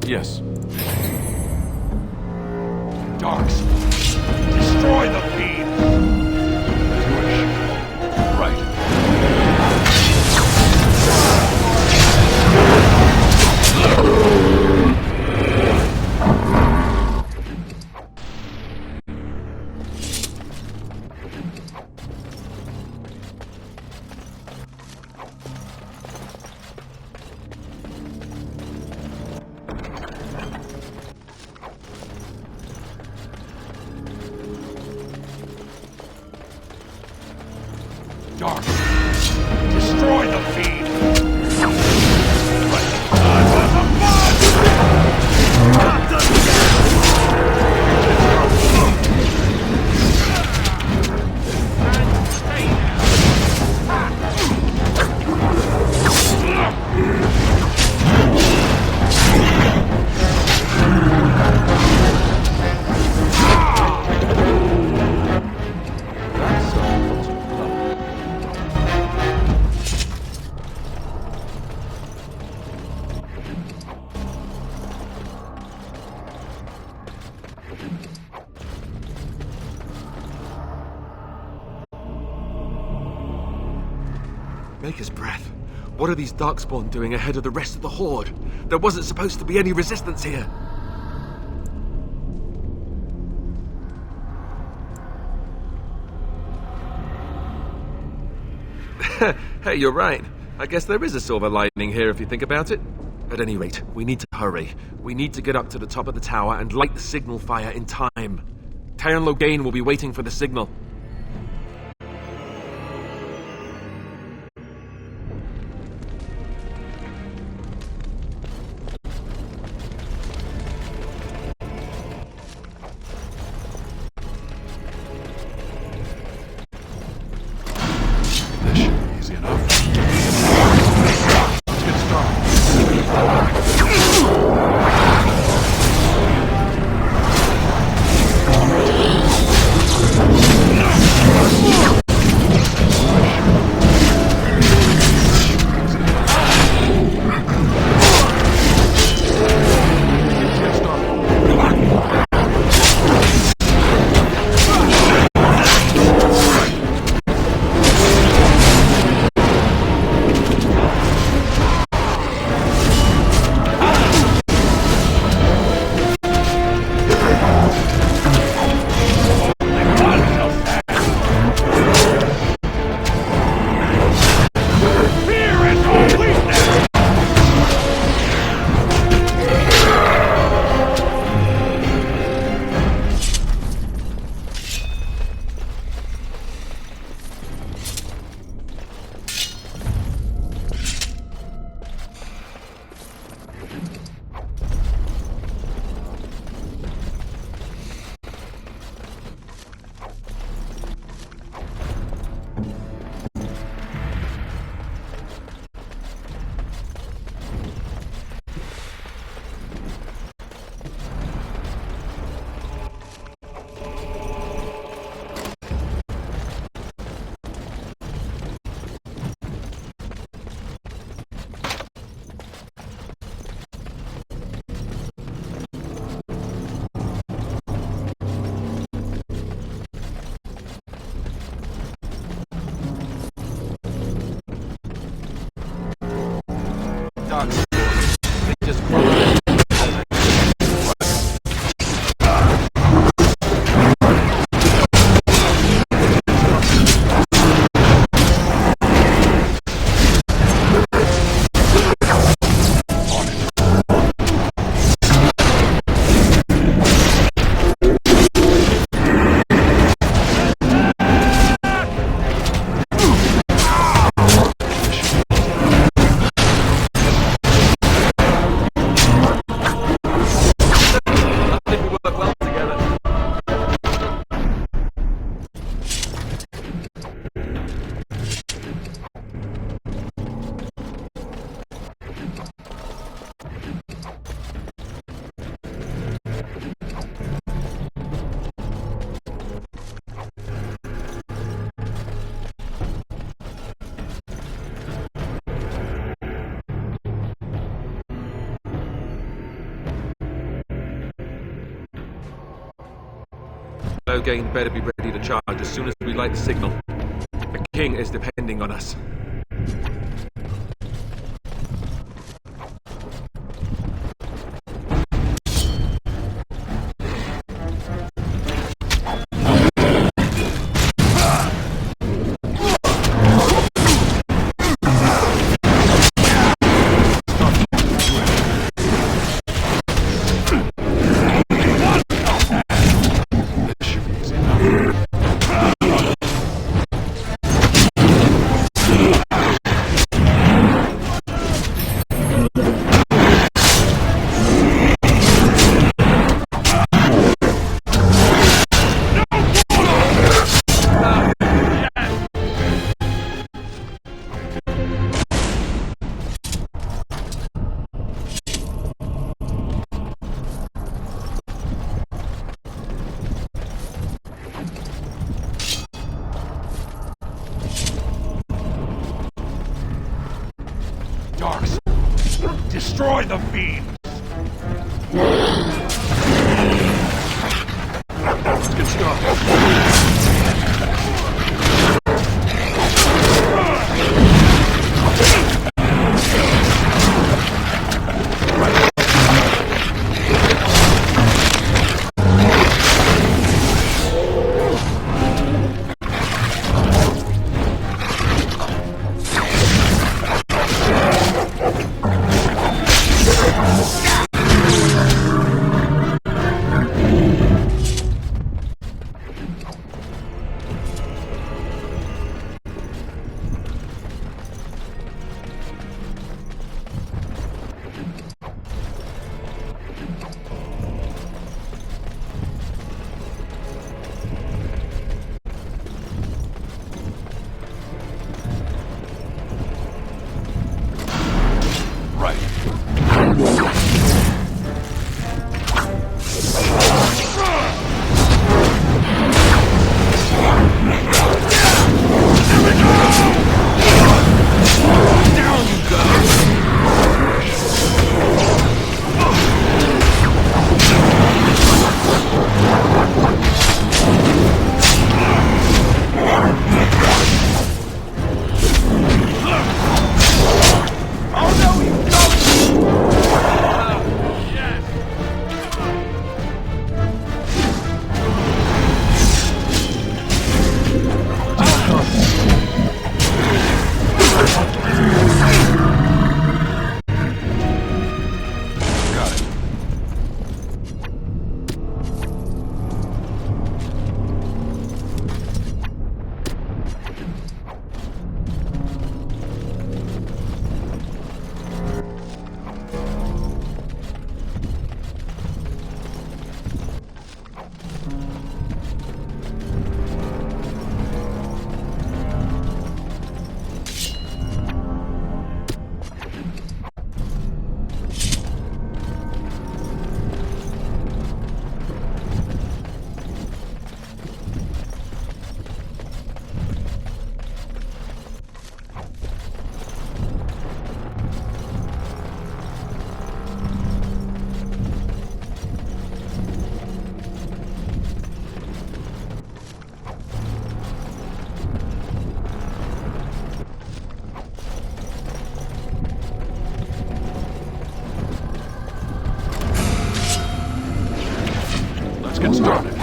Yes. Darks. Destroy the feed. Right. Darks. Destroy the feed. Maker's breath. What are these Darkspawn doing ahead of the rest of the Horde? There wasn't supposed to be any resistance here. Hey, you're right. I guess there is a silver lining here if you think about it. At any rate, we need to hurry. We need to get up to the top of the tower and light the signal fire in time. Tyron Loghain will be waiting for the signal. Darks. Logain better be ready to charge as soon as we light the signal. The king is depending on us. Darks, destroy the feed! Let's get started. Let's get started.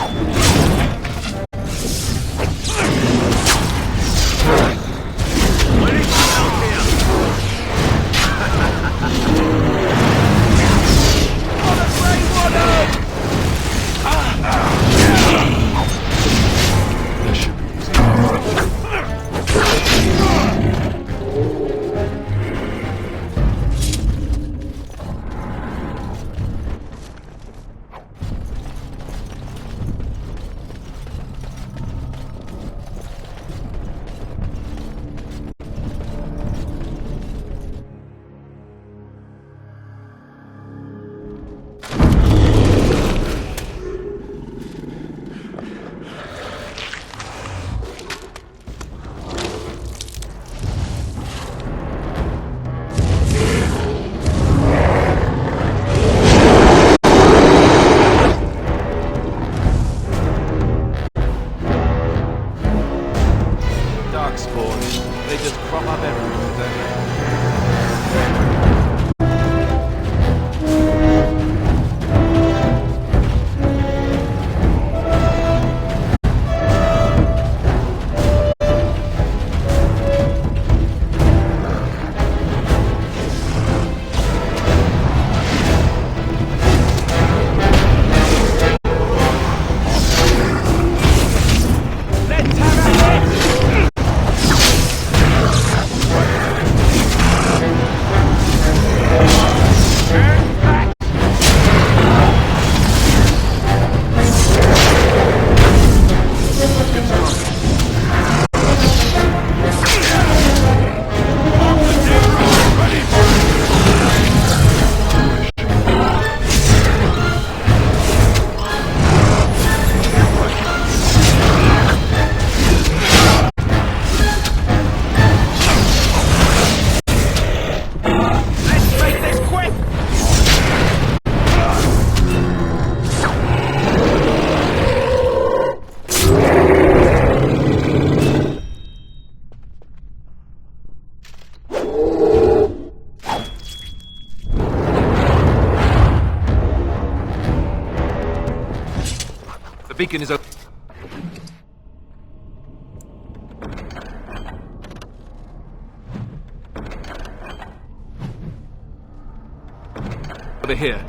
beacon is over here.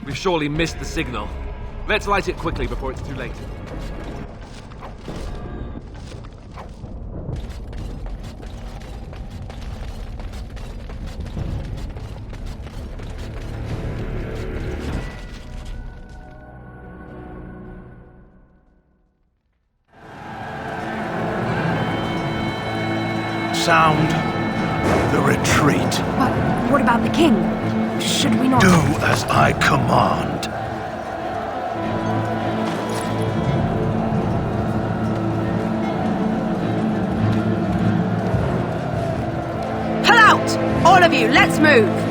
We've surely missed the signal. Let's light it quickly before it's too late. Sound the retreat. But what about the king? Should we not... Do as I command. Pull out! All of you, let's move!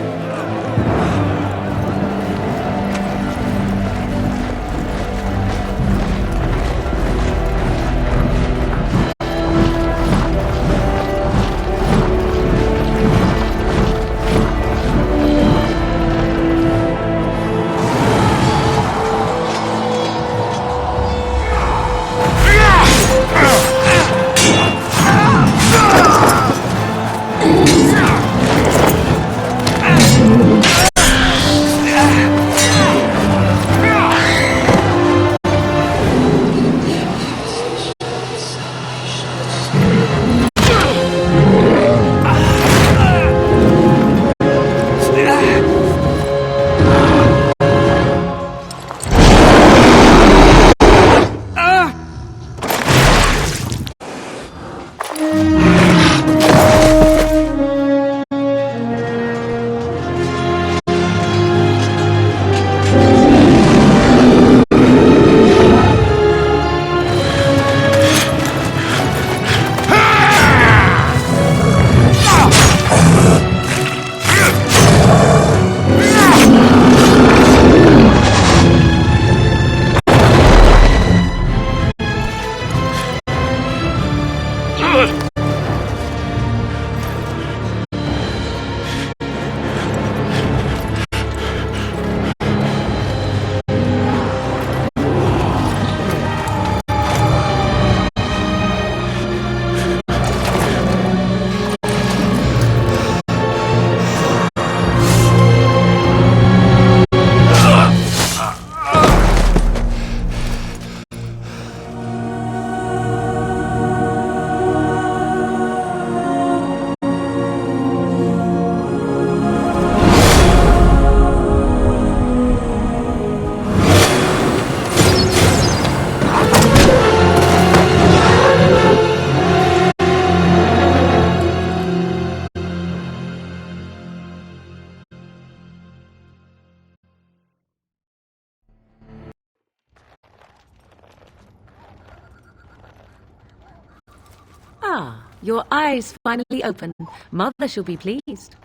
Ah, your eyes finally open. Mother shall be pleased.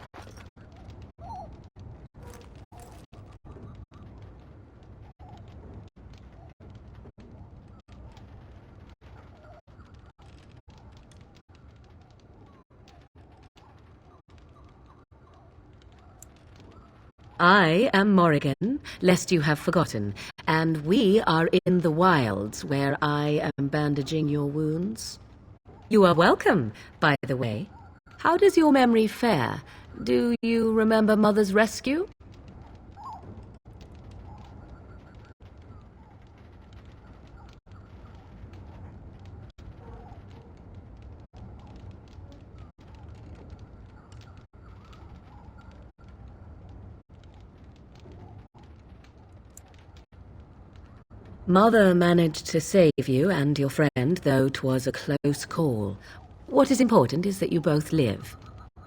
I am Morrigan, lest you have forgotten, and we are in the wilds where I am bandaging your wounds. You are welcome, by the way. How does your memory fare? Do you remember Mother's rescue? Mother managed to save you and your friend, though 'twas a close call. What is important is that you both live.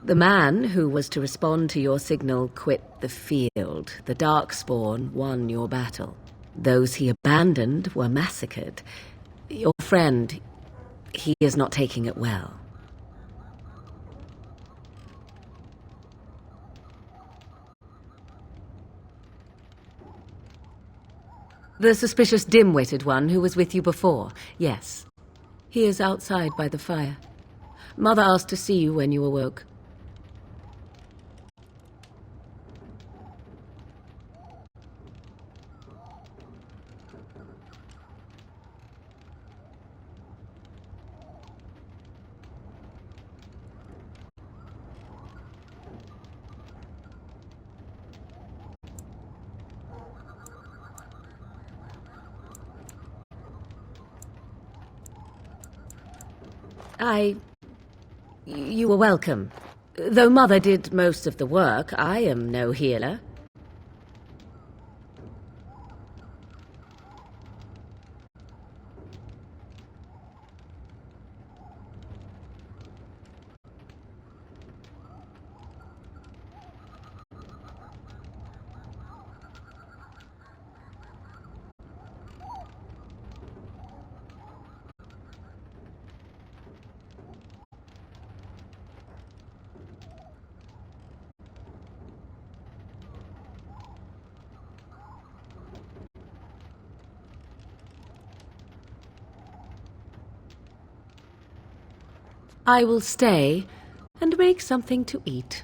The man who was to respond to your signal quit the field. The Darkspawn won your battle. Those he abandoned were massacred. Your friend, he is not taking it well. The suspicious dim-witted one who was with you before, yes. He is outside by the fire. Mother asked to see you when you awoke. You were welcome. Though Mother did most of the work, I am no healer. I will stay and make something to eat.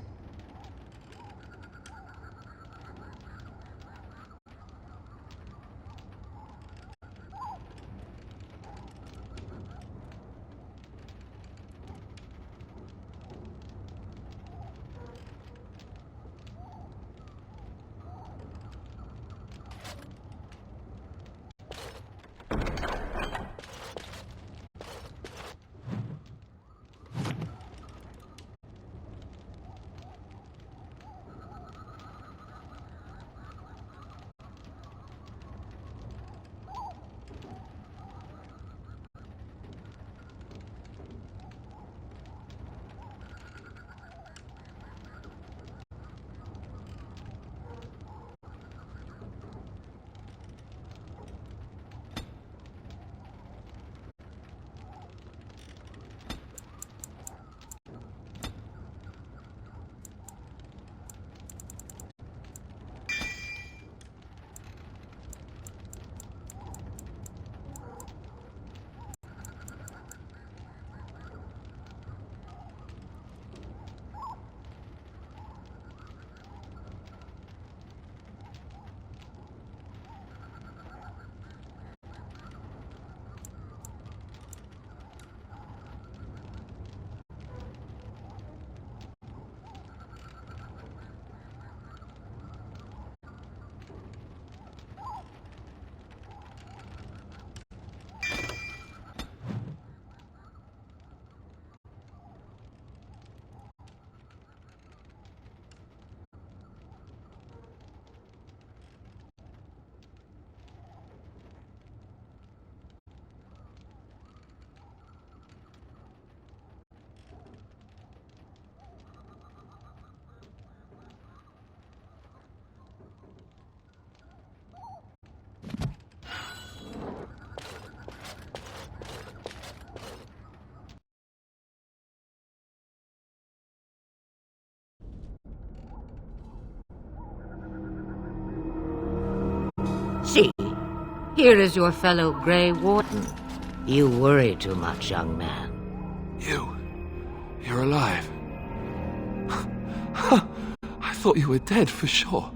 See, here is your fellow Grey Warden. You worry too much, young man. You're alive. I thought you were dead for sure.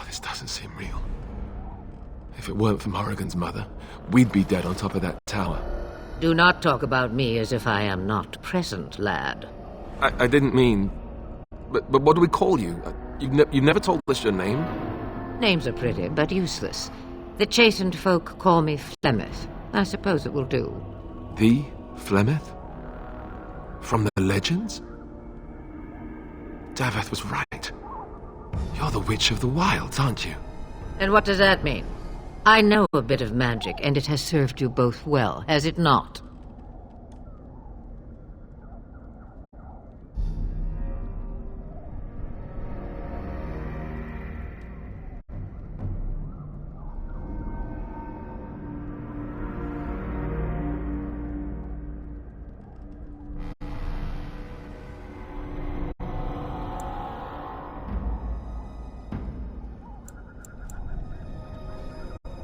This doesn't seem real. If it weren't for Morrigan's mother, we'd be dead on top of that tower. Do not talk about me as if I am not present, lad. I didn't mean... But what do we call you? You've never told us your name? Names are pretty, but useless. The chastened folk call me Flemeth. I suppose it will do. The Flemeth? From the legends? Daveth was right. You're the Witch of the Wilds, aren't you? And what does that mean? I know a bit of magic, and it has served you both well, has it not?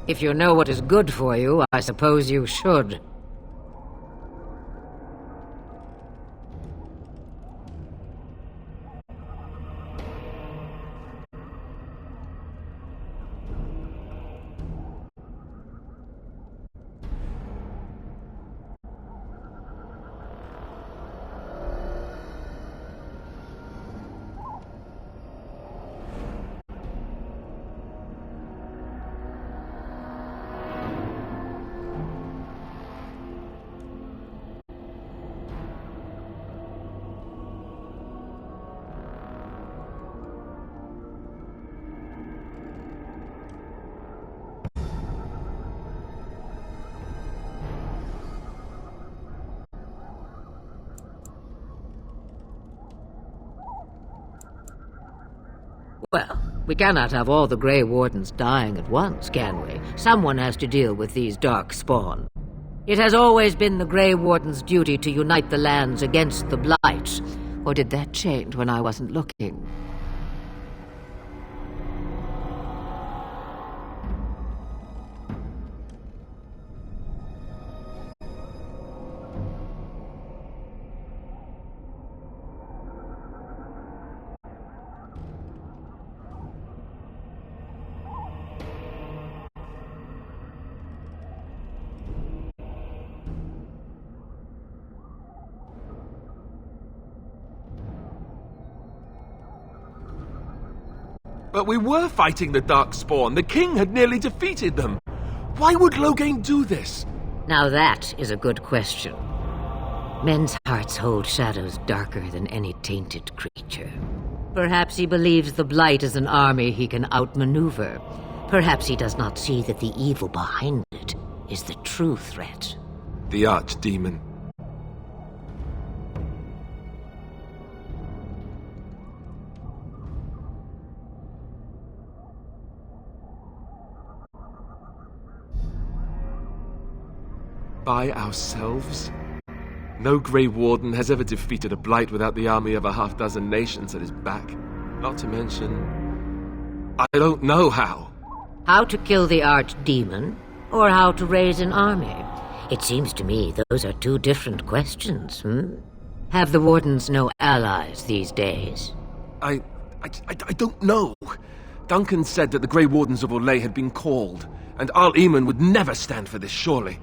If you know what is good for you, I suppose you should. Well, we cannot have all the Grey Wardens dying at once, can we? Someone has to deal with these dark spawn. It has always been the Grey Warden's duty to unite the lands against the Blight. Or did that change when I wasn't looking? But we were fighting the Darkspawn. The king had nearly defeated them. Why would Loghain do this? Now that is a good question. Men's hearts hold shadows darker than any tainted creature. Perhaps he believes the Blight is an army he can outmaneuver. Perhaps he does not see that the evil behind it is the true threat. The Archdemon. By ourselves? No Grey Warden has ever defeated a Blight without the army of a half-dozen nations at his back. Not to mention... I don't know how. How to kill the Archdemon, or how to raise an army? It seems to me those are two different questions, Have the Wardens no allies these days? I don't know. Duncan said that the Grey Wardens of Orlais had been called, and Al Eamon would never stand for this, surely.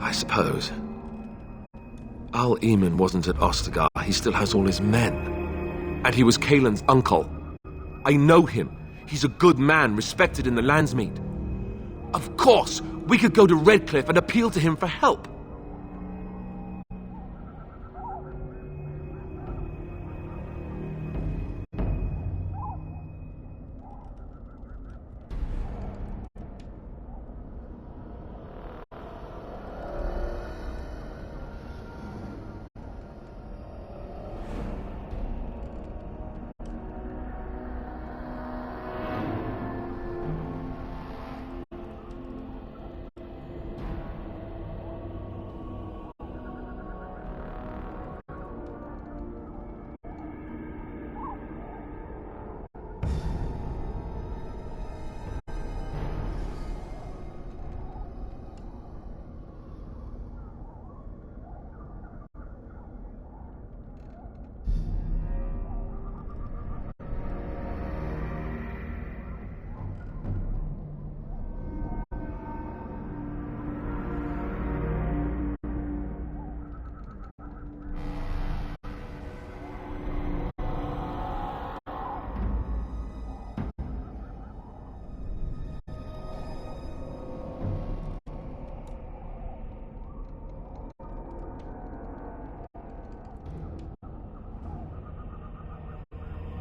I suppose. Al Eamon wasn't at Ostagar. He still has all his men. And he was Kaelin's uncle. I know him. He's a good man, respected in the Landsmeet. Of course, we could go to Redcliffe and appeal to him for help.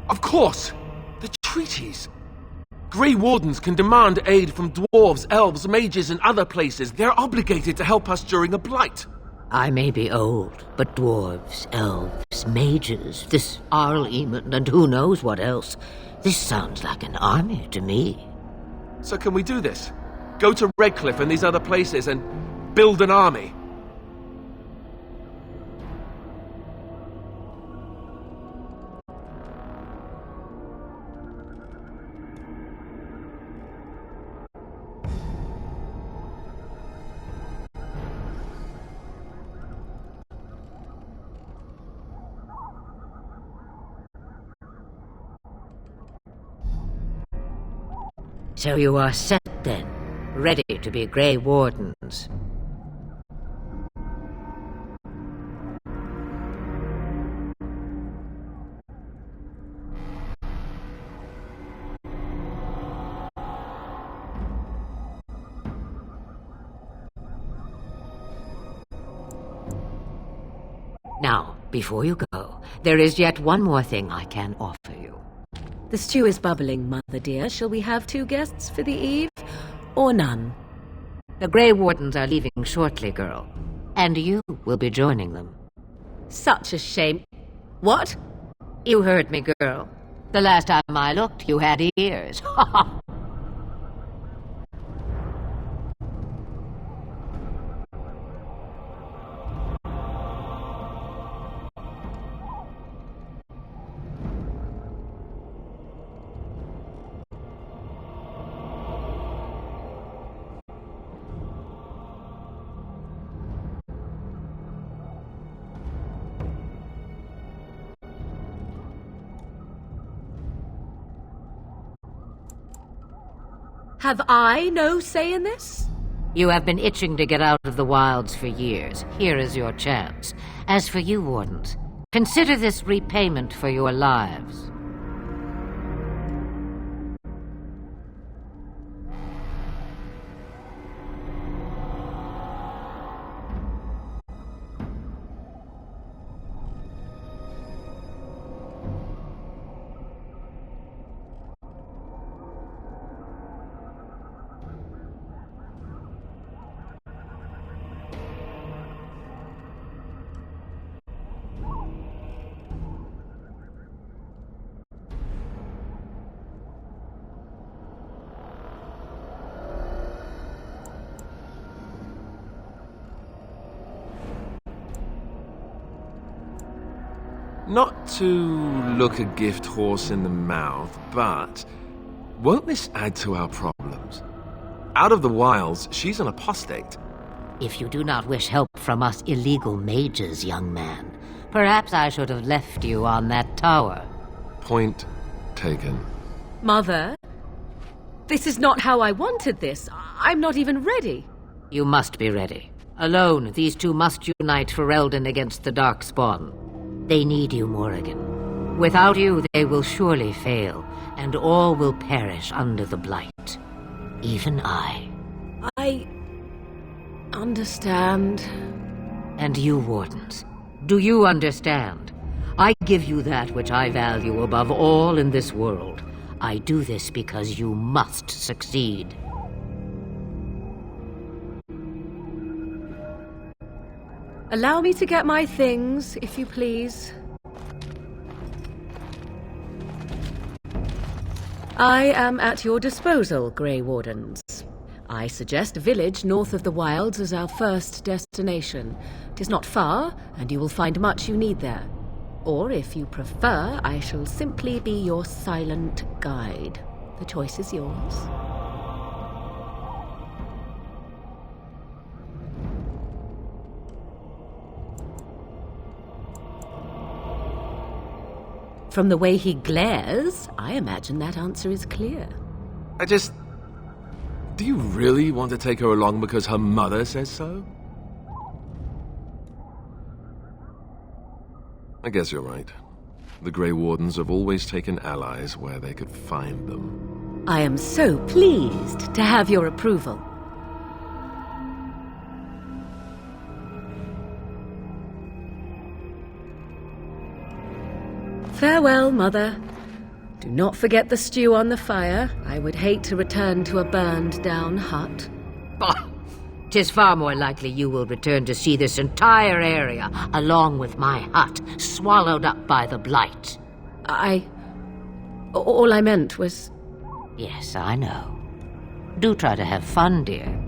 Of course! The treaties! Grey Wardens can demand aid from dwarves, elves, mages, and other places. They're obligated to help us during a blight. I may be old, but dwarves, elves, mages, this Arleman, and who knows what else. This sounds like an army to me. So can we do this? Go to Redcliffe and these other places and build an army? So you are set then, ready to be Grey Wardens. Now, before you go, there is yet one more thing I can offer you. The stew is bubbling, Mother dear. Shall we have 2 guests for the eve, or none? The Grey Wardens are leaving shortly, girl. And you will be joining them. Such a shame. What? You heard me, girl. The last time I looked, you had ears. Have I no say in this? You have been itching to get out of the wilds for years. Here is your chance. As for you, Wardens, consider this repayment for your lives. Not to look a gift horse in the mouth, but won't this add to our problems? Out of the wilds, she's an apostate. If you do not wish help from us illegal mages, young man, perhaps I should have left you on that tower. Point taken. Mother, this is not how I wanted this. I'm not even ready. You must be ready. Alone, these 2 must unite for Eldon against the Darkspawn. They need you, Morrigan. Without you, they will surely fail, and all will perish under the blight. Even I. I understand. And you, Wardens, do you understand? I give you that which I value above all in this world. I do this because you must succeed. Allow me to get my things, if you please. I am at your disposal, Grey Wardens. I suggest a village north of the wilds as our first destination. 'Tis not far, and you will find much you need there. Or, if you prefer, I shall simply be your silent guide. The choice is yours. From the way he glares, I imagine that answer is clear. Do you really want to take her along because her mother says so? I guess you're right. The Grey Wardens have always taken allies where they could find them. I am so pleased to have your approval. Farewell, Mother. Do not forget the stew on the fire. I would hate to return to a burned-down hut. Bah! 'Tis far more likely you will return to see this entire area, along with my hut, swallowed up by the blight. All I meant was... Yes, I know. Do try to have fun, dear.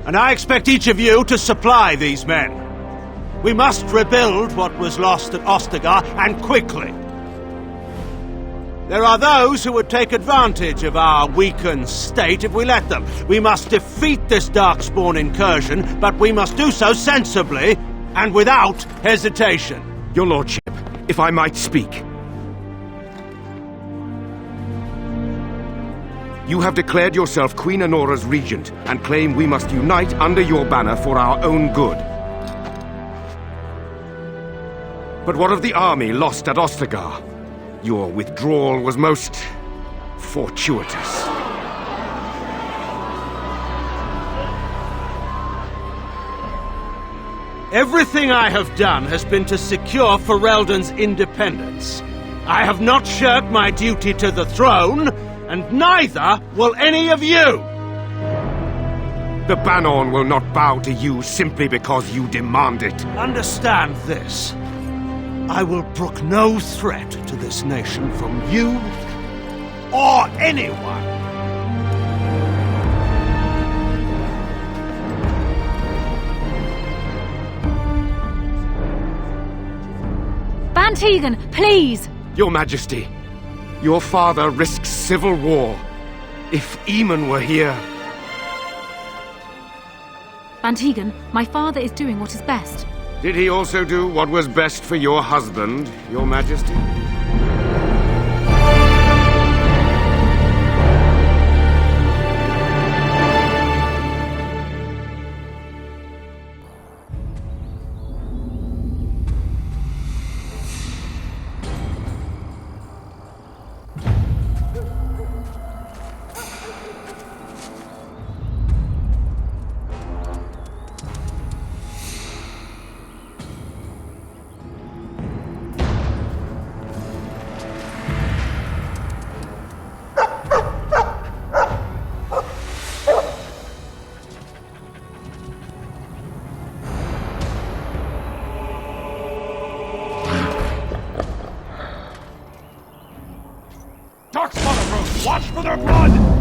And I expect each of you to supply these men. We must rebuild what was lost at Ostagar, and quickly. There are those who would take advantage of our weakened state if we let them. We must defeat this Darkspawn incursion, but we must do so sensibly and without hesitation. Your Lordship, if I might speak. You have declared yourself Queen Honora's regent, and claim we must unite under your banner for our own good. But what of the army lost at Ostagar? Your withdrawal was most fortuitous. Everything I have done has been to secure Ferelden's independence. I have not shirked my duty to the throne, and neither will any of you! The Banorn will not bow to you simply because you demand it. Understand this. I will brook no threat to this nation from you or anyone. Bantegan, please! Your Majesty, your father risks civil war. If Eamon were here... Van Tegan, my father is doing what is best. Did he also do what was best for your husband, Your Majesty? Darkspawn approach! Watch for their blood!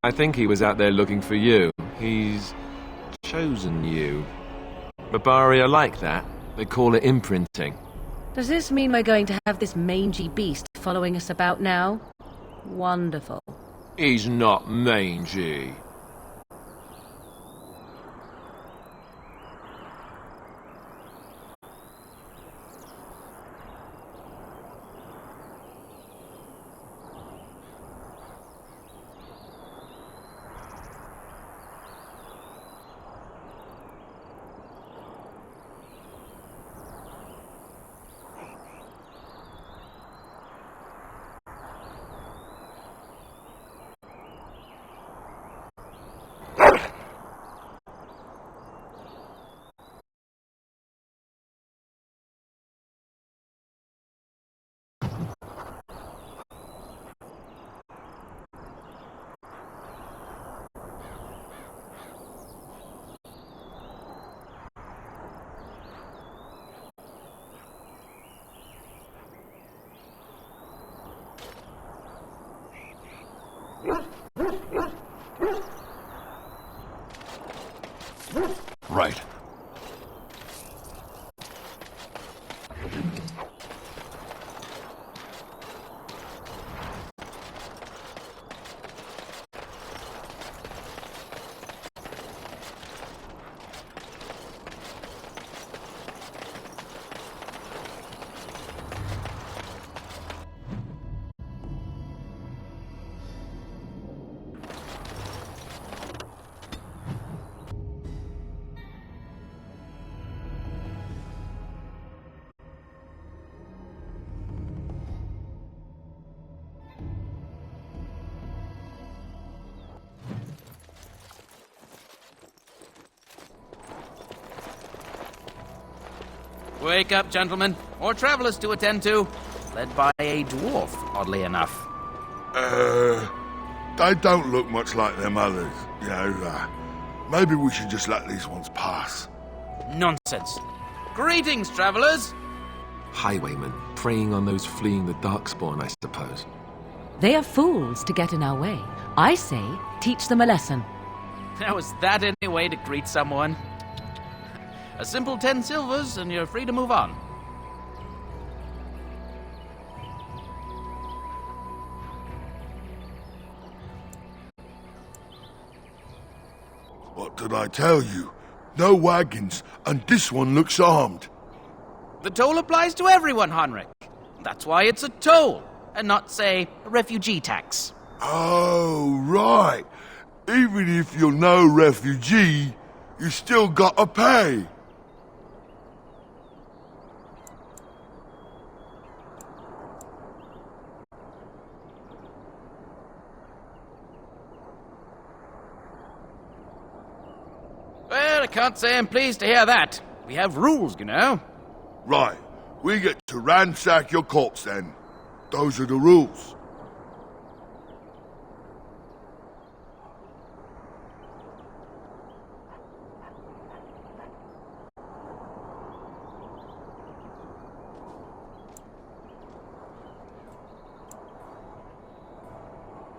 I think he was out there looking for you. He's chosen you. Barbari are like that. They call it imprinting. Does this mean we're going to have this mangy beast following us about now? Wonderful. He's not mangy. Right. Wake up, gentlemen. More travelers to attend to. Led by a dwarf, oddly enough. They don't look much like them others, you know. Maybe we should just let these ones pass. Nonsense. Greetings, travelers. Highwaymen, preying on those fleeing the Darkspawn, I suppose. They are fools to get in our way. I say, teach them a lesson. Now, is that any way to greet someone? A simple 10 silvers, and you're free to move on. What did I tell you? No wagons, and this one looks armed. The toll applies to everyone, Heinrich. That's why it's a toll. and not, say, a refugee tax. Oh, right. Even if you're no refugee, you still gotta pay. Well, I can't say I'm pleased to hear that. We have rules, you know. Right. We get to ransack your corpse then. Those are the rules.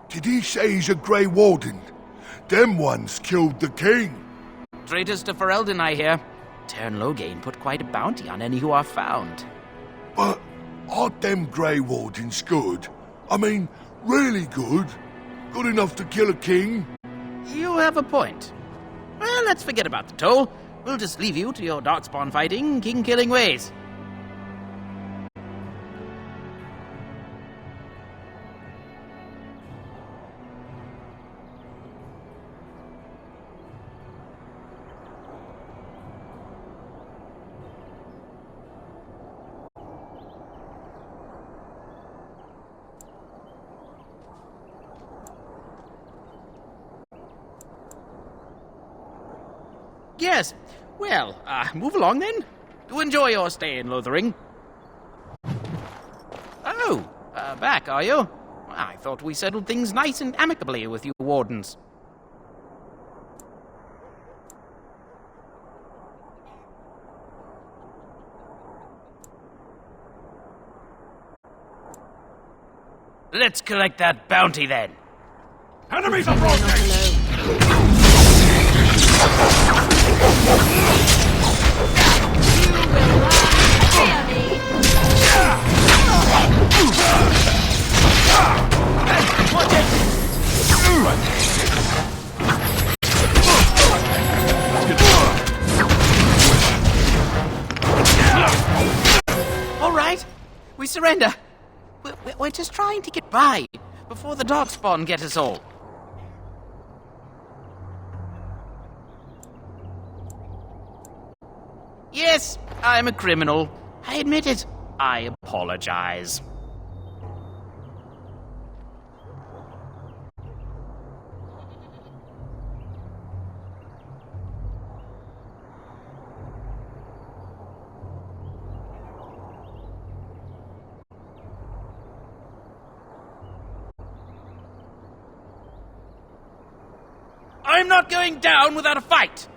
Did he say he's a Grey Warden? Them ones killed the king. Traitors to Ferelden, I hear. Tern Loghain put quite a bounty on any who are found. But aren't them Grey Wardens good? I mean, really good? Good enough to kill a king? You have a point. Well, let's forget about the toll. We'll just leave you to your darkspawn fighting, king-killing ways. Yes. Well, move along then. Do enjoy your stay in Lothering. Oh, back, are you? I thought we settled things nice and amicably with you wardens. Let's collect that bounty then. Enemies approaching! All right, we surrender. We're just trying to get by before the darkspawn get us all. Yes, I'm a criminal. I admit it. I apologize. I'm not going down without a fight!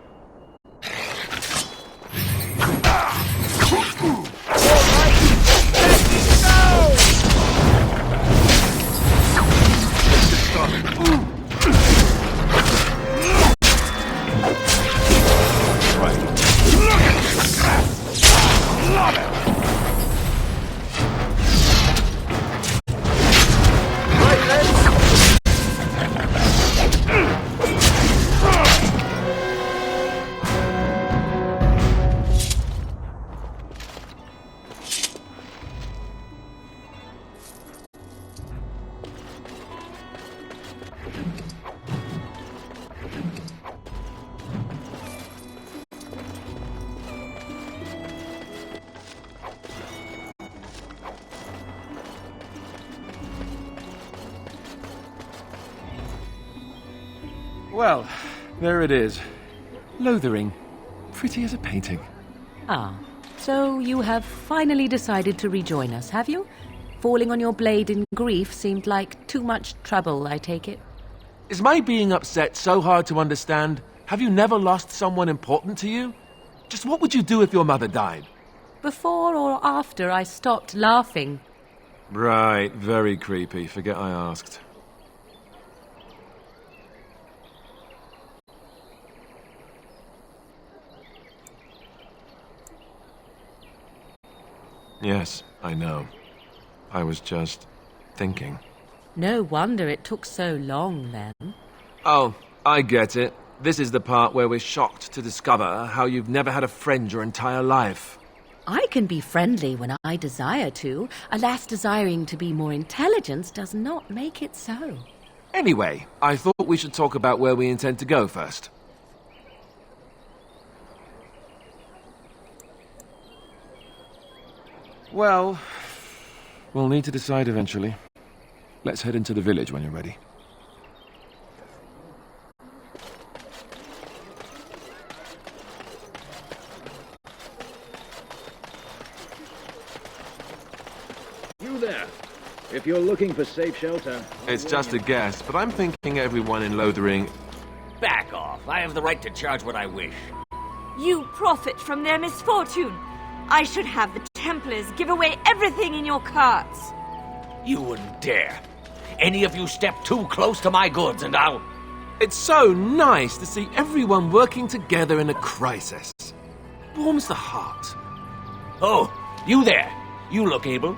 Well, there it is. Lothering. Pretty as a painting. Ah, so you have finally decided to rejoin us, have you? Falling on your blade in grief seemed like too much trouble, I take it. Is my being upset so hard to understand? Have you never lost someone important to you? Just what would you do if your mother died? Before or after I stopped laughing. Right, very creepy. Forget I asked. Yes, I know. I was just thinking. No wonder it took so long, then. Oh, I get it. This is the part where we're shocked to discover how you've never had a friend your entire life. I can be friendly when I desire to. Alas, desiring to be more intelligent does not make it so. Anyway, I thought we should talk about where we intend to go first. Well, we'll need to decide eventually. Let's head into the village when you're ready. You there. If you're looking for safe shelter... It's just a guess, but I'm thinking everyone in Lothering... Back off. I have the right to charge what I wish. You profit from their misfortune. I should have the Templars give away everything in your carts. You wouldn't dare. Any of you step too close to my goods and I'll... It's so nice to see everyone working together in a crisis. Warms the heart. Oh, you there. You look able.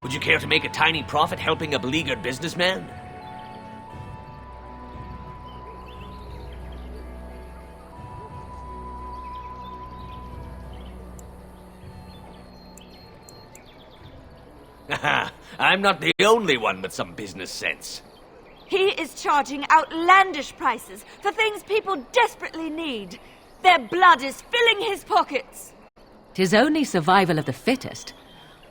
Would you care to make a tiny profit helping a beleaguered businessman? I'm not the only one with some business sense. He is charging outlandish prices for things people desperately need. Their blood is filling his pockets. 'Tis only survival of the fittest.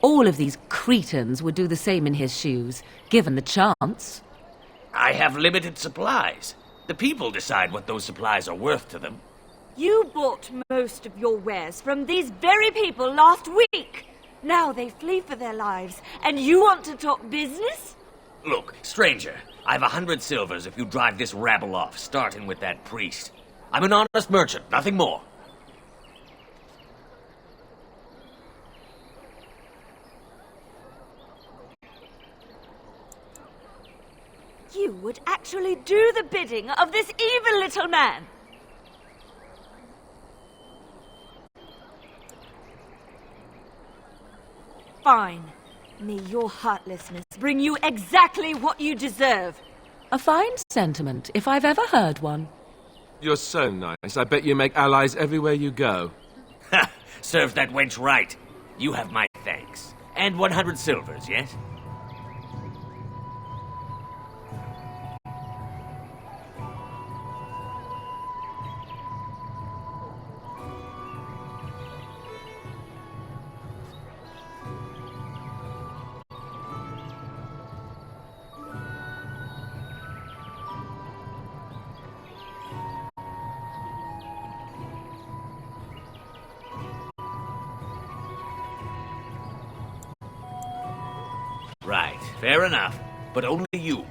All of these cretins would do the same in his shoes, given the chance. I have limited supplies. The people decide what those supplies are worth to them. You bought most of your wares from these very people last week. Now they flee for their lives, and you want to talk business? Look, stranger, I've 100 silvers if you drive this rabble off, starting with that priest. I'm an honest merchant, nothing more. You would actually do the bidding of this evil little man. Fine. May your heartlessness bring you exactly what you deserve. A fine sentiment, if I've ever heard one. You're so nice. I bet you make allies everywhere you go. Ha! Serves that wench right. You have my thanks. And 100 silvers, yes? Right, fair enough. But only you.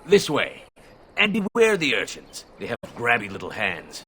This way. And beware the urchins. They have grabby little hands.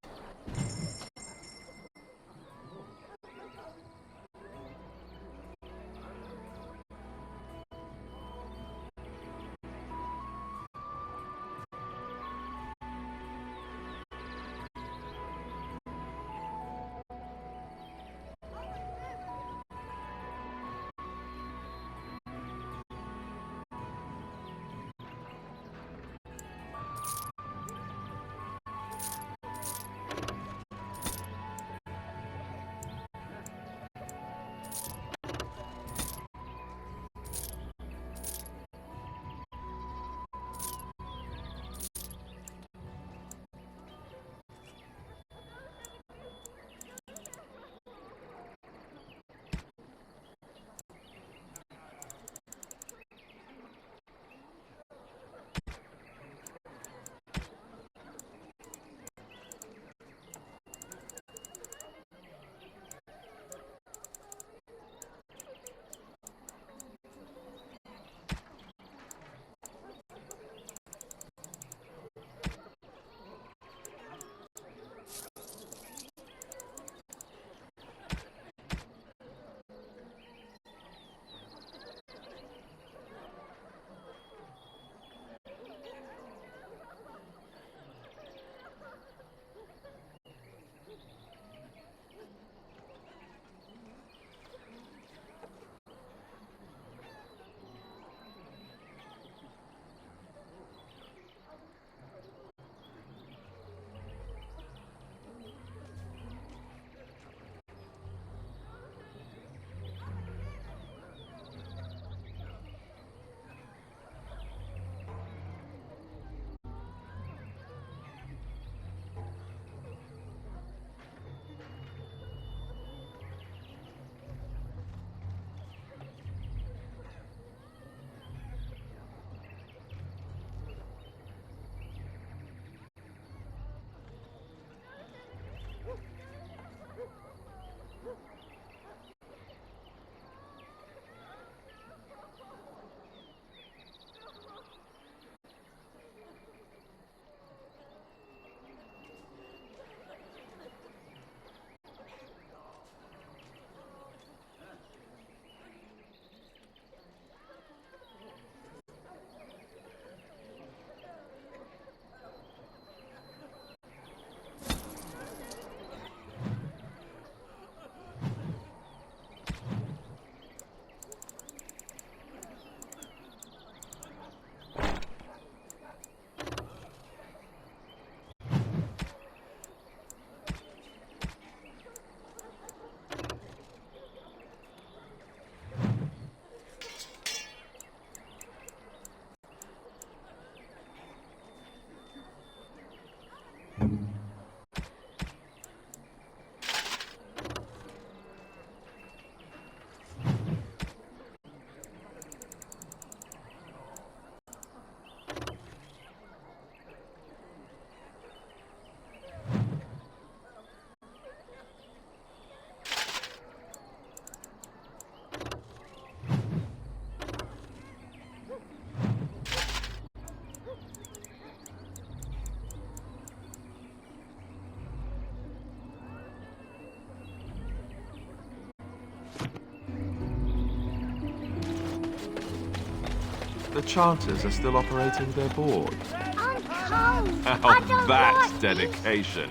The Charters are still operating their board. I'm cold. Now that's dedication.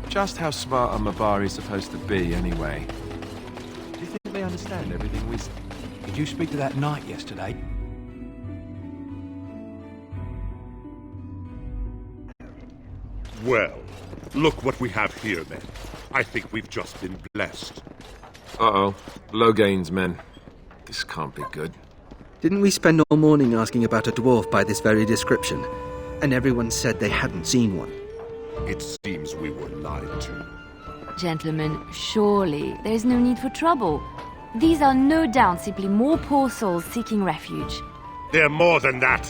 Just how smart are Mabari supposed to be, anyway? Do you think they understand everything we say? Did you speak to that knight yesterday? Well, look what we have here, then. I think we've just been blessed. Uh-oh. Logain's men. This can't be good. Didn't we spend all morning asking about a dwarf by this very description? And everyone said they hadn't seen one. It seems we were lied to. Gentlemen, surely there is no need for trouble. These are no doubt simply more poor souls seeking refuge. They're more than that.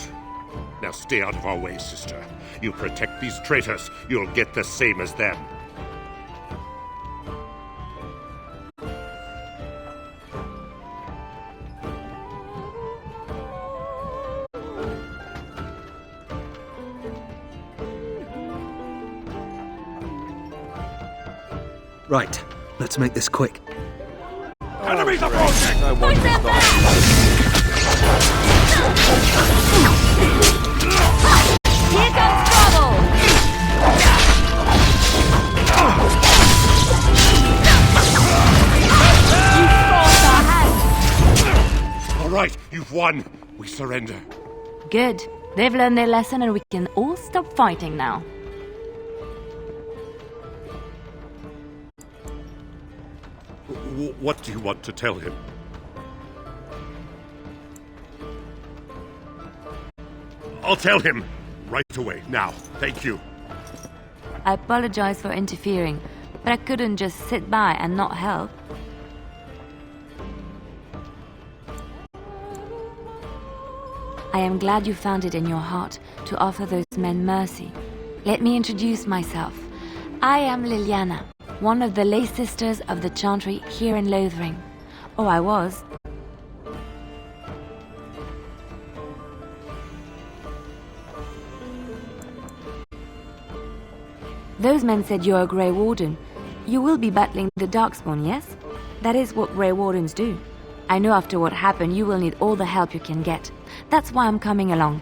Now stay out of our way, sister. You protect these traitors, you'll get the same as them. Right, let's make this quick. Enemies approaching! No one can stop. Here comes trouble! You forced our hand! All right, you've won. We surrender. Good. They've learned their lesson and we can all stop fighting now. What do you want to tell him? I'll tell him right away, now. Thank you. I apologize for interfering, but I couldn't just sit by and not help. I am glad you found it in your heart to offer those men mercy. Let me introduce myself. I am Liliana, one of the lay sisters of the Chantry here in Lothering. Oh, I was. Those men said you're a Grey Warden. You will be battling the Darkspawn, yes? That is what Grey Wardens do. I know after what happened you will need all the help you can get. That's why I'm coming along.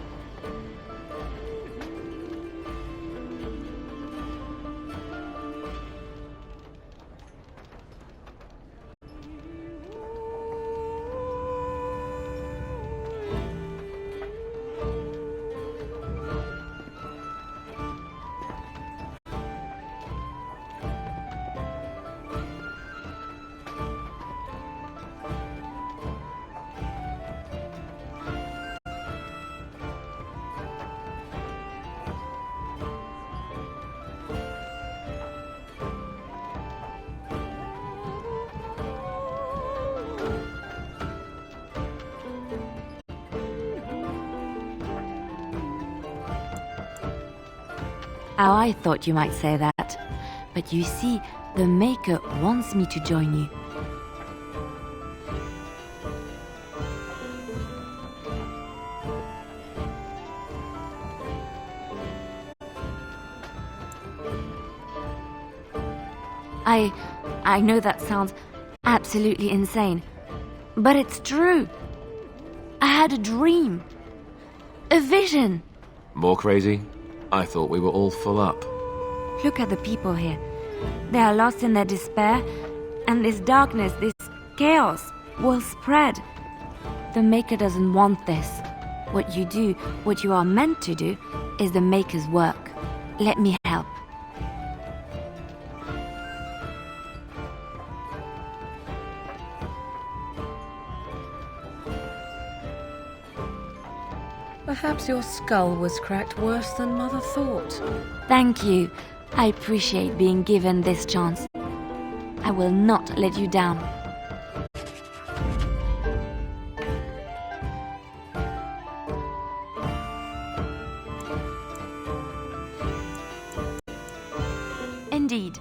How I thought you might say that. But you see, the Maker wants me to join you. I know that sounds absolutely insane, but it's true. I had a dream. A vision. More crazy? I thought we were all full up. Look at the people here. They are lost in their despair, and this darkness, this chaos, will spread. The Maker doesn't want this. What you do, what you are meant to do, is the Maker's work. Let me help. Perhaps your skull was cracked worse than Mother thought. Thank you. I appreciate being given this chance. I will not let you down. Indeed.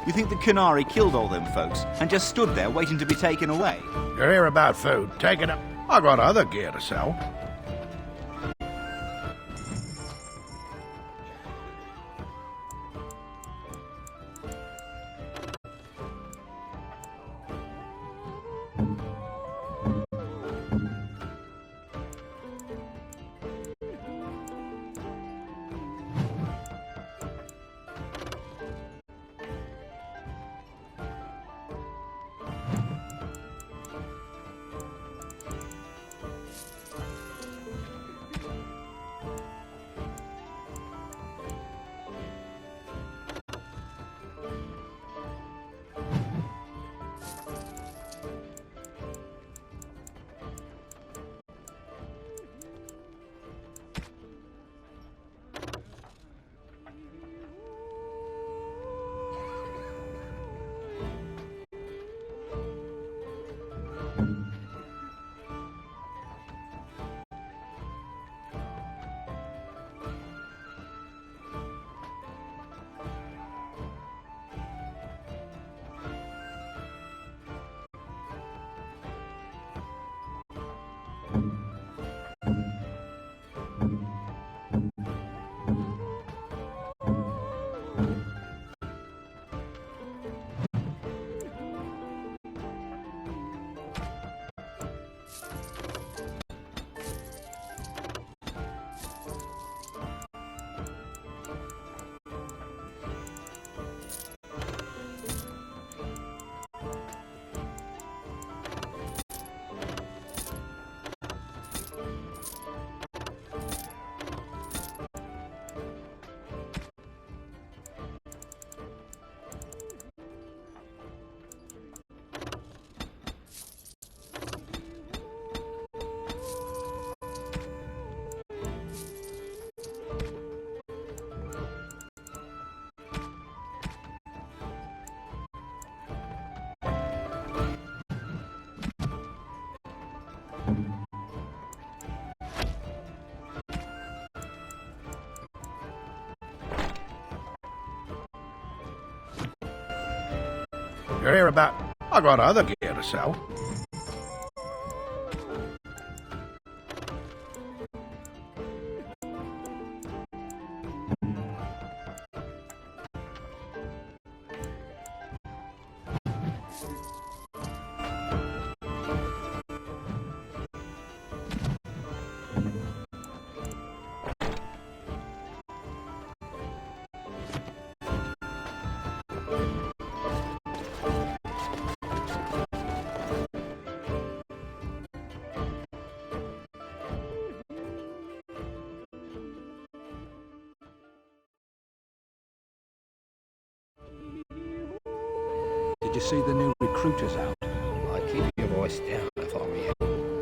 You think the Canary killed all them folks and just stood there waiting to be taken away? You hear about food? Take it up. I got other gear to sell. You hear about... I got other gear to sell. Did you see the new recruiters out? I'd keep your voice down if I were you.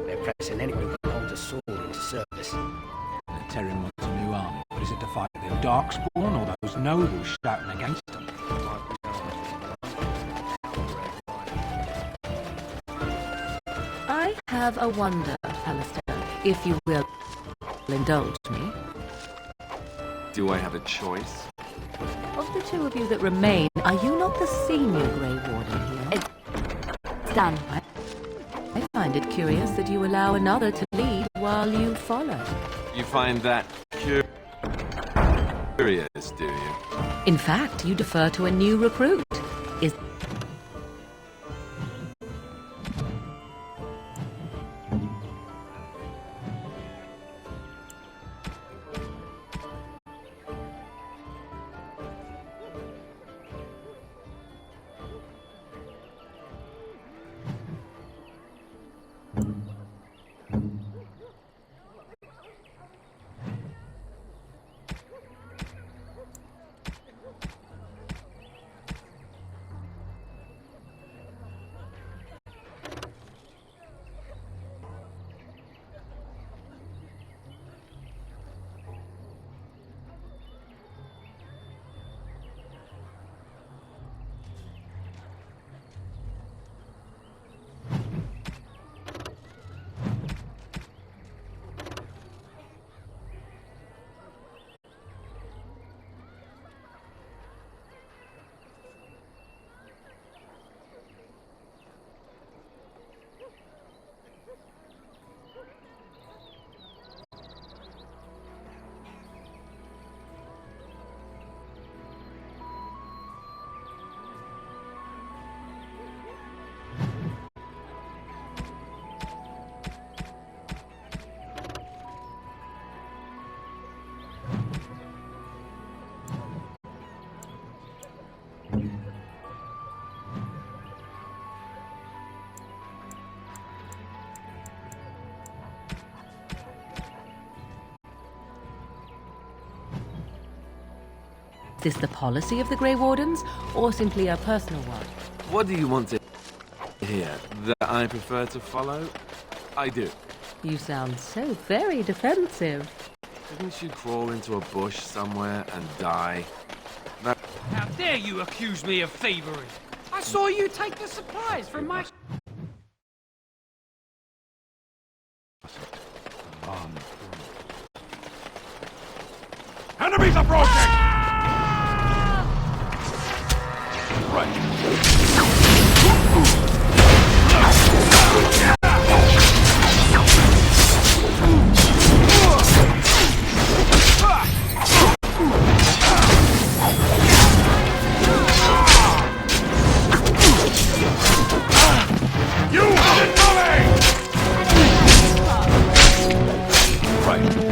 They're pressing anyone who holds a sword into service. They're tearing wants a new army, but is it to fight the Darkspawn or those nobles shouting against them? I have a wonder, Alistair, if you will indulge me. Do I have a choice? Of the two of you that remain, are you not the senior Grey Warden here? It's done. I find it curious that you allow another to lead while you follow. You find that curious, do you? In fact, you defer to a new recruit. Is this the policy of the Grey Wardens, or simply a personal one? What do you want to hear? That I prefer to follow? I do. You sound so very defensive. Didn't you crawl into a bush somewhere and die? That... How dare you accuse me of thievery? I saw you take the supplies from my... Enemies approaching! Right. You did nothing! Right.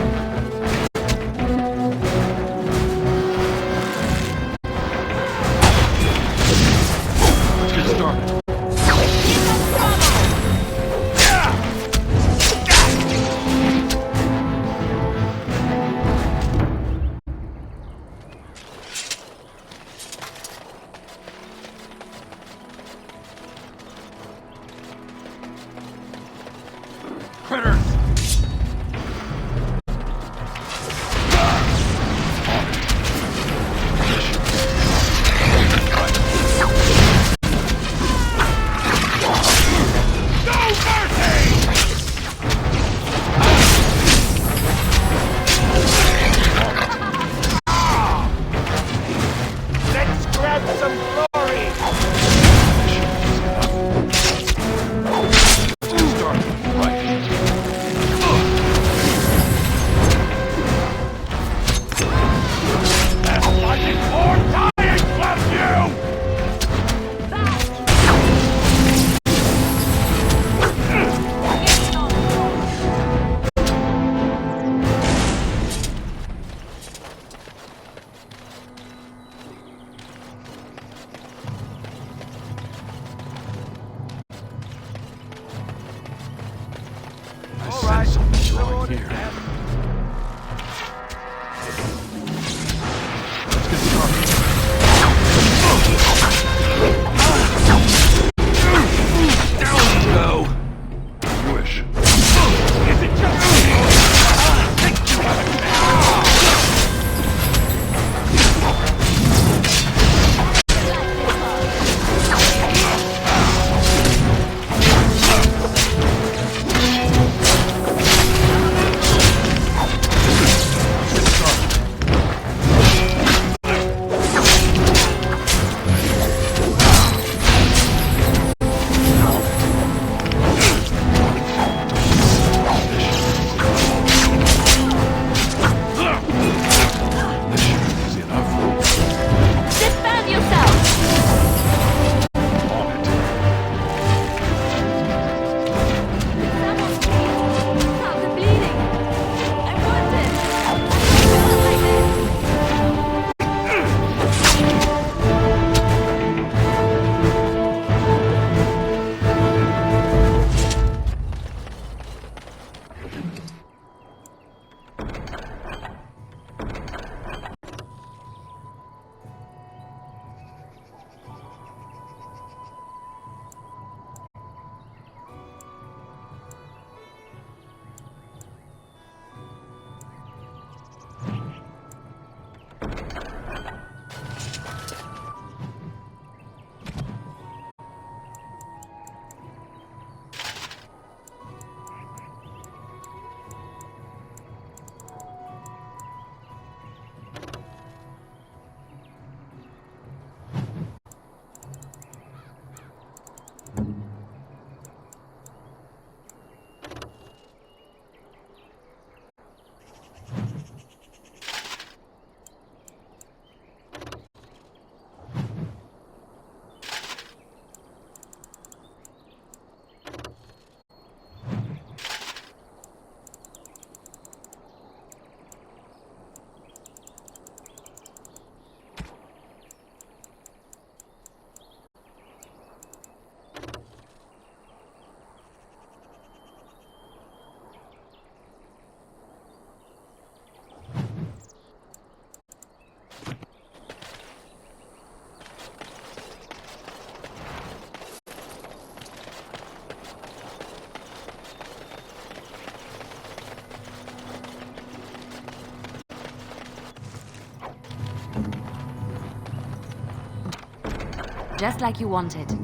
just like you wanted.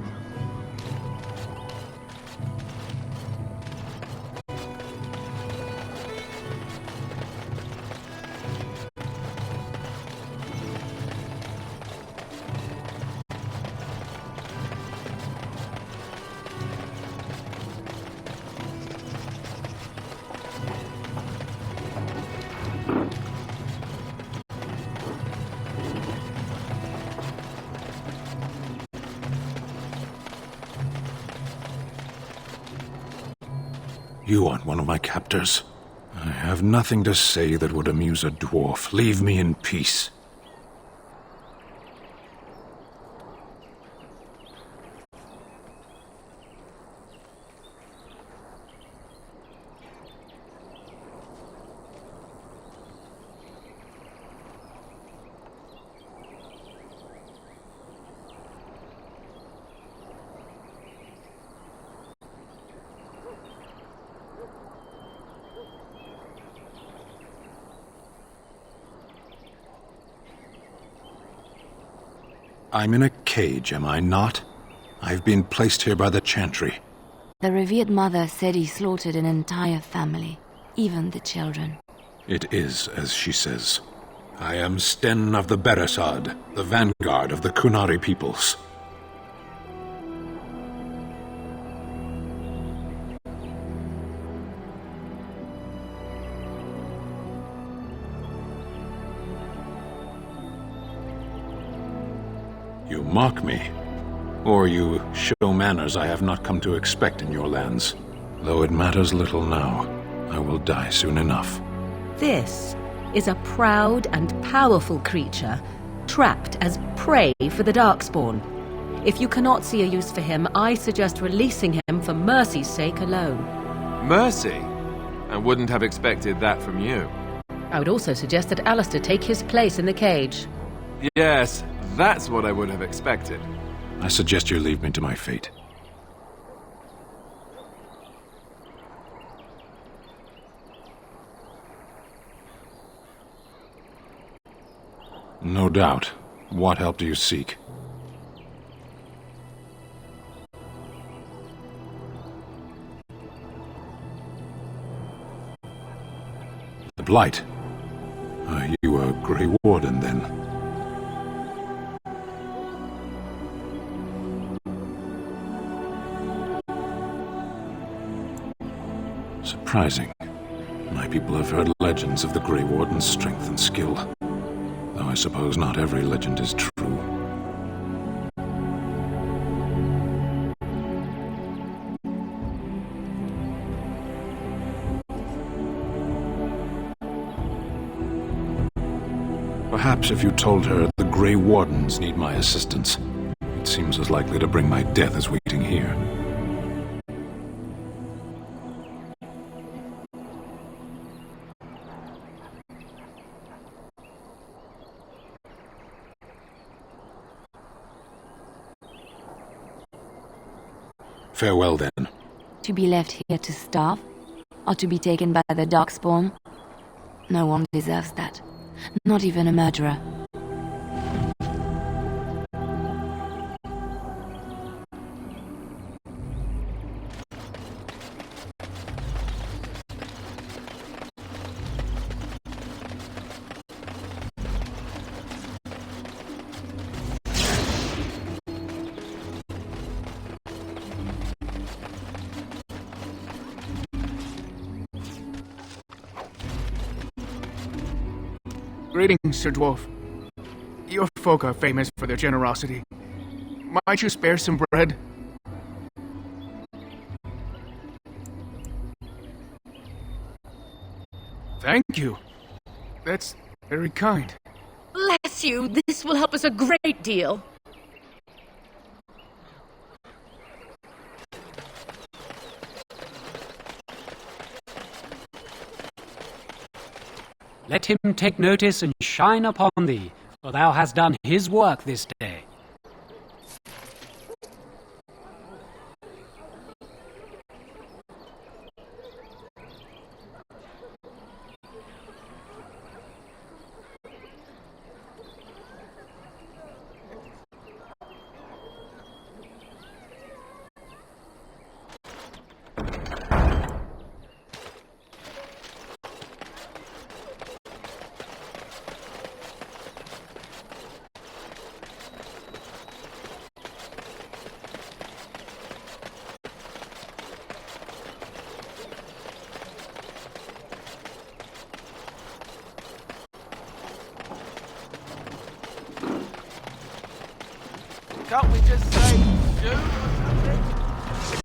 You aren't one of my captors. I have nothing to say that would amuse a dwarf. Leave me in peace. I'm in a cage, am I not? I've been placed here by the Chantry. The revered mother said he slaughtered an entire family, even the children. It is as she says. I am Sten of the Beresad, the vanguard of the Kunari peoples. You mock me, or you show manners I have not come to expect in your lands. Though it matters little now, I will die soon enough. This is a proud and powerful creature, trapped as prey for the Darkspawn. If you cannot see a use for him, I suggest releasing him for mercy's sake alone. Mercy? I wouldn't have expected that from you. I would also suggest that Alistair take his place in the cage. Yes, that's what I would have expected. I suggest you leave me to my fate. No doubt. What help do you seek? The Blight. You were Grey Warden, then. Surprising. My people have heard legends of the Grey Warden's strength and skill. Though I suppose not every legend is true. Perhaps if you told her the Grey Wardens need my assistance, it seems as likely to bring my death as waiting here. Farewell, then. To be left here to starve? Or to be taken by the Darkspawn? No one deserves that. Not even a murderer. Greetings, Sir Dwarf. Your folk are famous for their generosity. Might you spare some bread? Thank you. That's very kind. Bless you. This will help us a great deal. Let him take notice and shine upon thee, for thou hast done his work this day. Can't we just say shoot or something?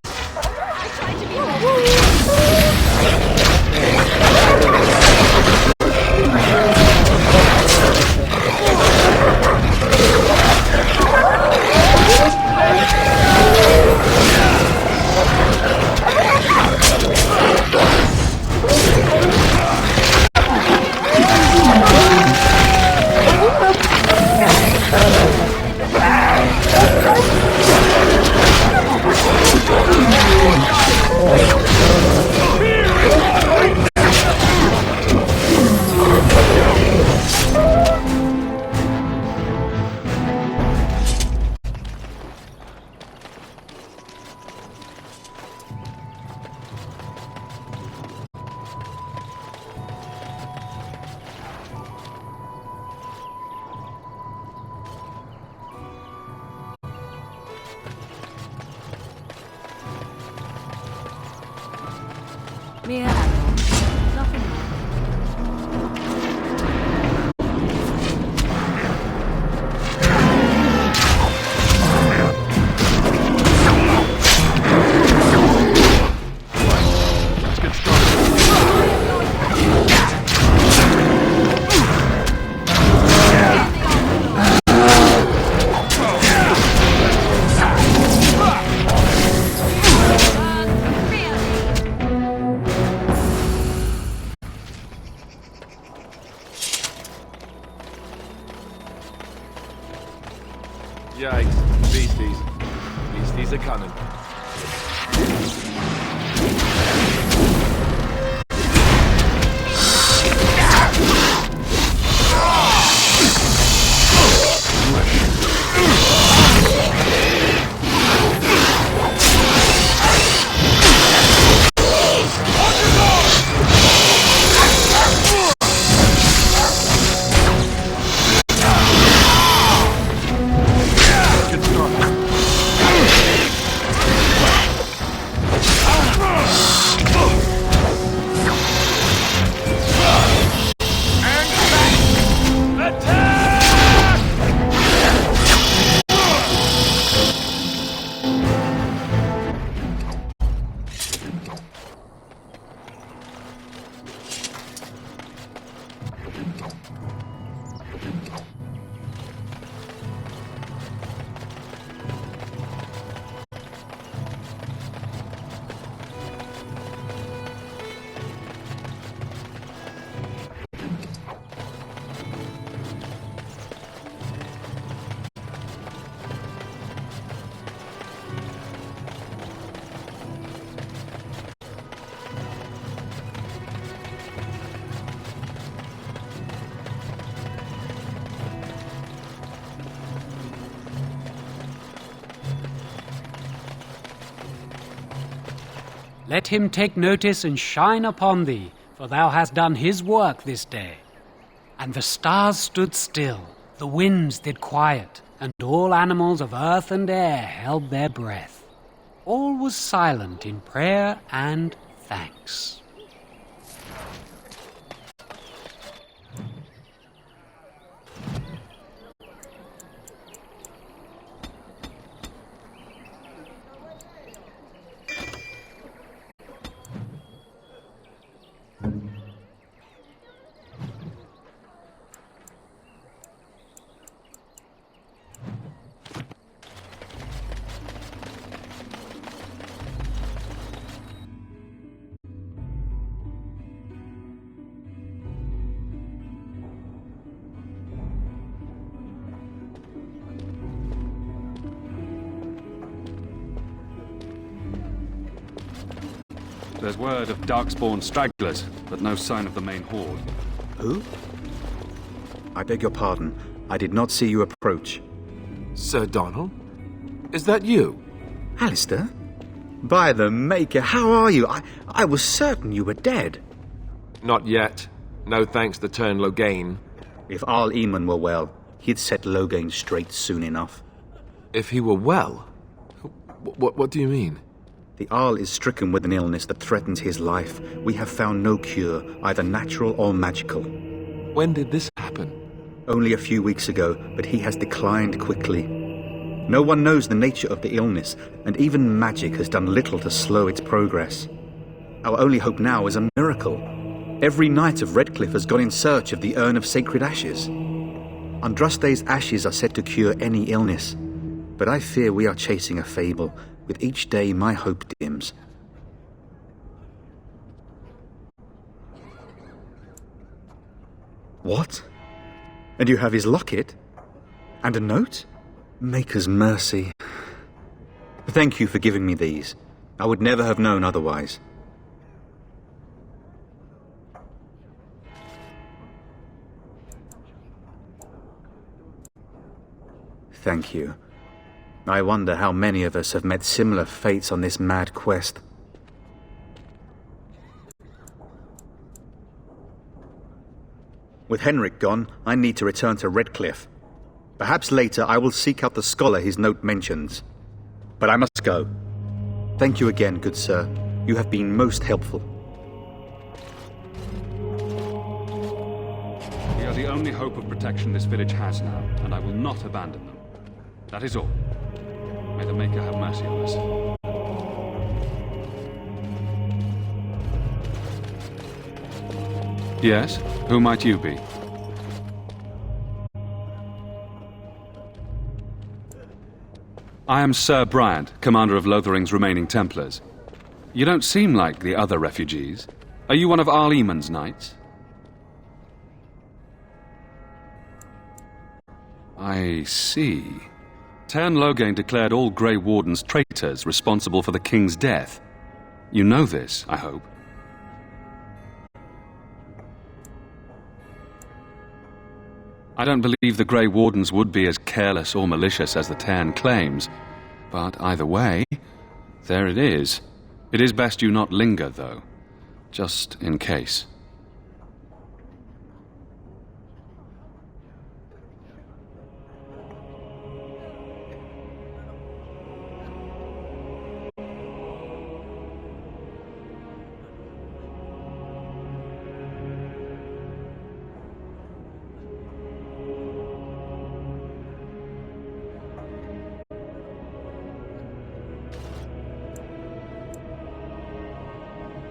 I tried to be Mere animals. Nothing more. Let's get Yikes. Beasties. Beasties are coming. Let him take notice and shine upon thee, for thou hast done his work this day. And the stars stood still, the winds did quiet, and all animals of earth and air held their breath. All was silent in prayer and thanks. There's word of darkspawn stragglers, but no sign of the main horde. Who? I beg your pardon. I did not see you approach. Sir Donald? Is that you? Alistair? By the Maker, how are you? I was certain you were dead. Not yet. No thanks to Turn Logain. If Arl Eamon were well, he'd set Logain straight soon enough. If he were well? What do you mean? The Arl is stricken with an illness that threatens his life. We have found no cure, either natural or magical. When did this happen? Only a few weeks ago, but he has declined quickly. No one knows the nature of the illness, and even magic has done little to slow its progress. Our only hope now is a miracle. Every knight of Redcliffe has gone in search of the urn of sacred ashes. Andraste's ashes are said to cure any illness, but I fear we are chasing a fable. With each day, my hope dims. What? And you have his locket? And a note? Maker's mercy. Thank you for giving me these. I would never have known otherwise. Thank you. I wonder how many of us have met similar fates on this mad quest. With Henrik gone, I need to return to Redcliffe. Perhaps later I will seek out the scholar his note mentions. But I must go. Thank you again, good sir. You have been most helpful. We are the only hope of protection this village has now, and I will not abandon them. That is all. May the Maker have mercy on us. Yes? Who might you be? I am Sir Bryant, commander of Lothering's remaining Templars. You don't seem like the other refugees. Are you one of Arl Eamon's knights? I see. Tern Loghain declared all Grey Wardens traitors responsible for the King's death. You know this, I hope. I don't believe the Grey Wardens would be as careless or malicious as the Tern claims. But either way, there it is. It is best you not linger, though. Just in case.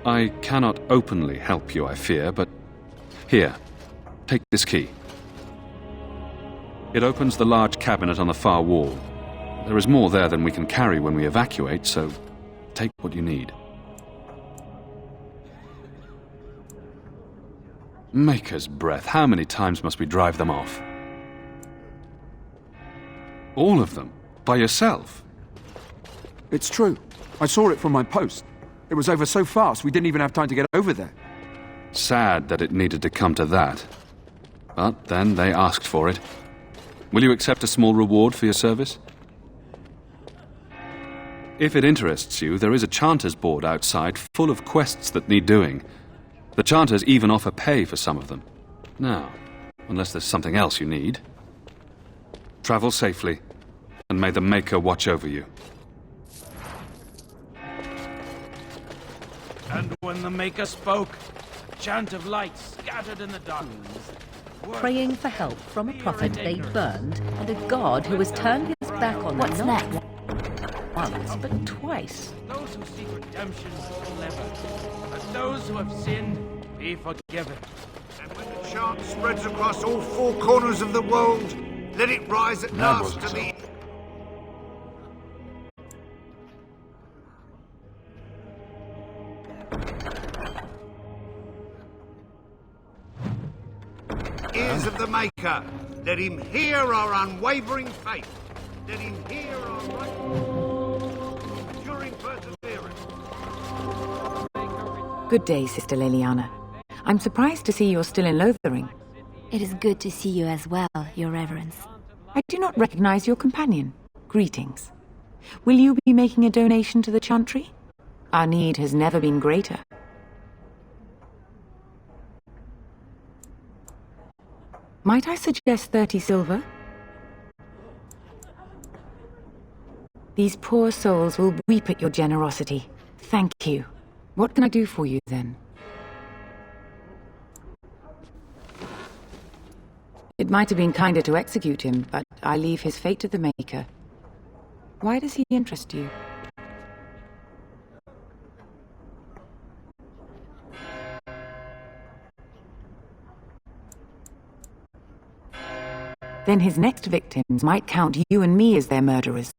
I cannot openly help you, I fear, but here, take this key. It opens the large cabinet on the far wall. There is more there than we can carry when we evacuate, so take what you need. Maker's breath, how many times must we drive them off? All of them? By yourself? It's true. I saw it from my post. It was over so fast, we didn't even have time to get over there. Sad that it needed to come to that. But then they asked for it. Will you accept a small reward for your service? If it interests you, there is a Chanters board outside full of quests that need doing. The Chanters even offer pay for some of them. Now, unless there's something else you need. Travel safely, and may the Maker watch over you. And when the Maker spoke, a chant of light scattered in the darkness. Praying for help from a prophet they burned, and a god who has turned his back on them What's not next? once, but twice. Those who seek redemption will never. Let those who have sinned be forgiven. And when the chant spreads across all four corners of the world, let it rise at last to the ears of the Maker. Let him hear our unwavering faith. Let him hear our enduring perseverance. Good day, Sister Leliana. I'm surprised to see you're still in Lothering. It is good to see you as well, Your Reverence. I do not recognize your companion. Greetings. Will you be making a donation to the Chantry? Our need has never been greater. Might I suggest 30 silver? These poor souls will weep at your generosity. Thank you. What can I do for you, then? It might have been kinder to execute him, but I leave his fate to the Maker. Why does he interest you? Then his next victims might count you and me as their murderers.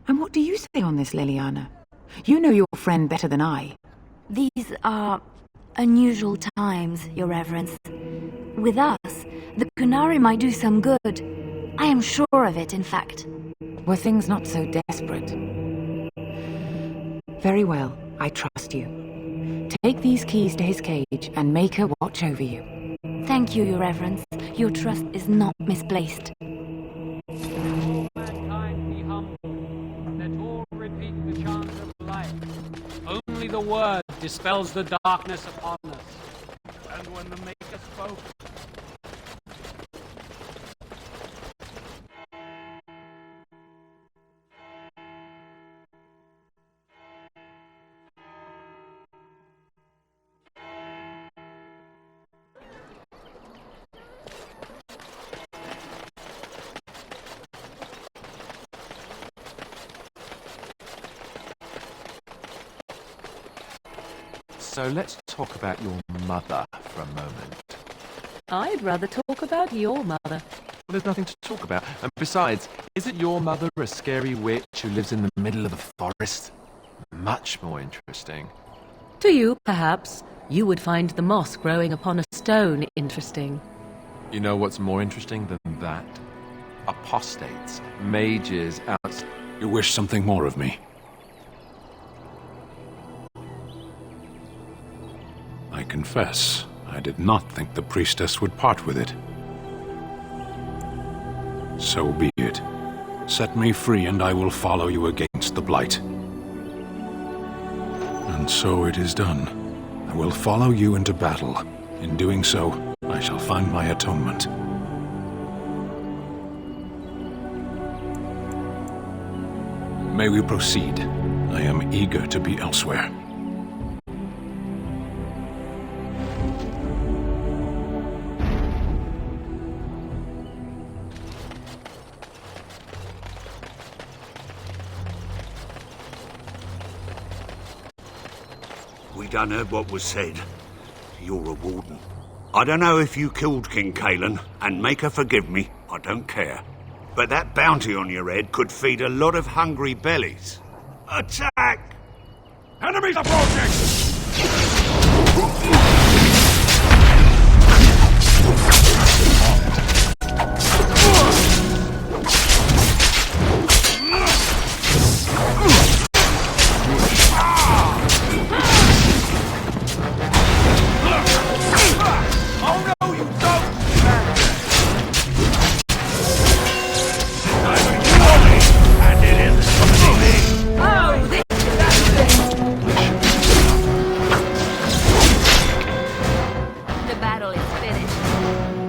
And what do you say on this, Liliana? You know your friend better than I. These are unusual times, Your Reverence. With us, the Kunari might do some good. I am sure of it, in fact. Were things not so desperate? Very well, I trust you. Take these keys to his cage and make her watch over you. Thank you, Your Reverence. Your trust is not misplaced. Mankind be humble. Let all repeat the chant of life. Only the word dispels the darkness upon us. And when the Maker spoke, So let's talk about your mother for a moment. I'd rather talk about your mother. Well, there's nothing to talk about. And besides, isn't your mother a scary witch who lives in the middle of the forest? Much more interesting. To you, perhaps, you would find the moss growing upon a stone interesting. You know what's more interesting than that? Apostates, mages, outs... You wish something more of me? I confess, I did not think the priestess would part with it. So be it. Set me free and I will follow you against the Blight. And so it is done. I will follow you into battle. In doing so, I shall find my atonement. May we proceed? I am eager to be elsewhere. We done heard what was said. You're a warden. I don't know if you killed King Kalen, and make her forgive me, I don't care. But that bounty on your head could feed a lot of hungry bellies. Attack! Enemies approaching! The battle is finished.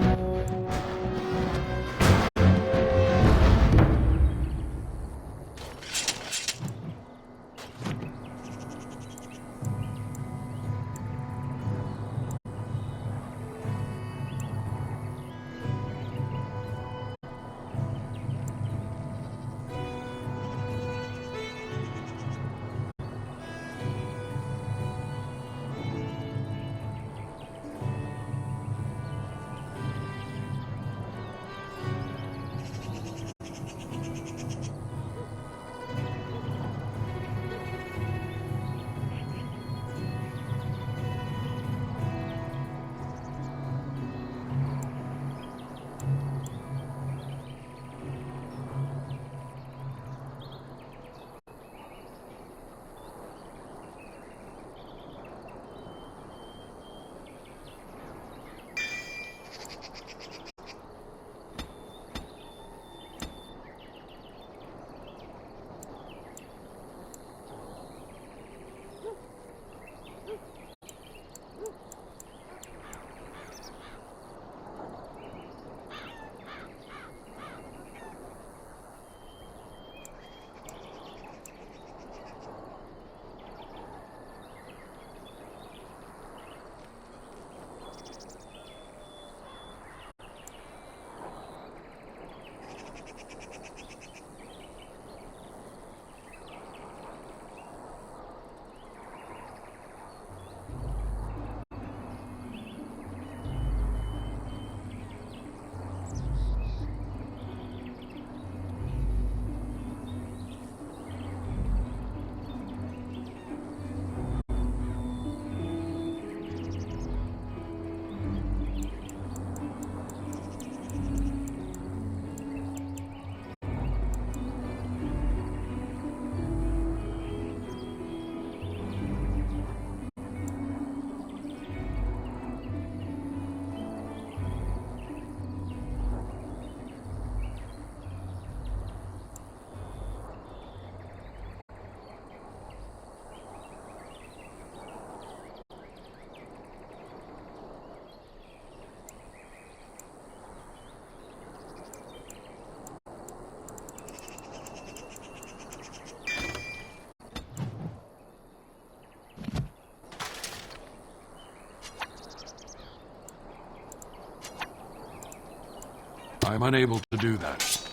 I'm unable to do that.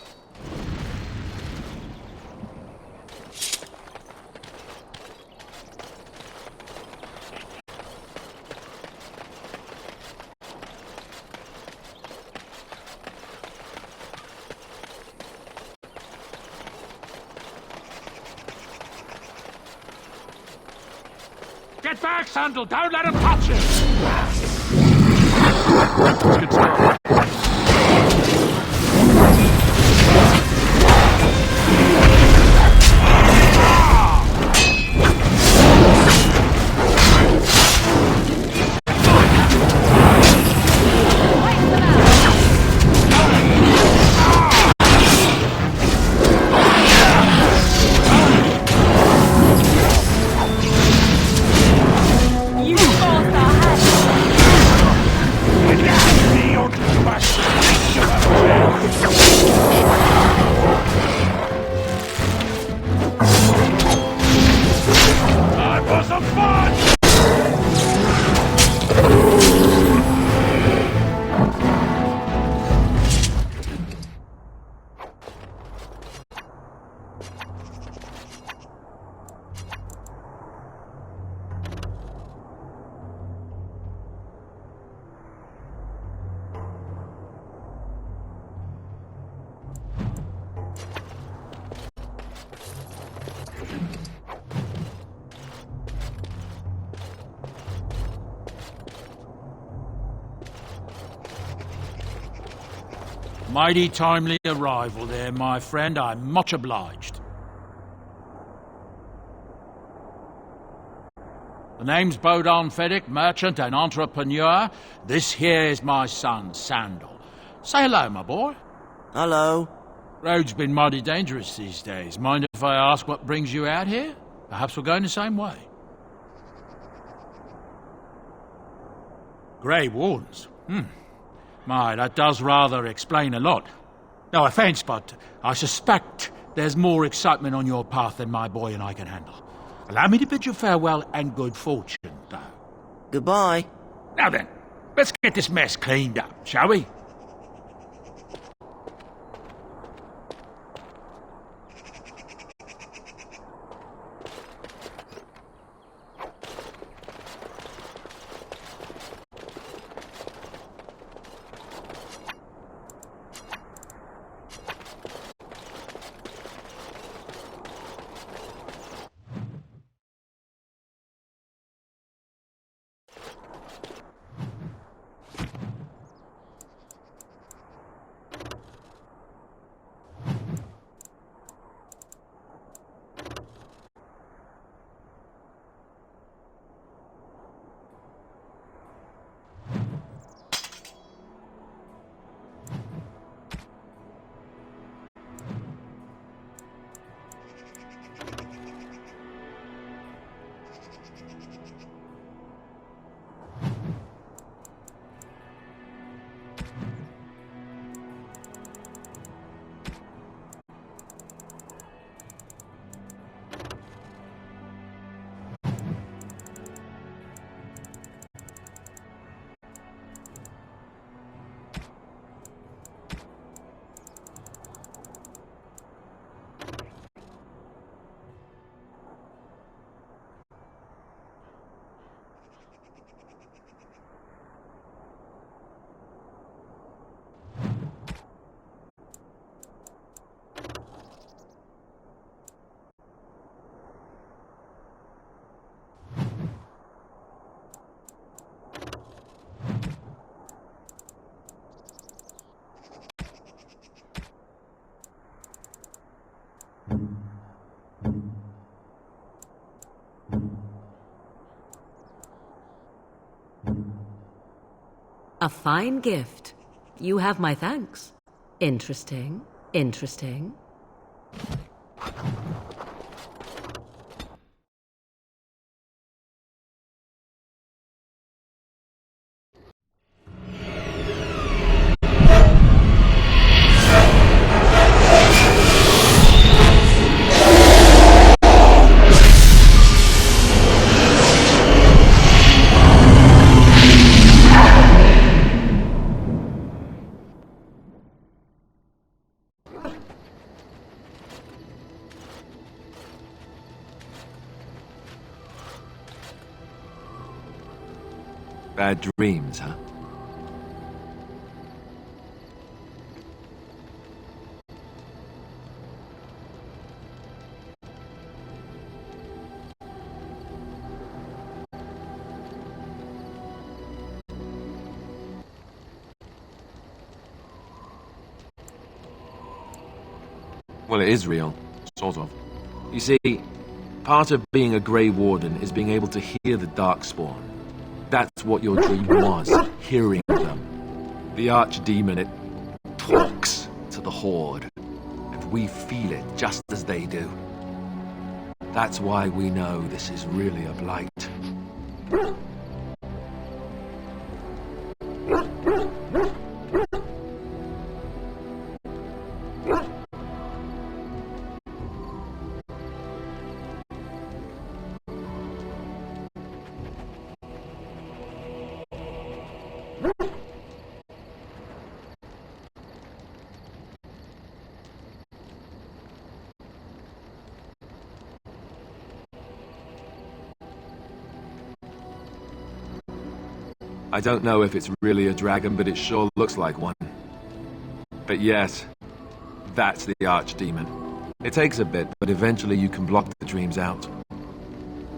Get back, Sandal! Don't let him touch you! Let's get started. Mighty timely arrival there, my friend. I'm much obliged. The name's Bodon Feddick, merchant and entrepreneur. This here is my son, Sandal. Say hello, my boy. Hello. Road's been mighty dangerous these days. Mind if I ask what brings you out here? Perhaps we're going the same way. Grey Wardens. My, that does rather explain a lot. No offence, but I suspect there's more excitement on your path than my boy and I can handle. Allow me to bid you farewell and good fortune, though. Goodbye. Now then, let's get this mess cleaned up, shall we? A fine gift. You have my thanks. Interesting. Interesting. Bad dreams, huh? Well, it is real. Sort of. You see, part of being a Grey Warden is being able to hear the Darkspawn. That's what your dream was, hearing them. The Archdemon, it talks to the Horde, and we feel it just as they do. That's why we know this is really a blight. I don't know if it's really a dragon, but it sure looks like one. But yes, that's the Archdemon. It takes a bit, but eventually you can block the dreams out.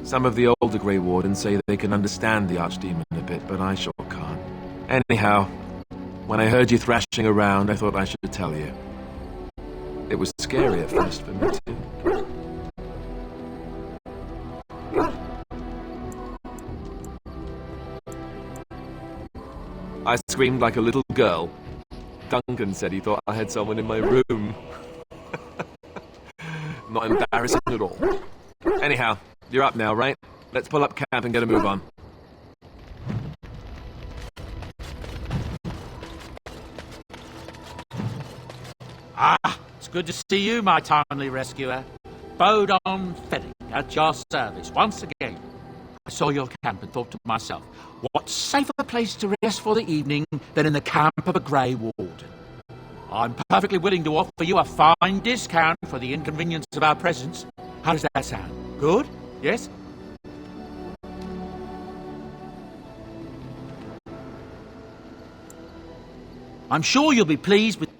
Some of the older Grey Wardens say they can understand the Archdemon a bit, but I sure can't. Anyhow, when I heard you thrashing around, I thought I should tell you. It was scary at first for me too. I screamed like a little girl. Duncan said he thought I had someone in my room. Not embarrassing at all. Anyhow, you're up now, right? Let's pull up camp and get a move on. Ah, it's good to see you, my timely rescuer. Bodon Fenning, at your service once again. I saw your camp and thought to myself, what safer place to rest for the evening than in the camp of a Grey Warden? I'm perfectly willing to offer you a fine discount for the inconvenience of our presence. How does that sound? Good? Yes? I'm sure you'll be pleased with...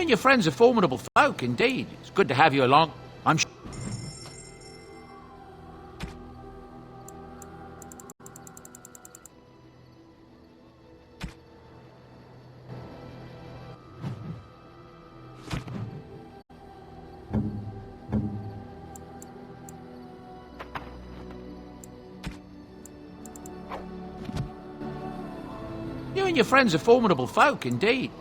and your friends are formidable folk, indeed. It's good to have you along. I'm sure. You and your friends are formidable folk, indeed.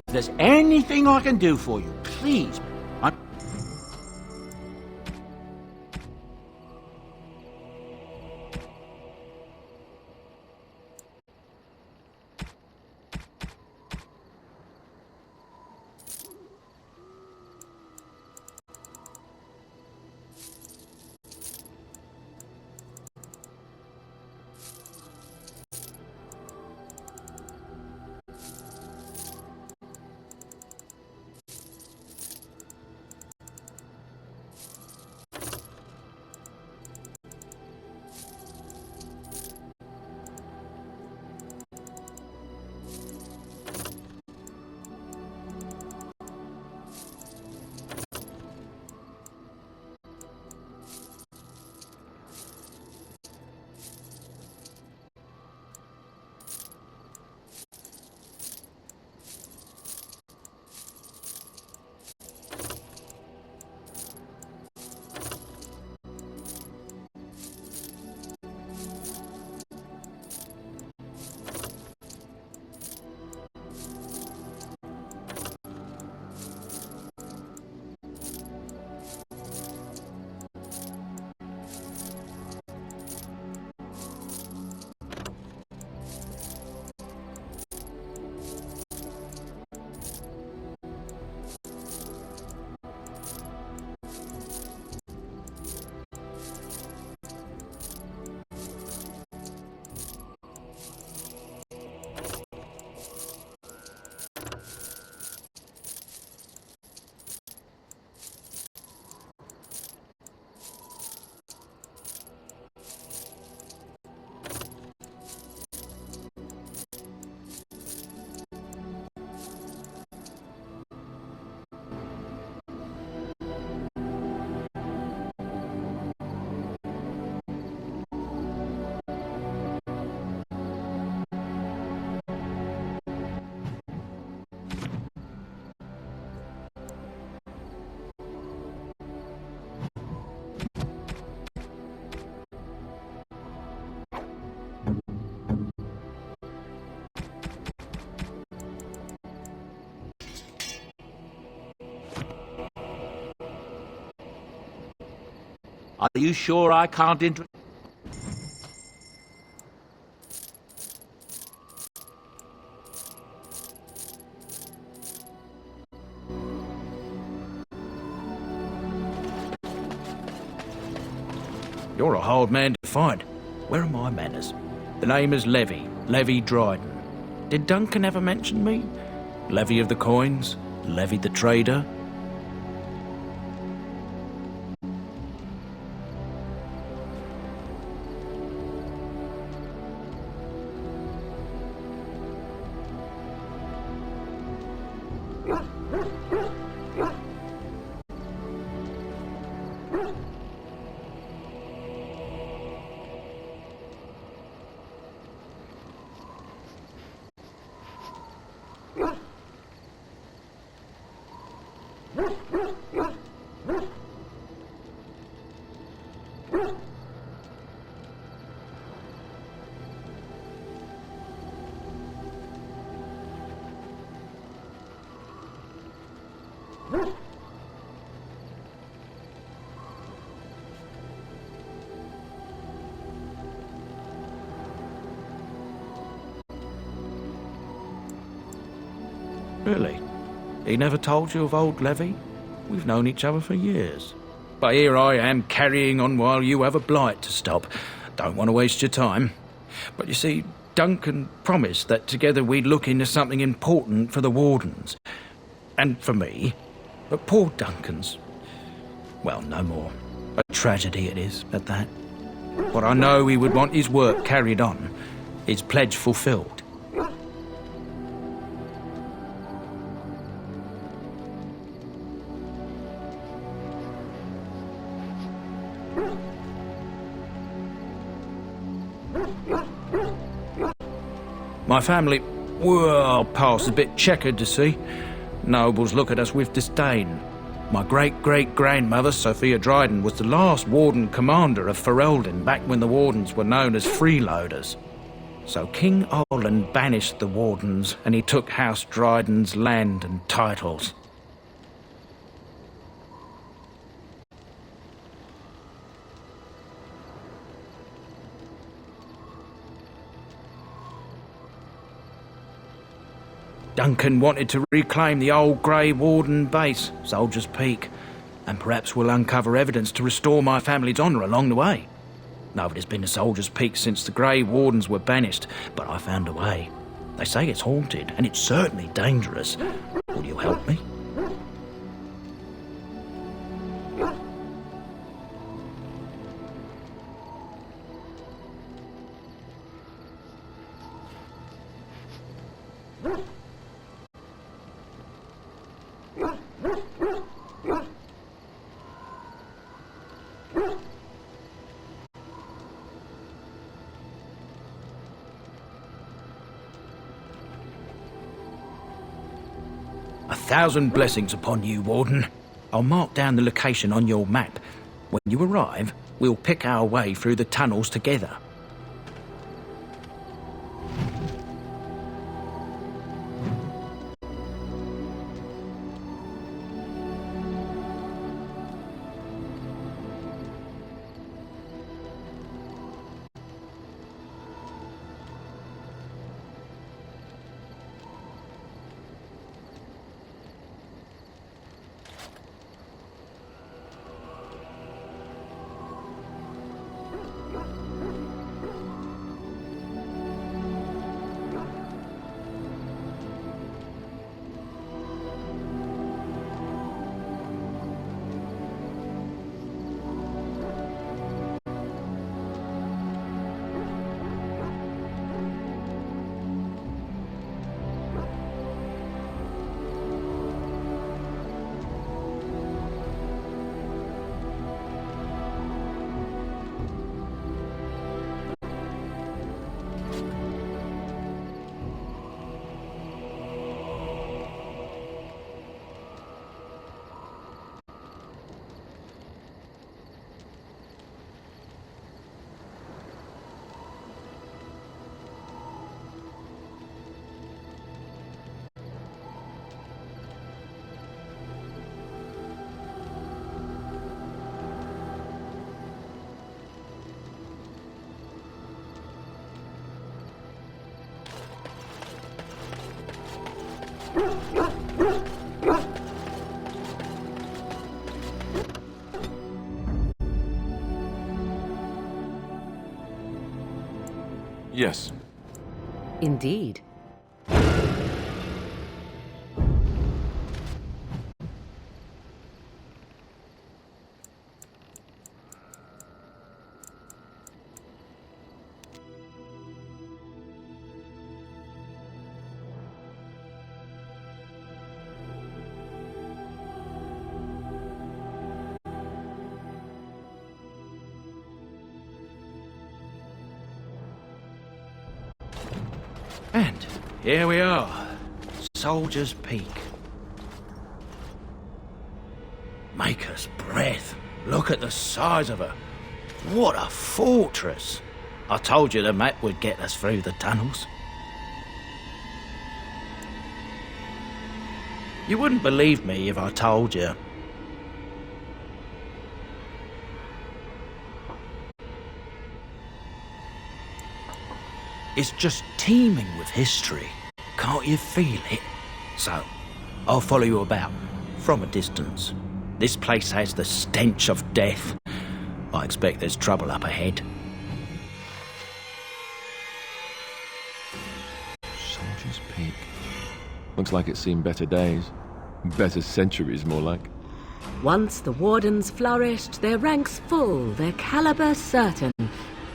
If there's anything I can do for you, please. Are you sure I can't You're a hard man to find. Where are my manners? The name is Levy Dryden. Did Duncan ever mention me? Levy of the coins? Levy the trader? Really? He never told you of old Levy? We've known each other for years. But here I am carrying on while you have a blight to stop. Don't want to waste your time. But you see, Duncan promised that together we'd look into something important for the Wardens. And for me. But poor Duncan's... well, no more. A tragedy it is, at that. But I know he would want his work carried on. His pledge fulfilled. My family, well, past a bit checkered to see. Nobles look at us with disdain. My great-great-grandmother, Sophia Dryden, was the last Warden commander of Ferelden back when the Wardens were known as freeloaders. So King Olin banished the Wardens and he took House Dryden's land and titles. Duncan wanted to reclaim the old Grey Warden base, Soldier's Peak, and perhaps we'll uncover evidence to restore my family's honour along the way. Nobody's been to Soldier's Peak since the Grey Wardens were banished, but I found a way. They say it's haunted, and it's certainly dangerous. Will you help me? A thousand blessings upon you, Warden. I'll mark down the location on your map. When you arrive, we'll pick our way through the tunnels together. Yes. Indeed. And here we are, Soldier's Peak. Maker's breath. Look at the size of her. What a fortress. I told you the map would get us through the tunnels. You wouldn't believe me if I told you. It's just teeming with history. Can't you feel it? So, I'll follow you about, from a distance. This place has the stench of death. I expect there's trouble up ahead. Soldier's Peak. Looks like it's seen better days. Better centuries, more like. Once the wardens flourished, their ranks full, their caliber certain.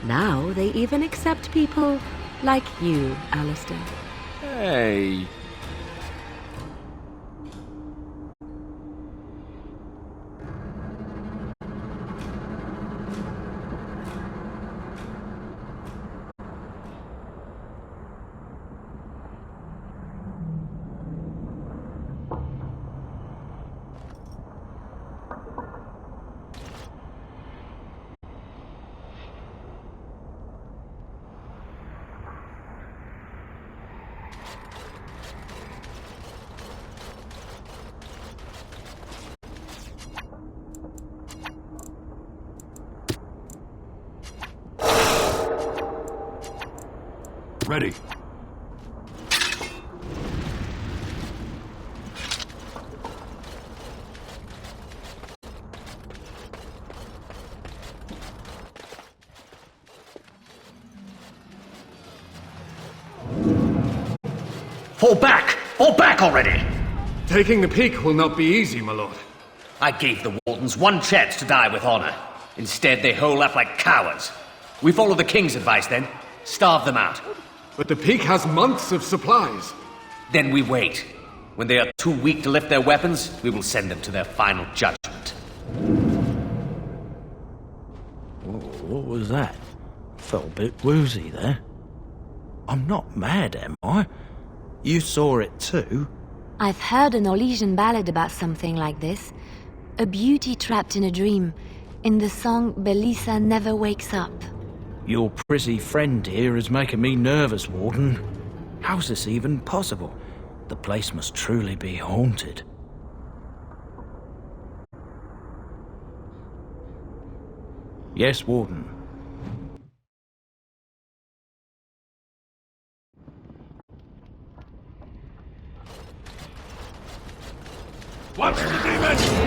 Now they even accept people like you, Alistair. Hey. Ready. Fall back! Fall back already! Taking the peak will not be easy, my lord. I gave the Wardens one chance to die with honor. Instead, they hole up like cowards. We follow the King's advice, then. Starve them out. But the peak has months of supplies. Then we wait. When they are too weak to lift their weapons, we will send them to their final judgment. What was that? Felt a bit woozy there. I'm not mad, am I? You saw it too? I've heard an Orlesian ballad about something like this. A beauty trapped in a dream. In the song, Belisa never wakes up. Your pretty friend here is making me nervous, Warden. How's this even possible? The place must truly be haunted. Yes, Warden. Watch the demon!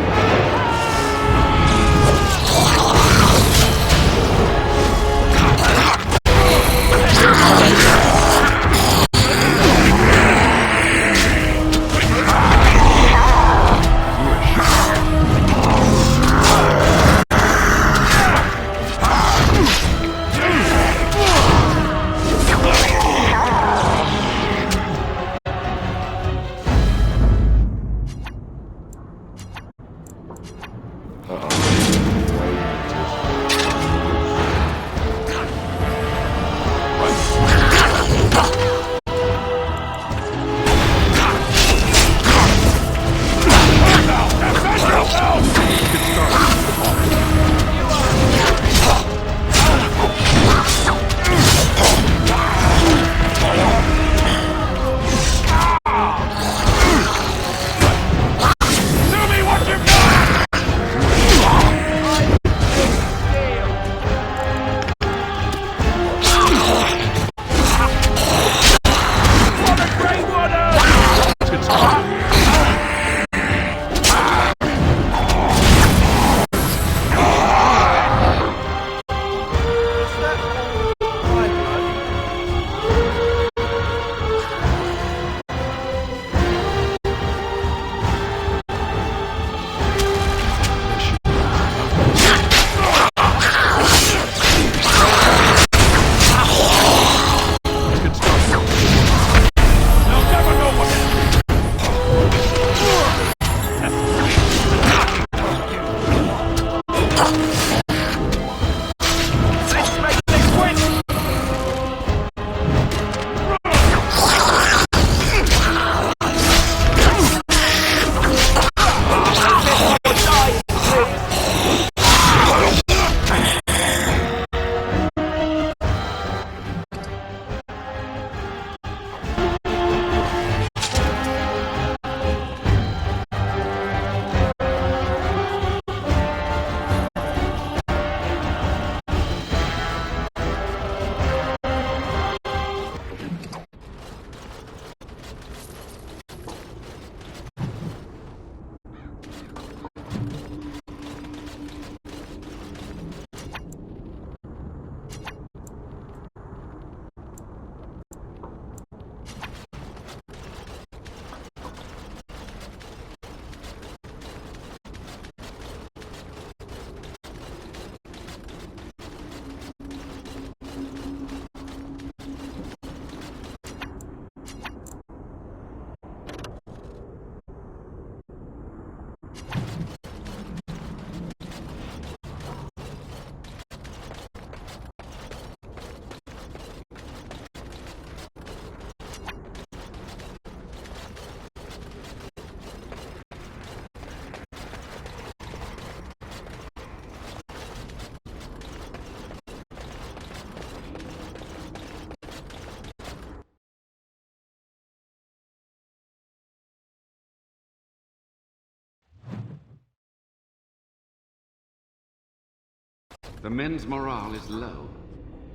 The men's morale is low.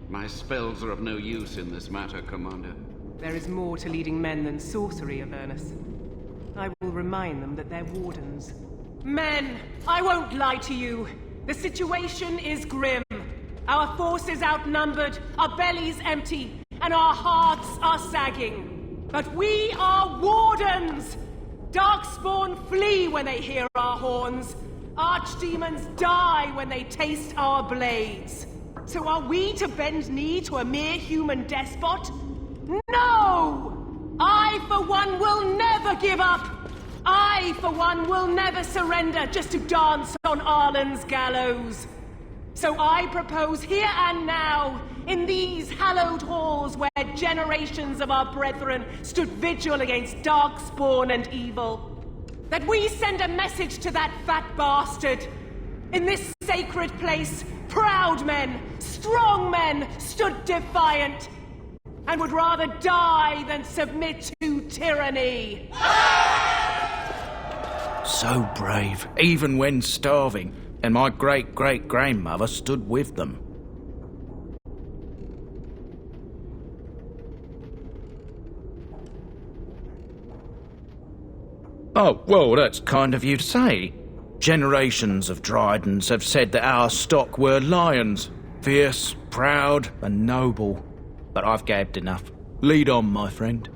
My spells are of no use in this matter, Commander. There is more to leading men than sorcery, Avernus. I will remind them that they're wardens. Men, I won't lie to you. The situation is grim. Our forces outnumbered, our bellies empty, and our hearts are sagging. But we are wardens! Darkspawn flee when they hear our horns. Archdemons die when they taste our blades. So are we to bend knee to a mere human despot? No! I, for one, will never give up! I, for one, will never surrender just to dance on Arlen's gallows. So I propose here and now, in these hallowed halls where generations of our brethren stood vigil against darkspawn and evil, that we send a message to that fat bastard. In this sacred place, proud men, strong men stood defiant, and would rather die than submit to tyranny. So brave, even when starving, and my great-great-grandmother stood with them. Oh, well, that's kind of you to say. Generations of Dryadens have said that our stock were lions, fierce, proud, and noble. But I've gabbed enough. Lead on, my friend.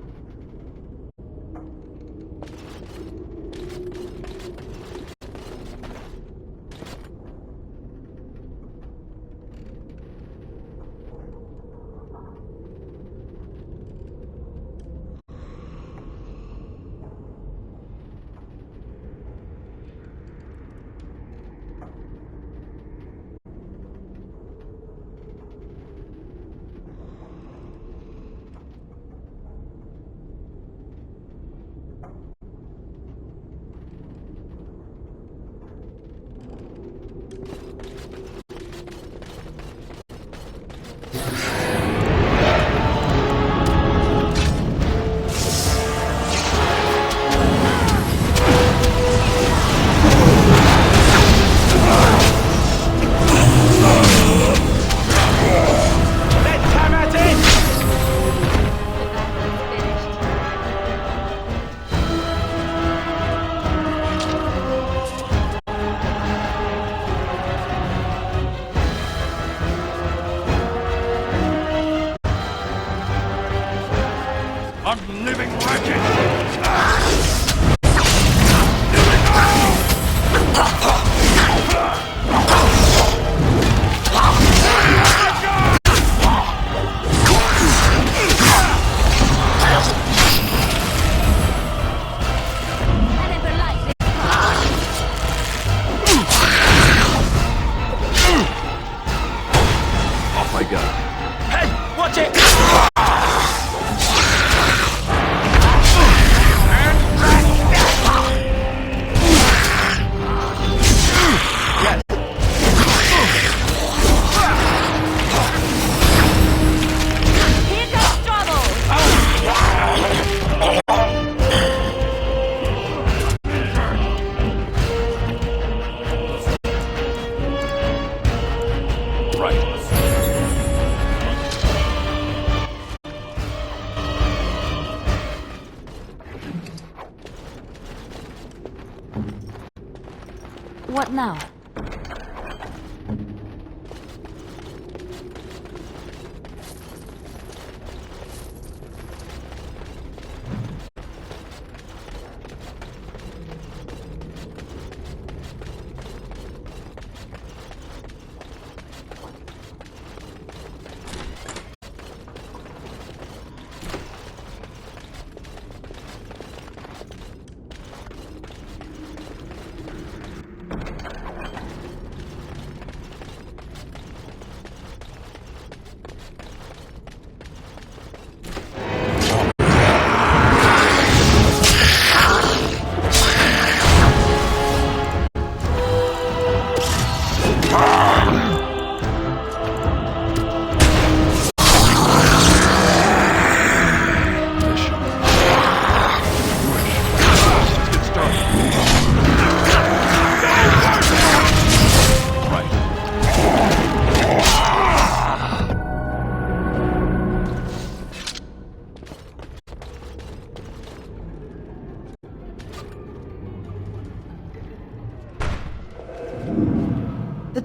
What now?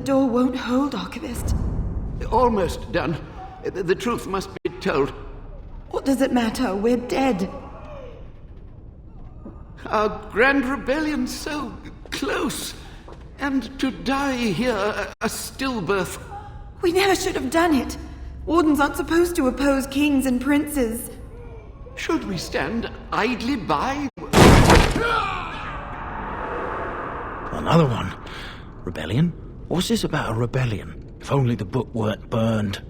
door won't hold, Archivist. Almost done. The truth must be told. What does it matter? We're dead. Our grand rebellion's so close. And to die here, a stillbirth. We never should have done it. Wardens aren't supposed to oppose kings and princes. Should we stand idly by? Another one. Rebellion? What's this about a rebellion? If only the book weren't burned.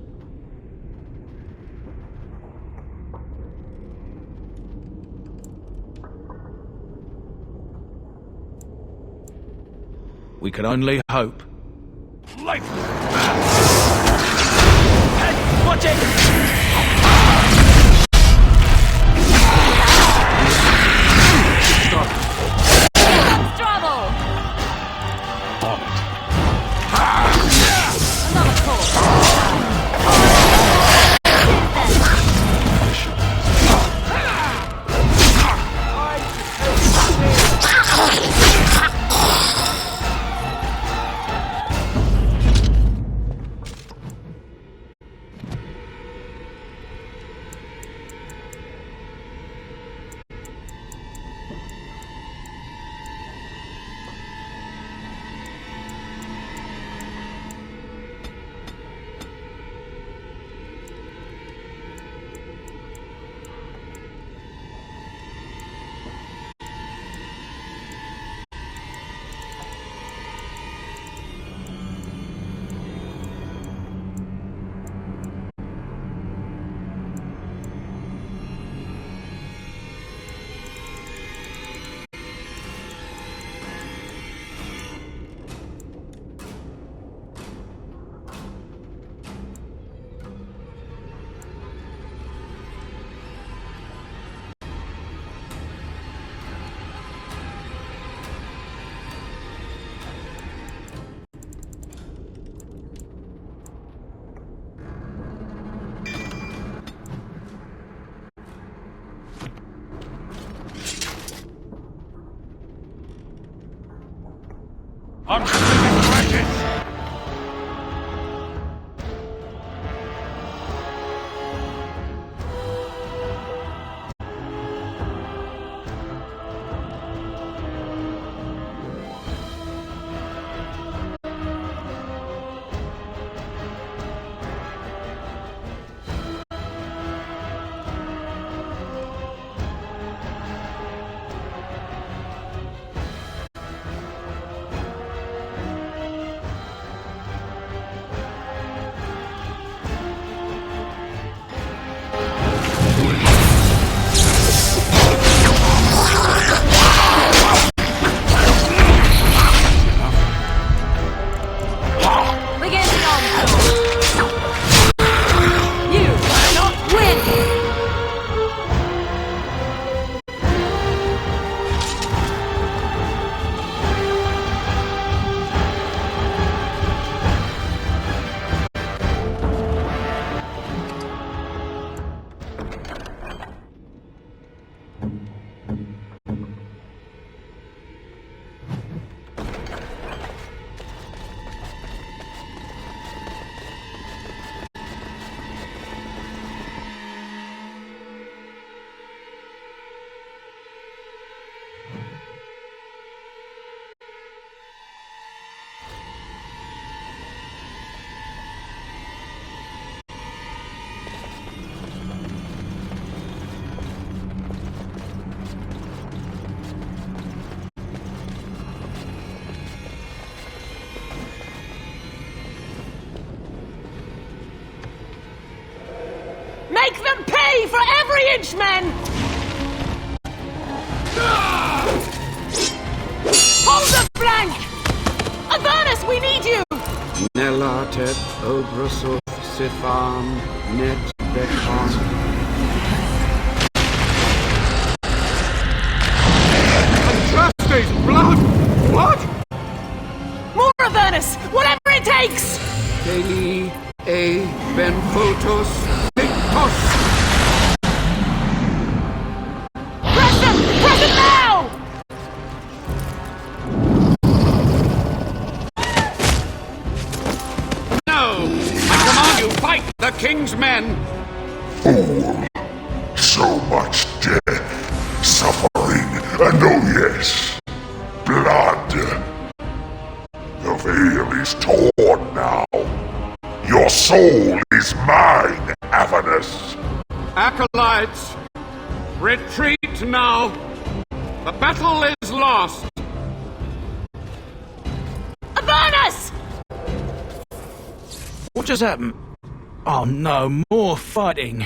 We can only hope. Life! Hey, watch it! I'm slipping branches! Make them pay for every inch, men! Hold the flank! Avernus, we need you! Nelatet obrosov sifam net bekon. Andraste's blood! What? More Avernus! Whatever it takes! Keli e ben photos victos. Press them! Press them now! fool. So much death, suffering, and oh yes, blood. The veil is torn now. Your soul is mine, Avernus. Acolytes, retreat now. The battle is lost. Avernus! What just happened? Oh no, more fighting.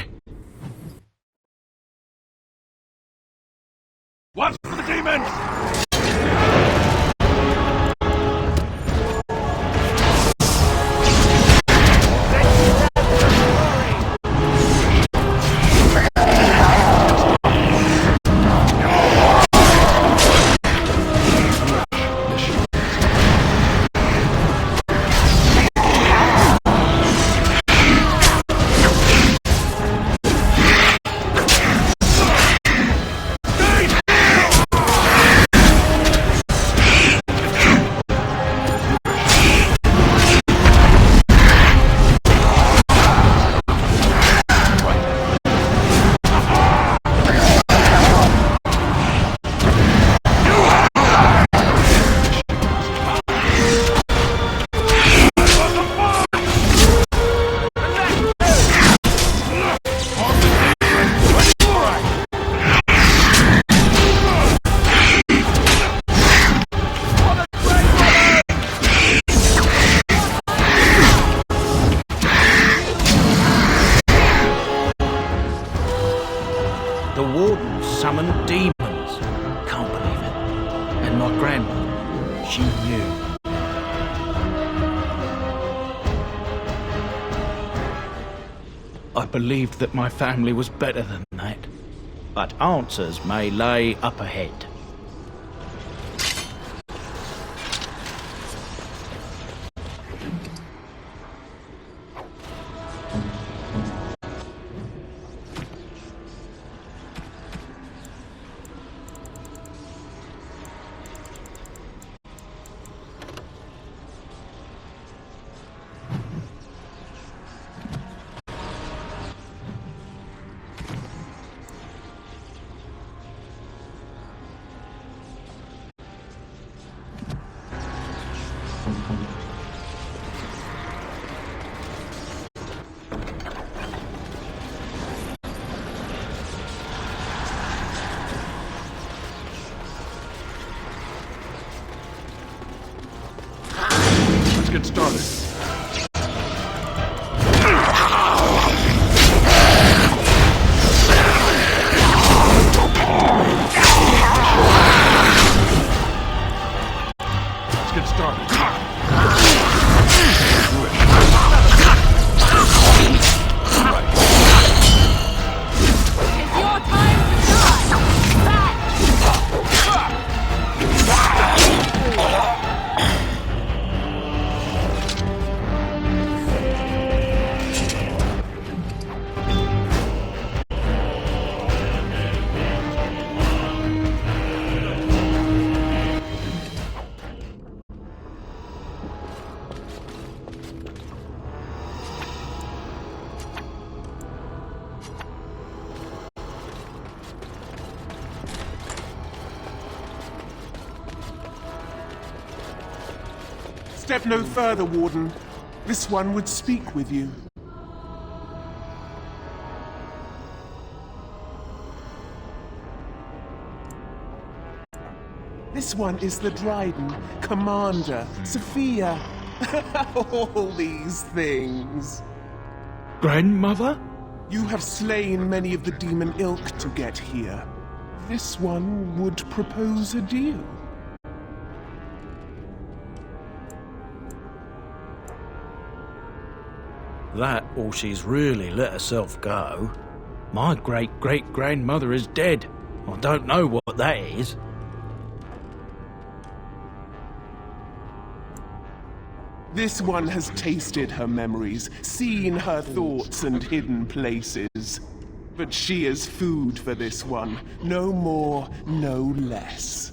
Watch for the demons! The Warden summoned demons. Can't believe it. And my grandmother, she knew. I believed that my family was better than that. But answers may lay up ahead. Let's get started. Step no further, Warden. This one would speak with you. This one is the Dryden, Commander, Sophia. All these things. Grandmother? You have slain many of the demon ilk to get here. This one would propose a deal. That, or she's really let herself go. My great-great-grandmother is dead. I don't know what that is. This one has tasted her memories, seen her thoughts and hidden places. But she is food for this one. No more, no less.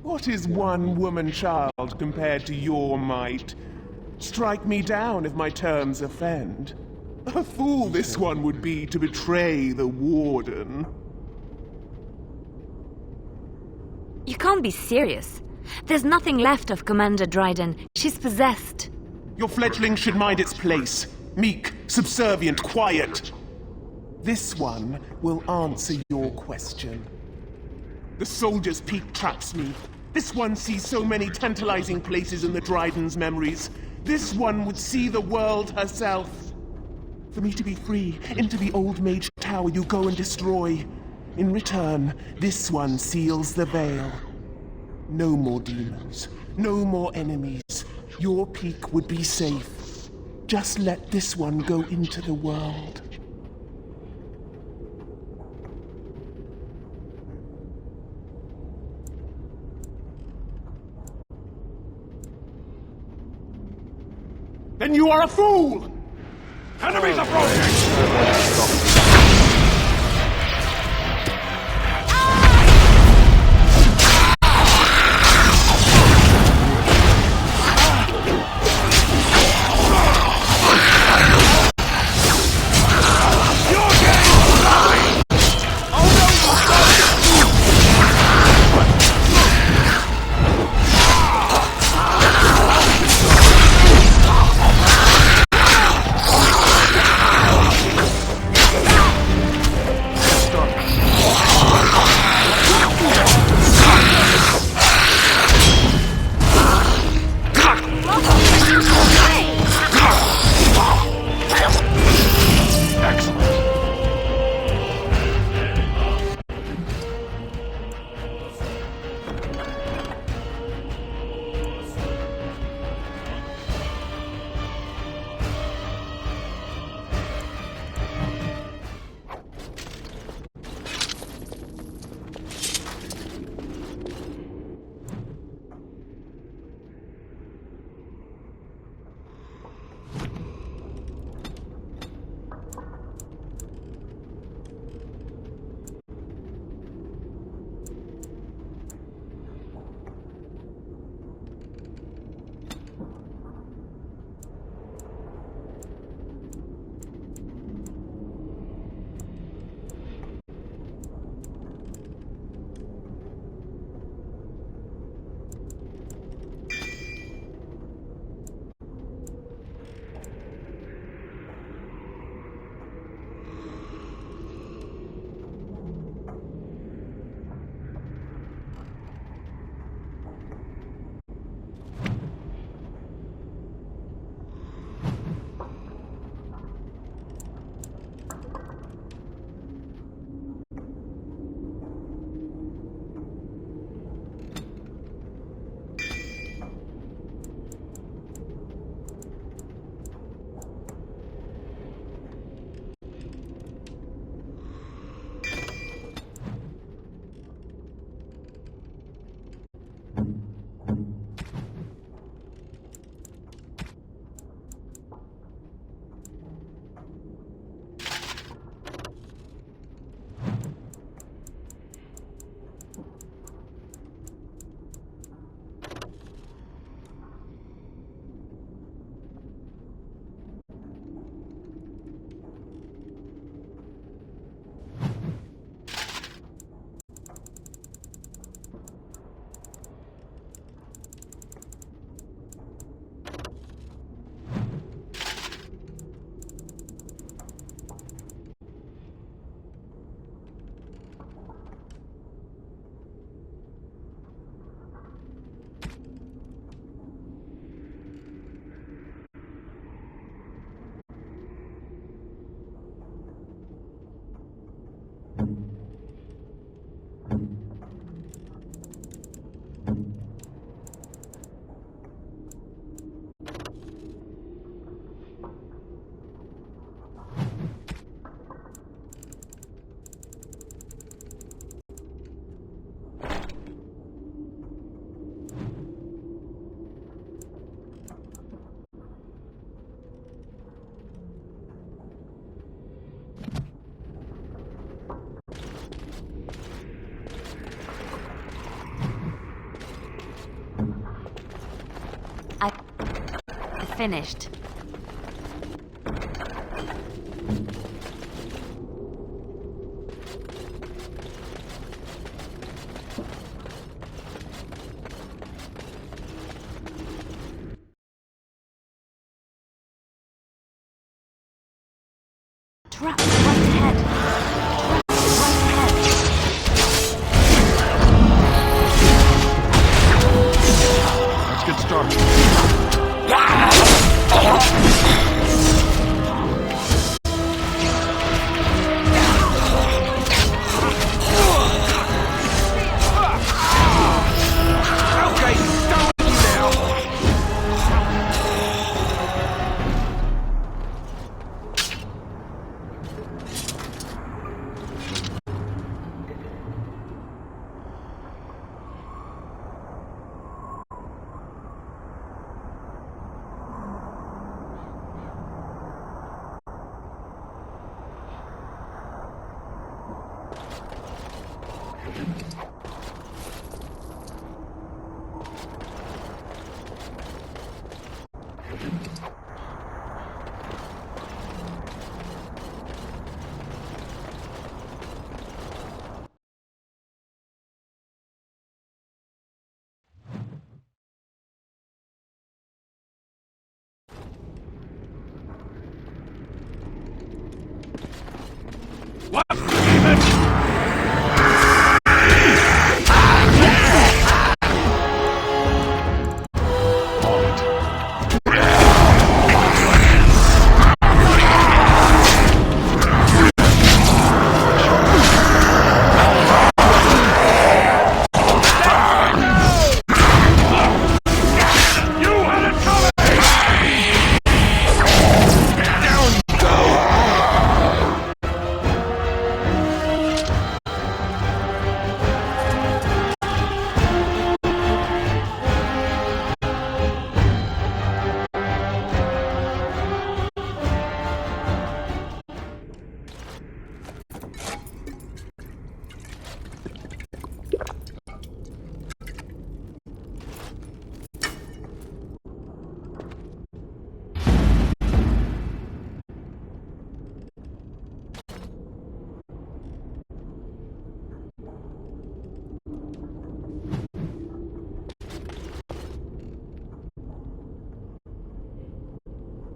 What is one woman child compared to your might? Strike me down if my terms offend. A fool this one would be to betray the Warden. You can't be serious. There's nothing left of Commander Dryden. She's possessed. Your fledgling should mind its place. Meek, subservient, quiet. This one will answer your question. The Soldier's Peak traps me. This one sees so many tantalizing places in the Dryden's memories. This one would see the world herself. For me to be free, into the Old Mage Tower you go and destroy. In return, this one seals the veil. No more demons, no more enemies. Your peak would be safe. Just let this one go into the world. Then you are a fool! Enemies approaching! finished. Trap right ahead. Let's get started. Okay, done with you now.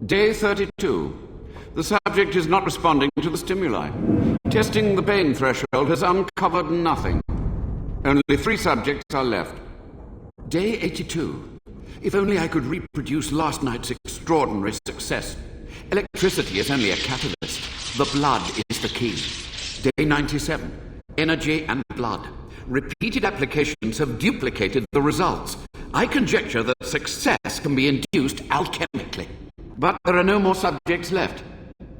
Day 32. The subject is not responding to the stimuli. Testing the pain threshold has uncovered nothing. Only 3 subjects are left. Day 82. If only I could reproduce last night's extraordinary success. Electricity is only a catalyst. The blood is the key. Day 97. Energy and blood. Repeated applications have duplicated the results. I conjecture that success can be induced alchemically. But there are no more subjects left.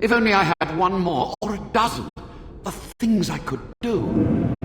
If only I had 1 more, or a dozen. The things I could do.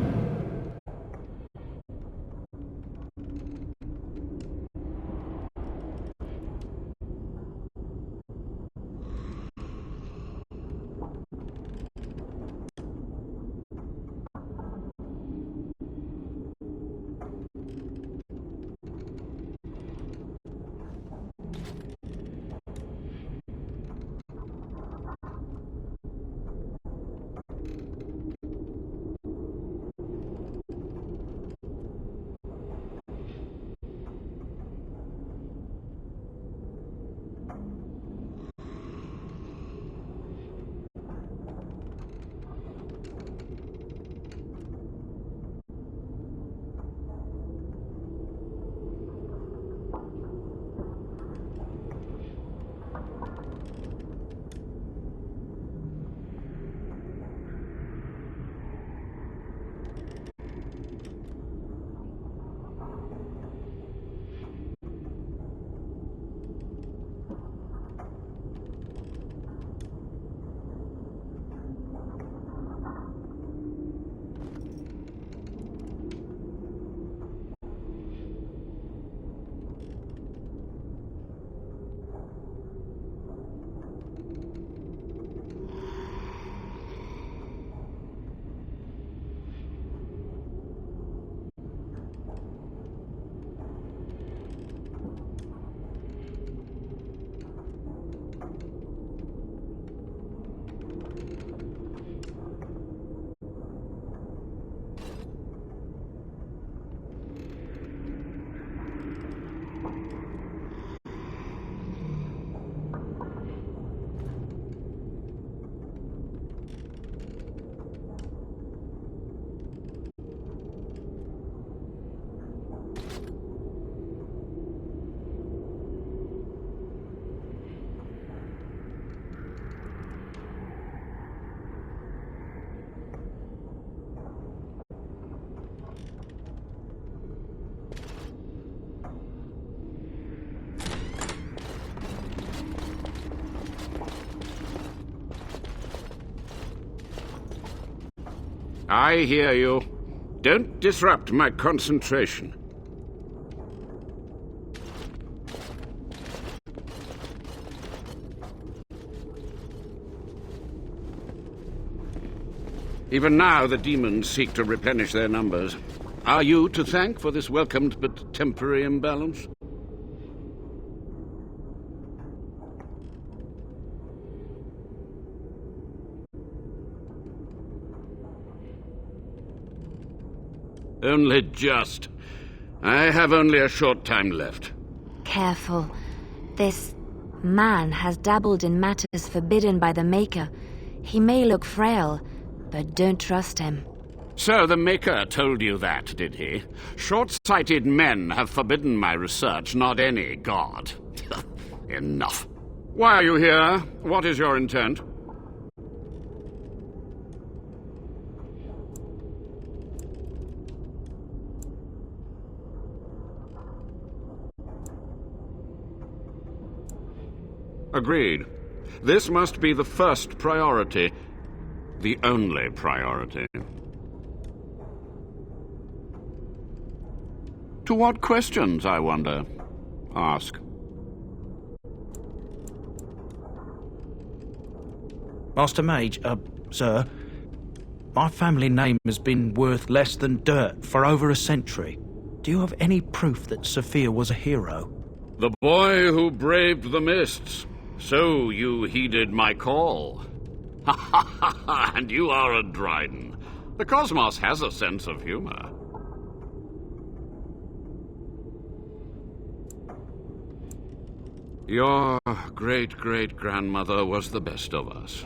I hear you. Don't disrupt my concentration. Even now, the demons seek to replenish their numbers. Are you to thank for this welcomed but temporary imbalance? Only just. I have only a short time left. Careful. This man has dabbled in matters forbidden by the Maker. He may look frail, but don't trust him. So the Maker told you that, did he? Short-sighted men have forbidden my research, not any god. Enough. Why are you here? What is your intent? Agreed. This must be the first priority. The only priority. To what questions, I wonder? Ask. Master Mage, sir, my family name has been worth less than dirt for over a century. Do you have any proof that Sophia was a hero? The boy who braved the mists. So you heeded my call. Ha ha ha ha! And you are a Dryden. The cosmos has a sense of humor. Your great-great-grandmother was the best of us.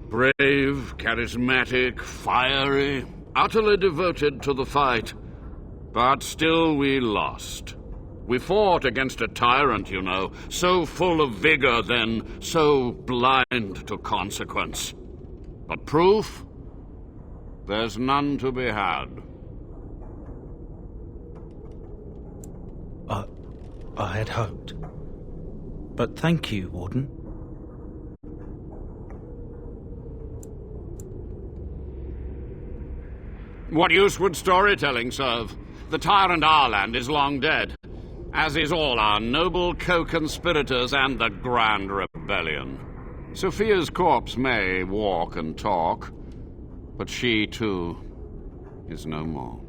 Brave, charismatic, fiery, utterly devoted to the fight. But still we lost. We fought against a tyrant, you know, so full of vigor then, so blind to consequence. But proof? There's none to be had. I had hoped. But thank you, Warden. What use would storytelling serve? The tyrant Arland is long dead, as is all our noble co-conspirators and the Grand Rebellion. Sophia's corpse may walk and talk, but she, too, is no more.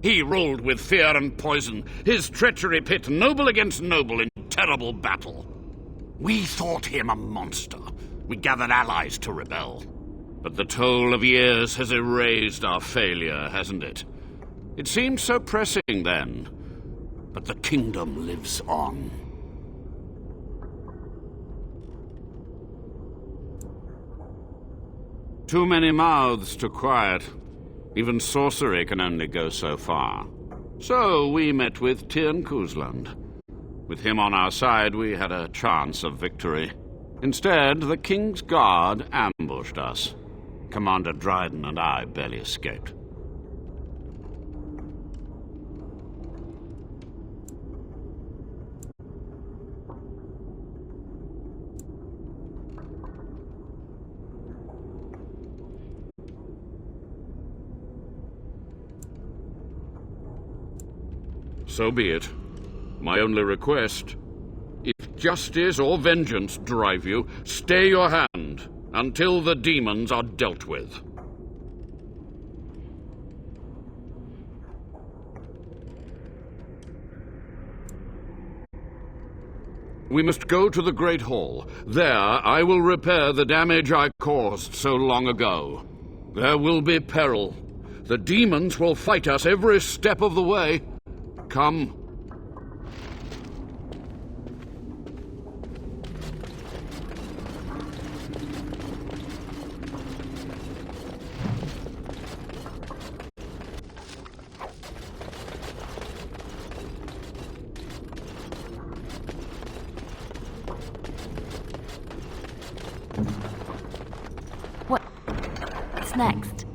He ruled with fear and poison, his treachery pit noble against noble in terrible battle. We thought him a monster. We gathered allies to rebel. But the toll of years has erased our failure, hasn't it? It seemed so pressing then, but the kingdom lives on. Too many mouths to quiet. Even sorcery can only go so far. So we met with Tirn Kuzland. With him on our side, we had a chance of victory. Instead, the King's Guard ambushed us. Commander Dryden and I barely escaped. So be it. My only request, if justice or vengeance drive you, stay your hand until the demons are dealt with. We must go to the Great Hall. There I will repair the damage I caused so long ago. There will be peril. The demons will fight us every step of the way. Come. What's next?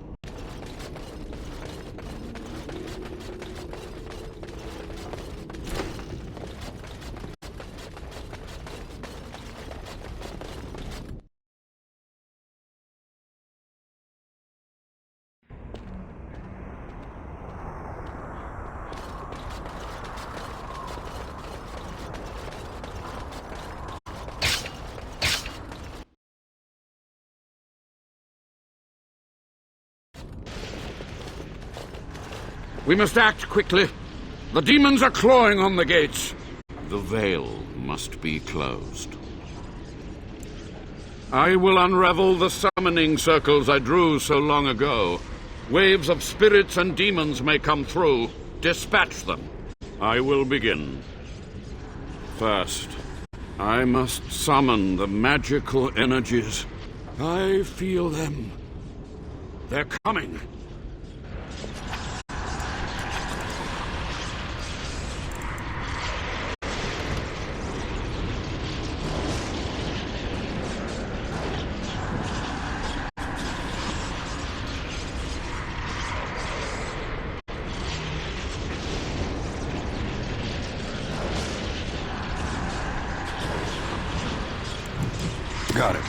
We must act quickly. The demons are clawing on the gates. The veil must be closed. I will unravel the summoning circles I drew so long ago. Waves of spirits and demons may come through. Dispatch them. I will begin. First, I must summon the magical energies. I feel them. They're coming. Got it.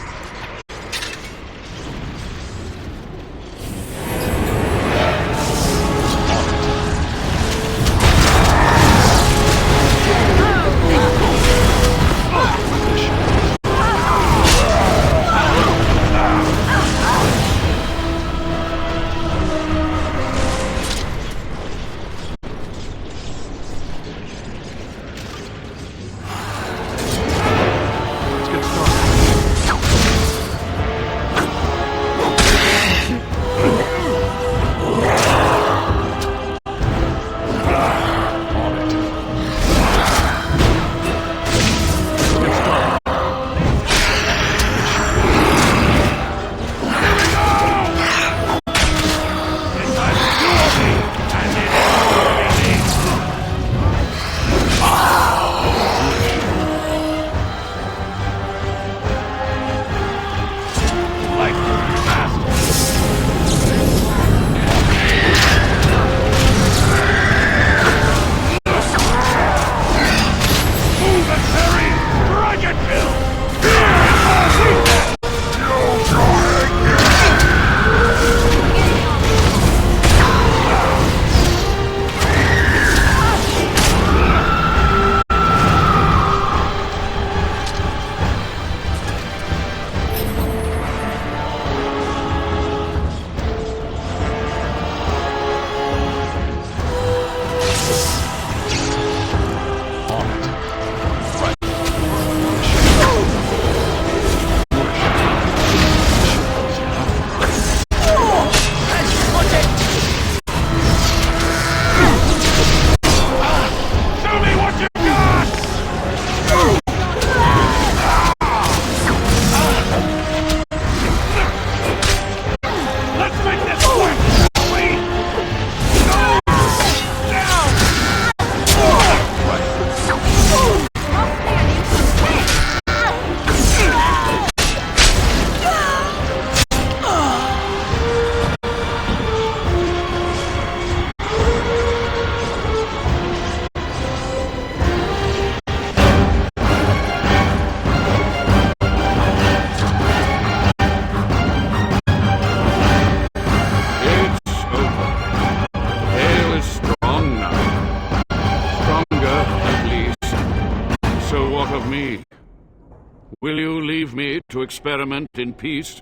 Will you leave me to experiment in peace?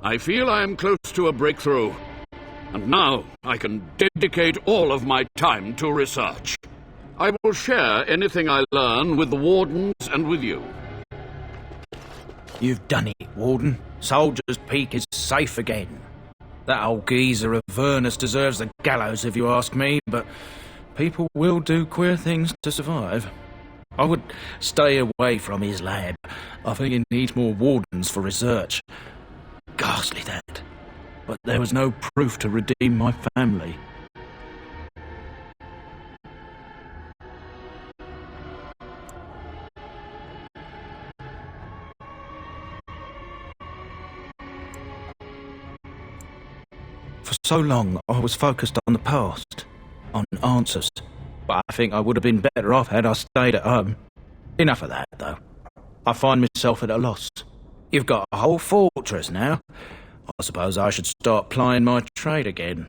I feel I am close to a breakthrough, and now I can dedicate all of my time to research. I will share anything I learn with the Wardens and with you. You've done it, Warden. Soldier's Peak is safe again. That old geezer of Vernus deserves the gallows if you ask me, but people will do queer things to survive. I would stay away from his lab. I think he needs more Wardens for research. Ghastly that. But there was no proof to redeem my family. For so long, I was focused on the past, on answers. But I think I would have been better off had I stayed at home. Enough of that, though. I find myself at a loss. You've got a whole fortress now. I suppose I should start plying my trade again.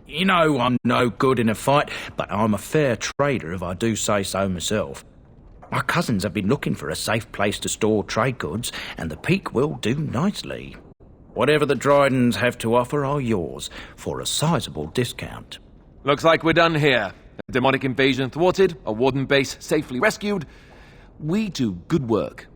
You know I'm no good in a fight, but I'm a fair trader if I do say so myself. My cousins have been looking for a safe place to store trade goods, and the Peak will do nicely. Whatever the Drydens have to offer are yours, for a sizable discount. Looks like we're done here. A demonic invasion thwarted, a warden base safely rescued. We do good work.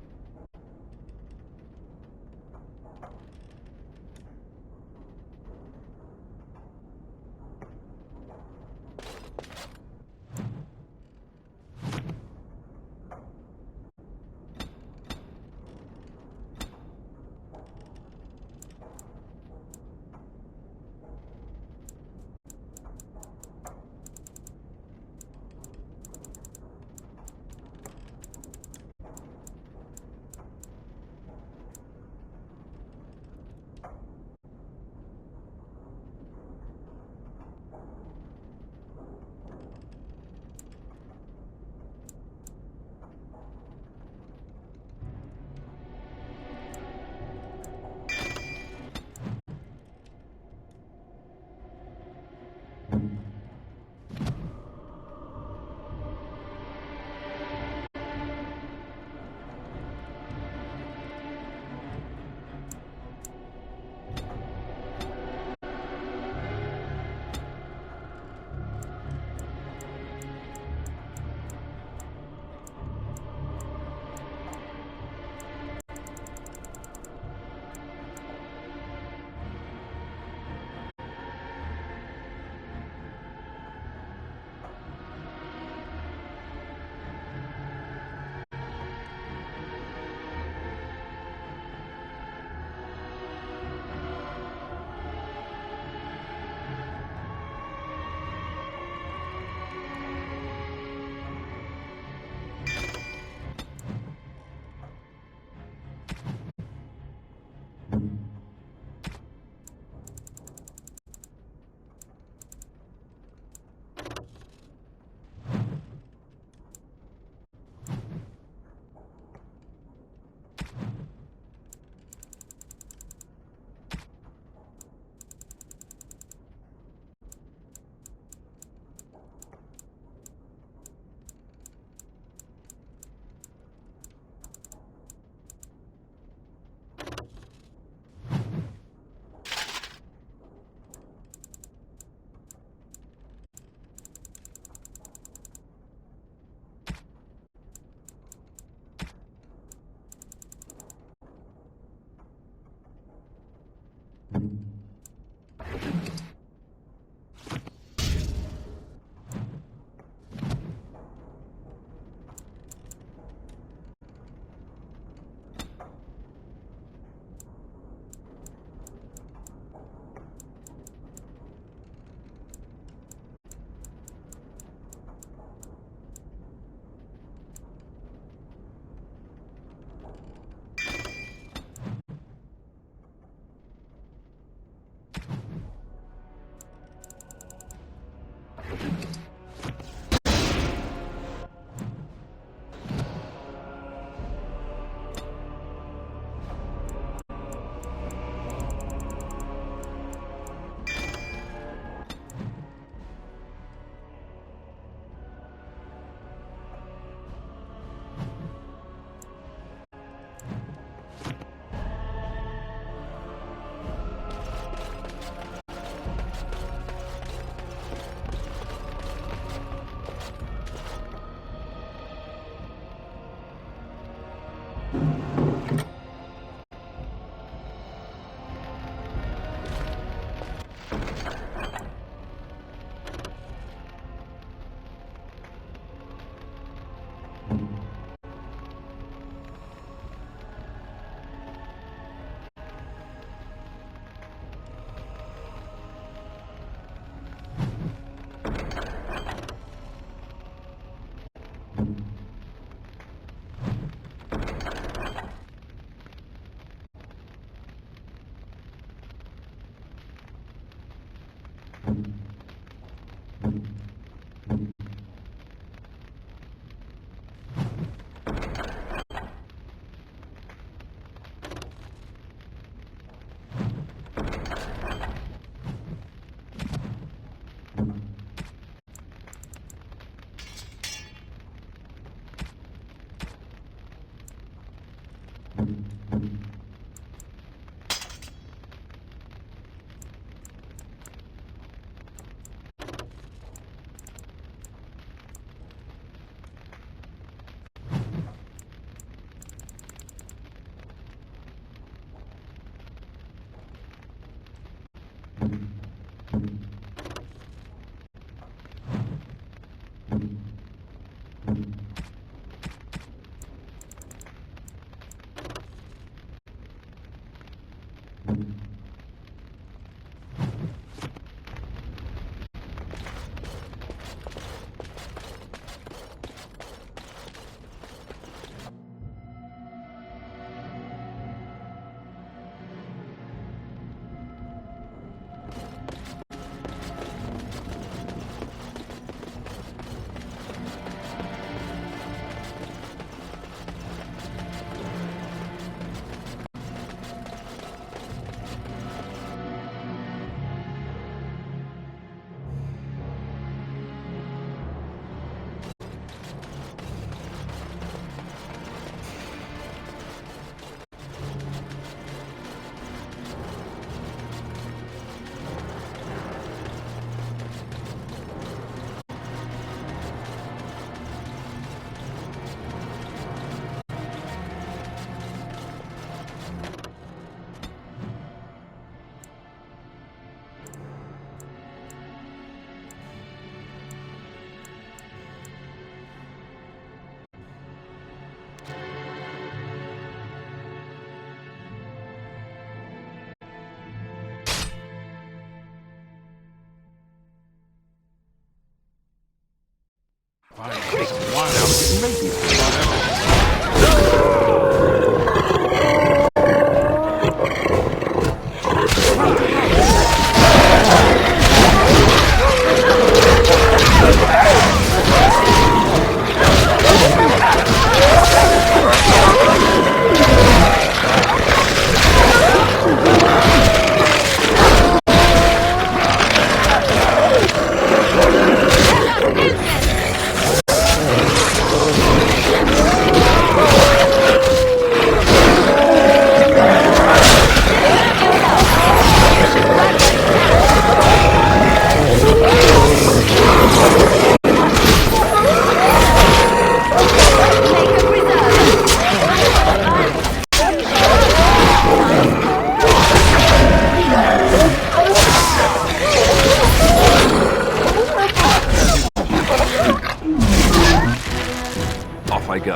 I go.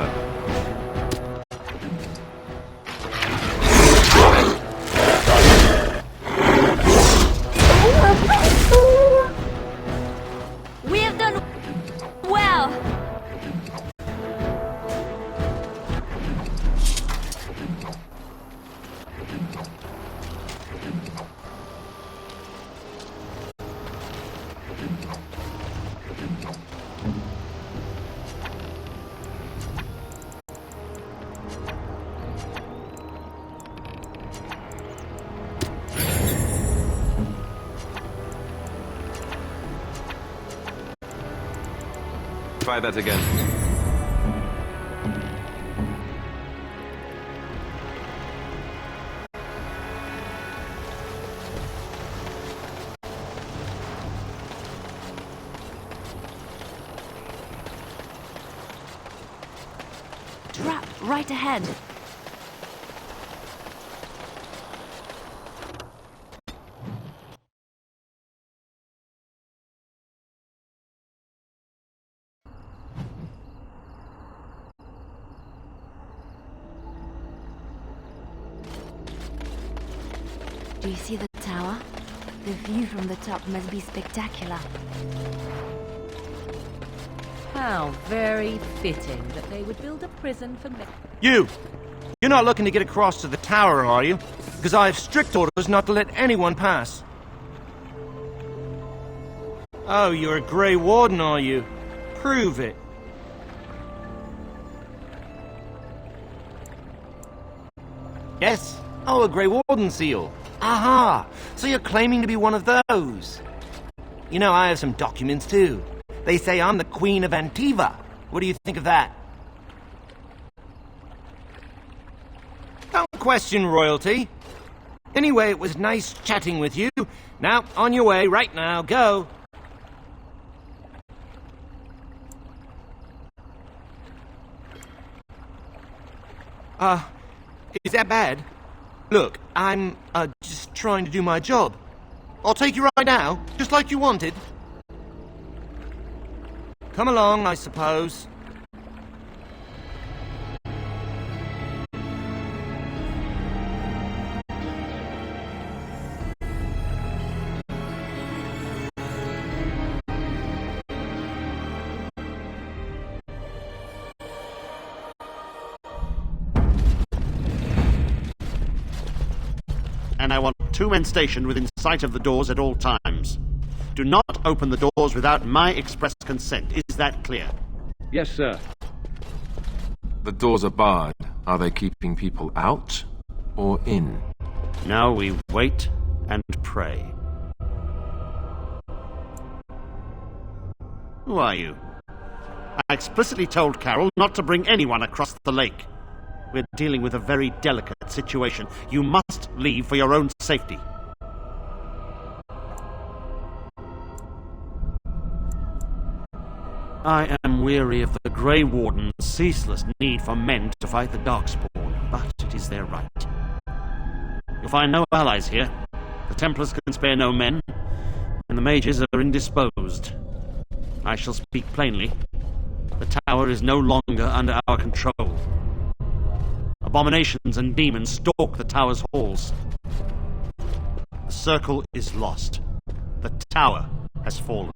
We have done well. Try that again. Trap right ahead. Do you see the tower? The view from the top must be spectacular. How very fitting that they would build a prison for men. You're not looking to get across to the tower, are you? Because I have strict orders not to let anyone pass. Oh, you're a Grey Warden, are you? Prove it. Yes? Oh, a Grey Warden seal. Aha! So you're claiming to be one of those. You know, I have some documents too. They say I'm the Queen of Antiva. What do you think of that? question, Royalty. Anyway, it was nice chatting with you. Now, on your way, right now, go. Is that bad? Look, I'm, just trying to do my job. I'll take you right now, just like you wanted. Come along, I suppose. And I want 2 men stationed within sight of the doors at all times. Do not open the doors without my express consent. Is that clear? Yes, sir. The doors are barred. Are they keeping people out or in? Now we wait and pray. Who are you? I explicitly told Carol not to bring anyone across the lake. We're dealing with a very delicate situation. You must leave for your own safety. I am weary of the Grey Warden's ceaseless need for men to fight the Darkspawn, but it is their right. You'll find no allies here. The Templars can spare no men, and the mages are indisposed. I shall speak plainly. The tower is no longer under our control. Abominations and demons stalk the tower's halls. The circle is lost. The tower has fallen.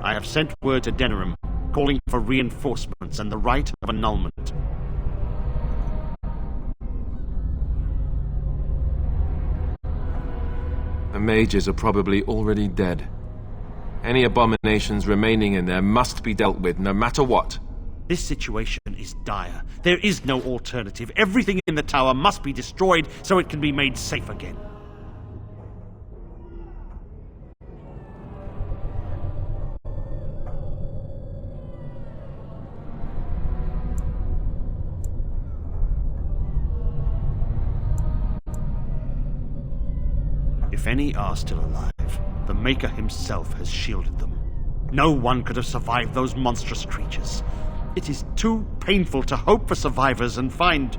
I have sent word to Denerim, calling for reinforcements and the right of annulment. The mages are probably already dead. Any abominations remaining in there must be dealt with, no matter what. This situation is dire. There is no alternative. Everything in the tower must be destroyed so it can be made safe again. If any are still alive, the Maker himself has shielded them. No one could have survived those monstrous creatures. It is too painful to hope for survivors and find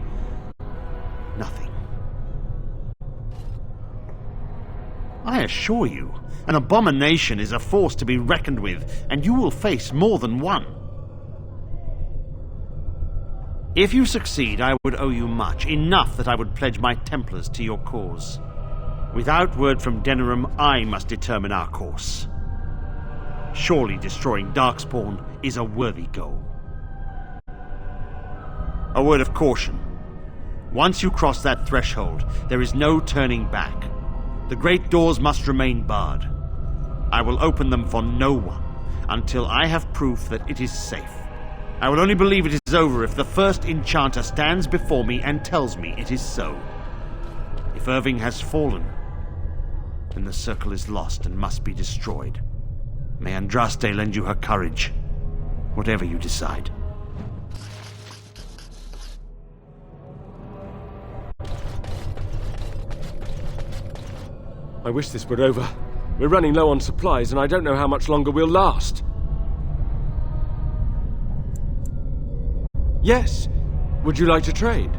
nothing. I assure you, an abomination is a force to be reckoned with, and you will face more than one. If you succeed, I would owe you much, enough that I would pledge my Templars to your cause. Without word from Denerim, I must determine our course. Surely destroying Darkspawn is a worthy goal. A word of caution. Once you cross that threshold, there is no turning back. The great doors must remain barred. I will open them for no one until I have proof that it is safe. I will only believe it is over if the first enchanter stands before me and tells me it is so. If Irving has fallen, then the circle is lost and must be destroyed. May Andraste lend you her courage, whatever you decide. I wish this were over. We're running low on supplies, and I don't know how much longer we'll last. Yes. Would you like to trade?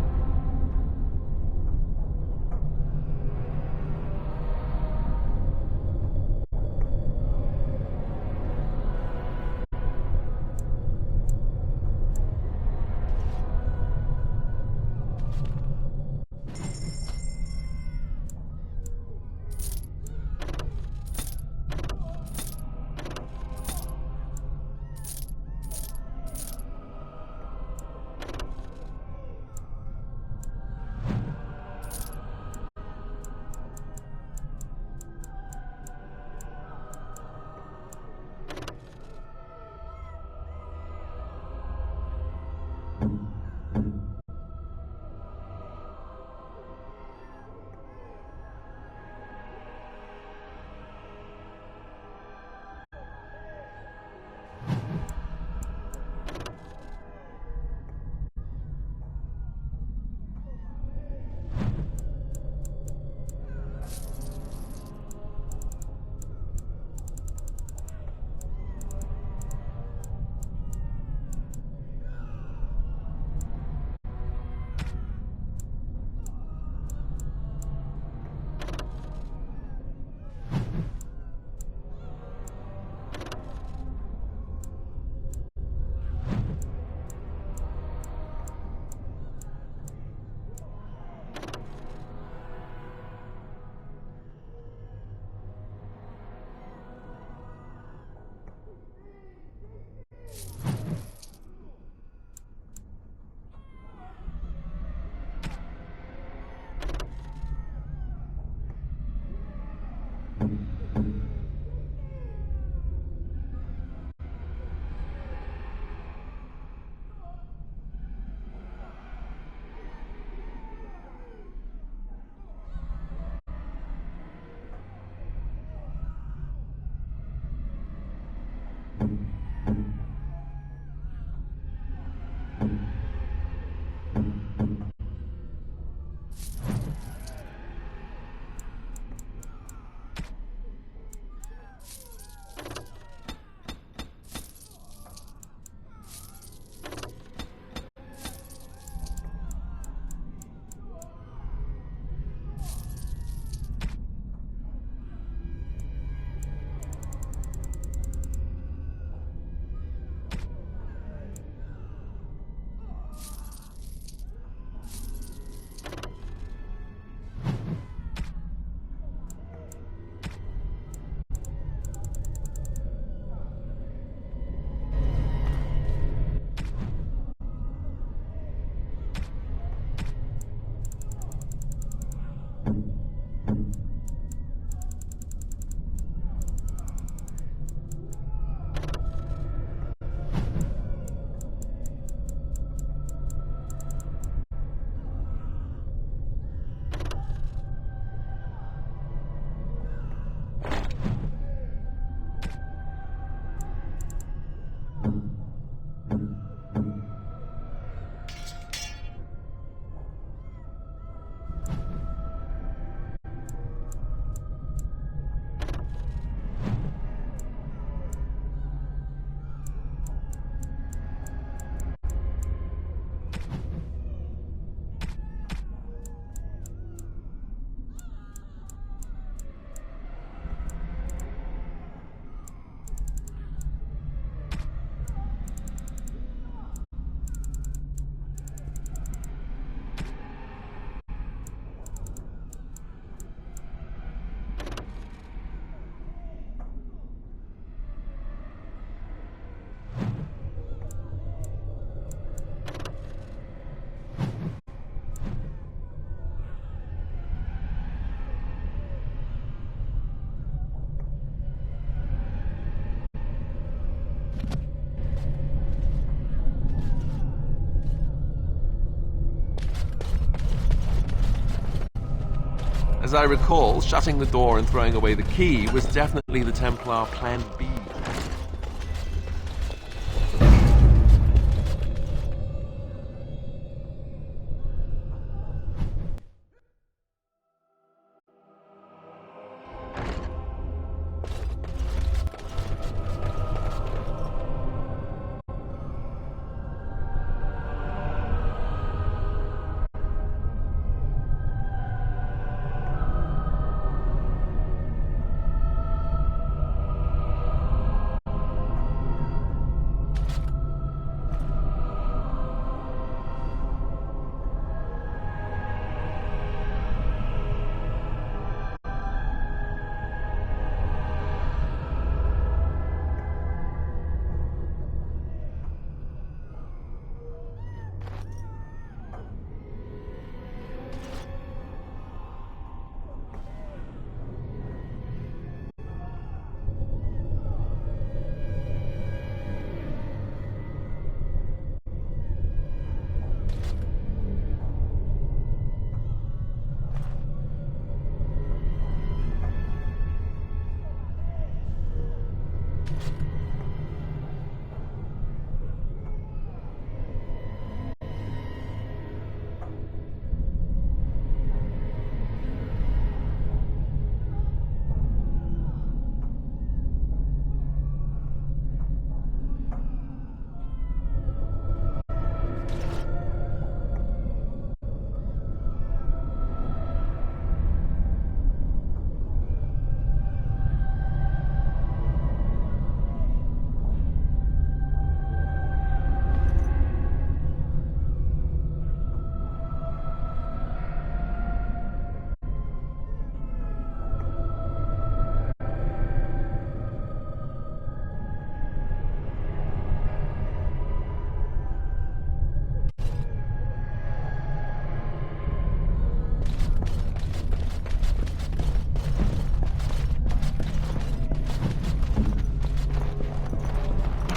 As I recall, shutting the door and throwing away the key was definitely the Templar Plan B.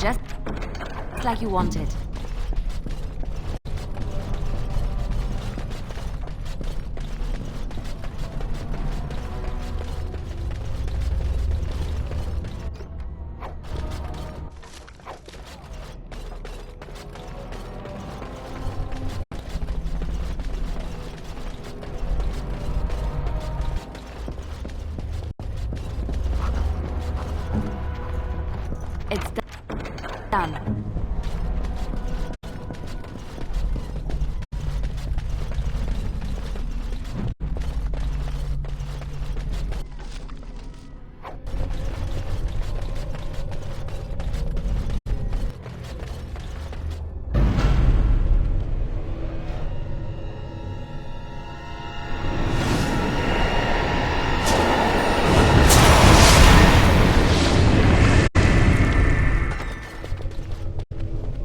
Just like you wanted. It's done.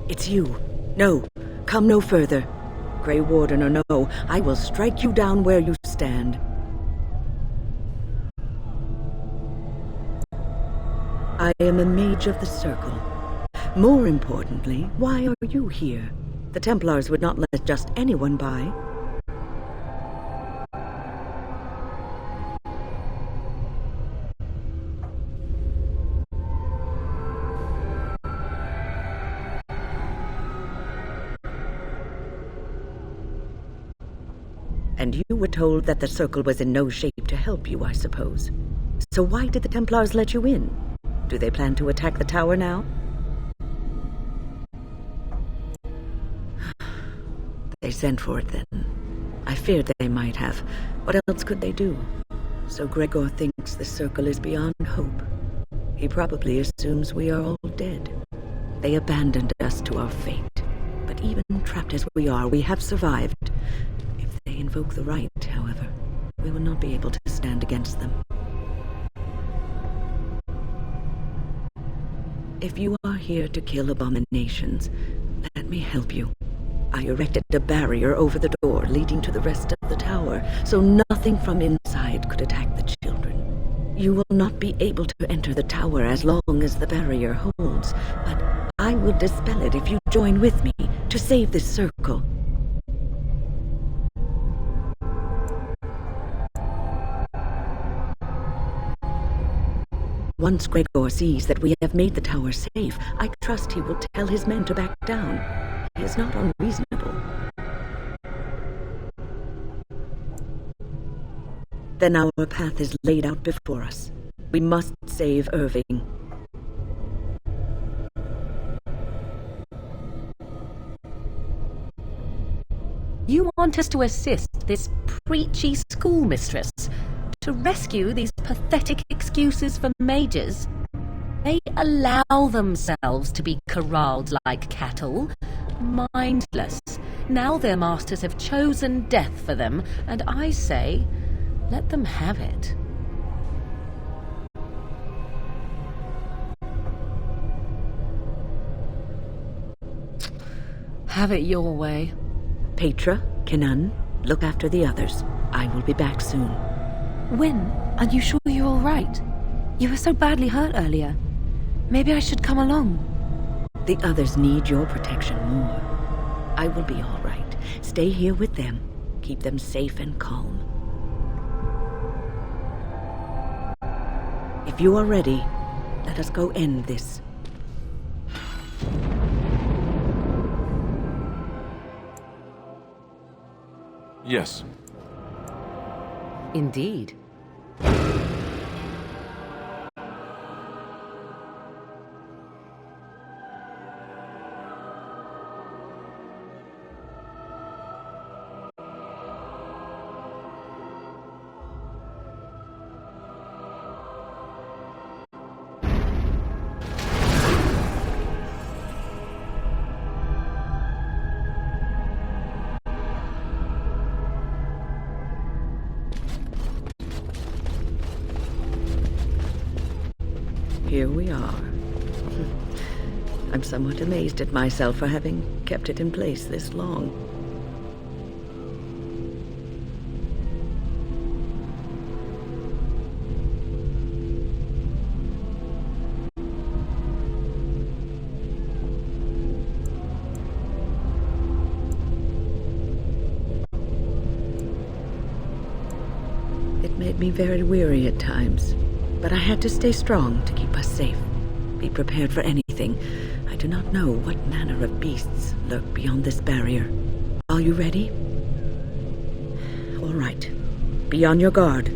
It's you. No, come no further. Grey Warden or no, I will strike you down where you stand. I am a mage of the Circle. More importantly, why are you here? The Templars would not let just anyone by. And you were told that the Circle was in no shape to help you, I suppose. So why did the Templars let you in? Do they plan to attack the tower now? They sent for it then. I feared they might have. What else could they do? So Gregor thinks the Circle is beyond hope. He probably assumes we are all dead. They abandoned us to our fate. But even trapped as we are, we have survived. If they invoke the right, however, we will not be able to stand against them. If you are here to kill abominations, let me help you. I erected a barrier over the door leading to the rest of the tower, so nothing from inside could attack the children. You will not be able to enter the tower as long as the barrier holds, but I will dispel it if you join with me to save this Circle. Once Gregor sees that we have made the tower safe, I trust he will tell his men to back down. He is not unreasonable. Then our path is laid out before us. We must save Irving. You want us to assist this preachy schoolmistress to rescue these pathetic excuses for mages? They allow themselves to be corralled like cattle, mindless. Now their masters have chosen death for them, and I say, let them have it. Have it your way. Petra, Kenan, look after the others. I will be back soon. Wyn, are you sure you're all right? You were so badly hurt earlier. Maybe I should come along. The others need your protection more. I will be all right. Stay here with them. Keep them safe and calm. If you are ready, let us go end this. Yes. Indeed. Here we are. I'm somewhat amazed at myself for having kept it in place this long. It made me very weary at times. But I had to stay strong to keep us safe. Be prepared for anything. I do not know what manner of beasts lurk beyond this barrier. Are you ready? All right. Be on your guard.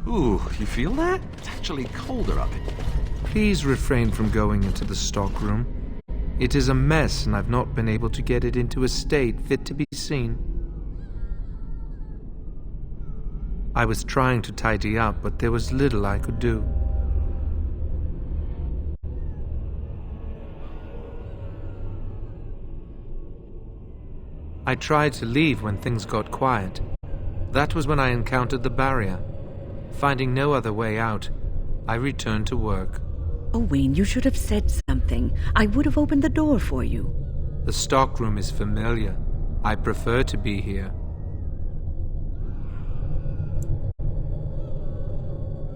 Ooh, you feel that? It's actually colder up here. Please refrain from going into the stockroom. It is a mess, and I've not been able to get it into a state fit to be seen. I was trying to tidy up, but there was little I could do. I tried to leave when things got quiet. That was when I encountered the barrier. Finding no other way out, I returned to work. Oh, Wayne, you should have said something. I would have opened the door for you. The stockroom is familiar. I prefer to be here.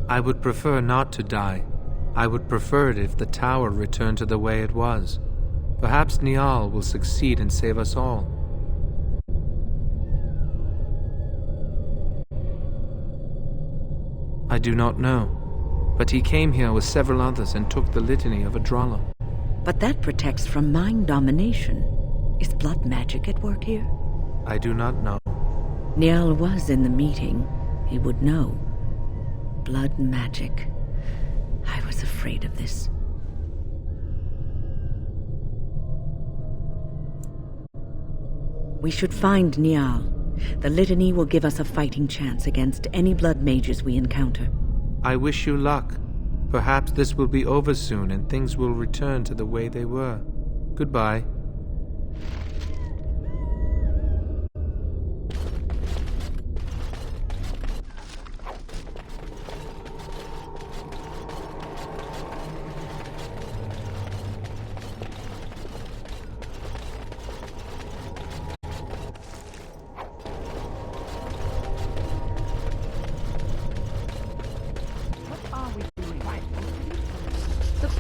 I would prefer not to die. I would prefer it if the tower returned to the way it was. Perhaps Niall will succeed and save us all. I do not know, but he came here with several others and took the litany of a Drala. But that protects from mind domination. Is blood magic at work here? I do not know. Niall was in the meeting. He would know. Blood magic. I was afraid of this. We should find Niall. The litany will give us a fighting chance against any blood mages we encounter. I wish you luck. Perhaps this will be over soon and things will return to the way they were. Goodbye.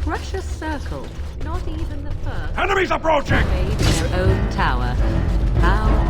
Precious circle. Not even the first. Enemies approaching! Made their own tower. How?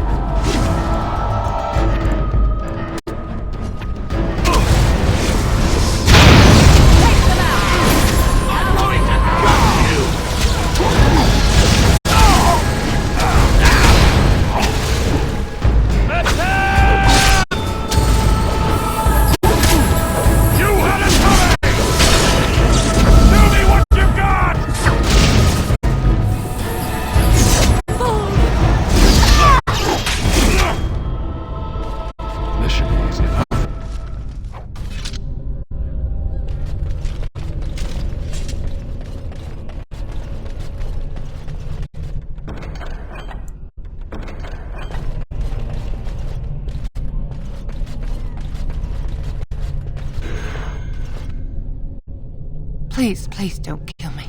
Please, please don't kill me.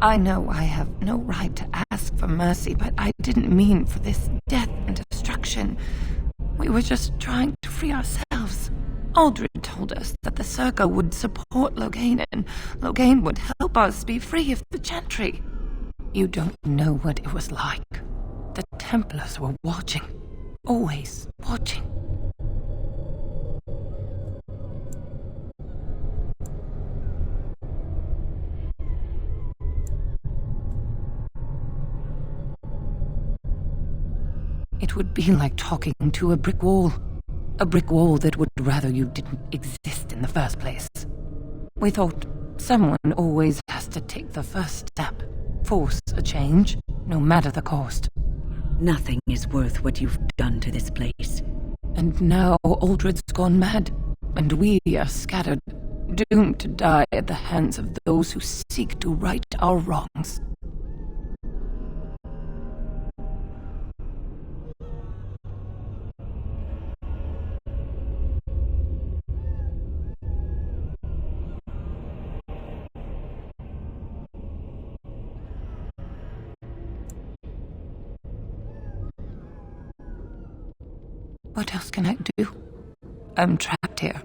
I know I have no right to ask for mercy, but I didn't mean for this death and destruction. We were just trying to free ourselves. Aldred told us that the Circa would support Loghain, and Loghain would help us be free of the Chantry. You don't know what it was like. The Templars were watching. Always watching. It would be like talking to a brick wall. A brick wall that would rather you didn't exist in the first place. We thought someone always has to take the first step. Force a change, no matter the cost. Nothing is worth what you've done to this place. And now Aldred's gone mad, and we are scattered, doomed to die at the hands of those who seek to right our wrongs. What else can I do? I'm trapped here.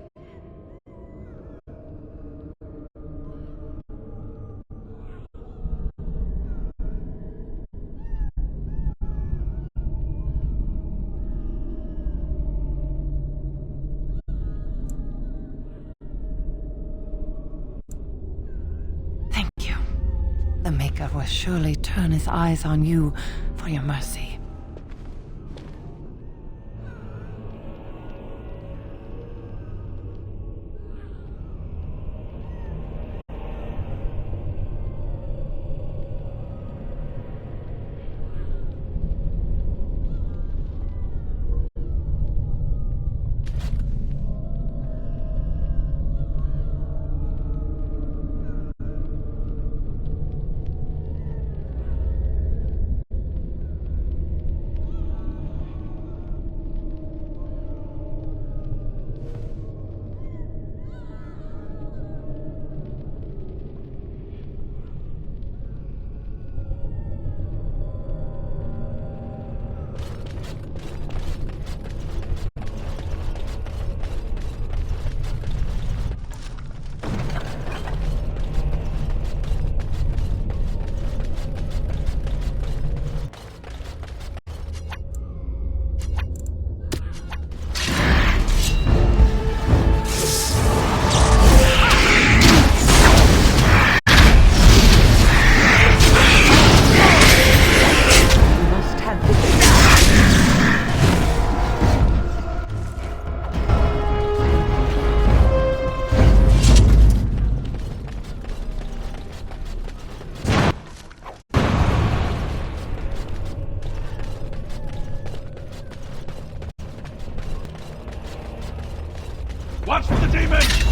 Thank you. the Maker will surely turn his eyes on you for your mercy. Watch for the demon!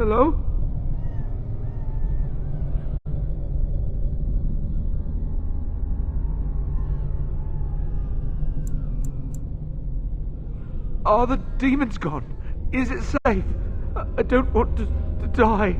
Hello? Are the demons gone? Is it safe? I don't want to die.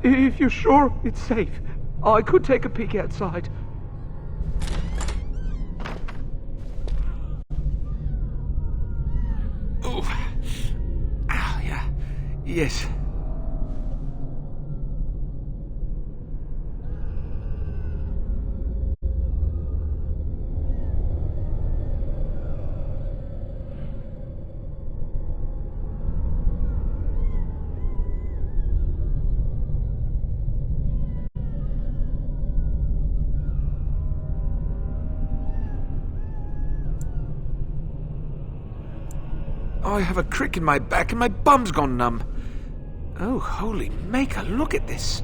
If you're sure it's safe, I could take a peek outside. Oh. Ah, yeah. Yes. I have a crick in my back and my bum's gone numb. Oh, holy maker, look at this.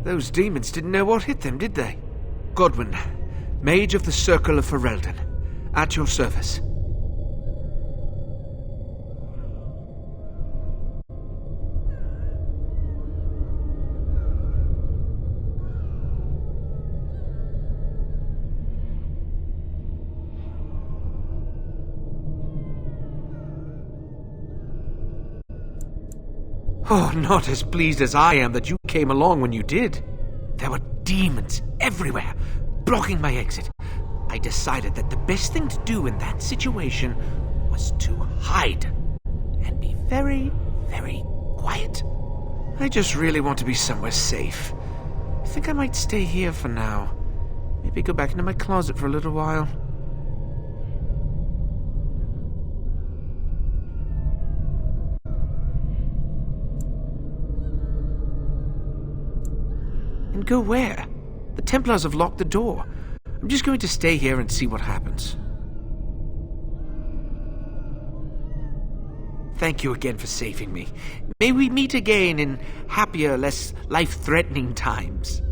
Those demons didn't know what hit them, did they? Godwin, Mage of the Circle of Ferelden, at your service. Oh, not as pleased as I am that you came along when you did. There were demons everywhere, blocking my exit. I decided that the best thing to do in that situation was to hide and be very, very quiet. I just really want to be somewhere safe. I think I might stay here for now. Maybe go back into my closet for a little while. And go where? The Templars have locked the door. I'm just going to stay here and see what happens. Thank you again for saving me. May we meet again in happier, less life-threatening times.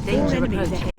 Danger approaching.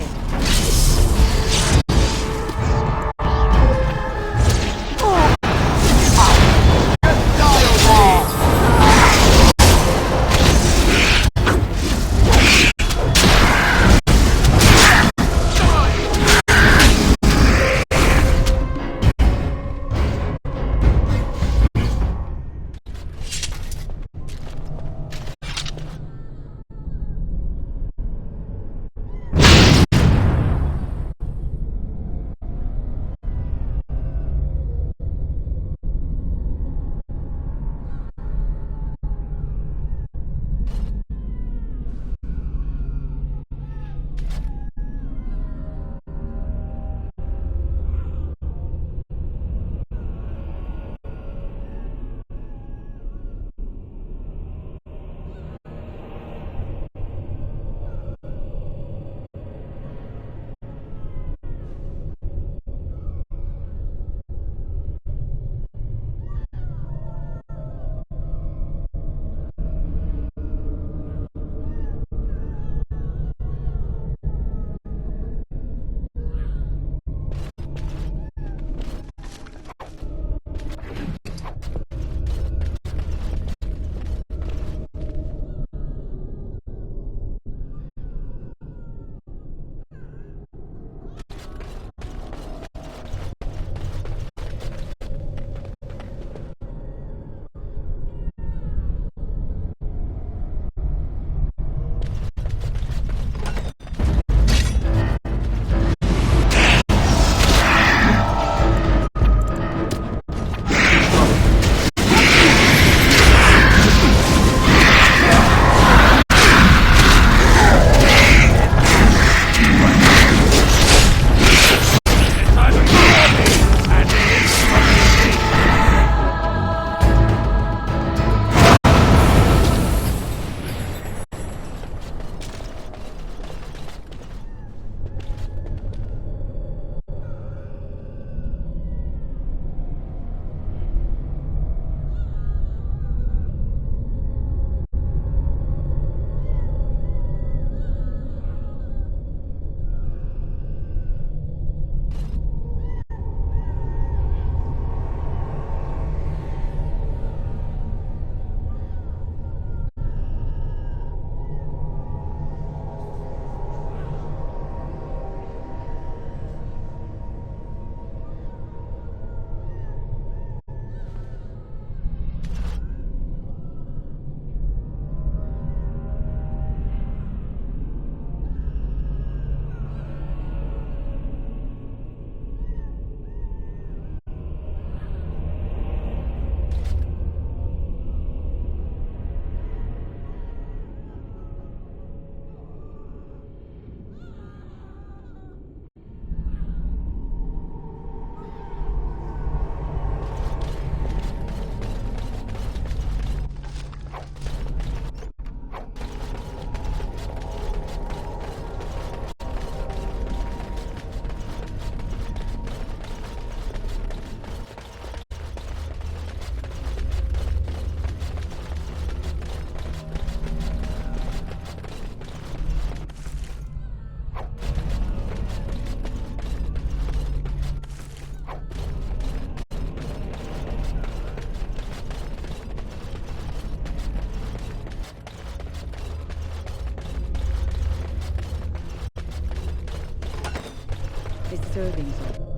serving zone.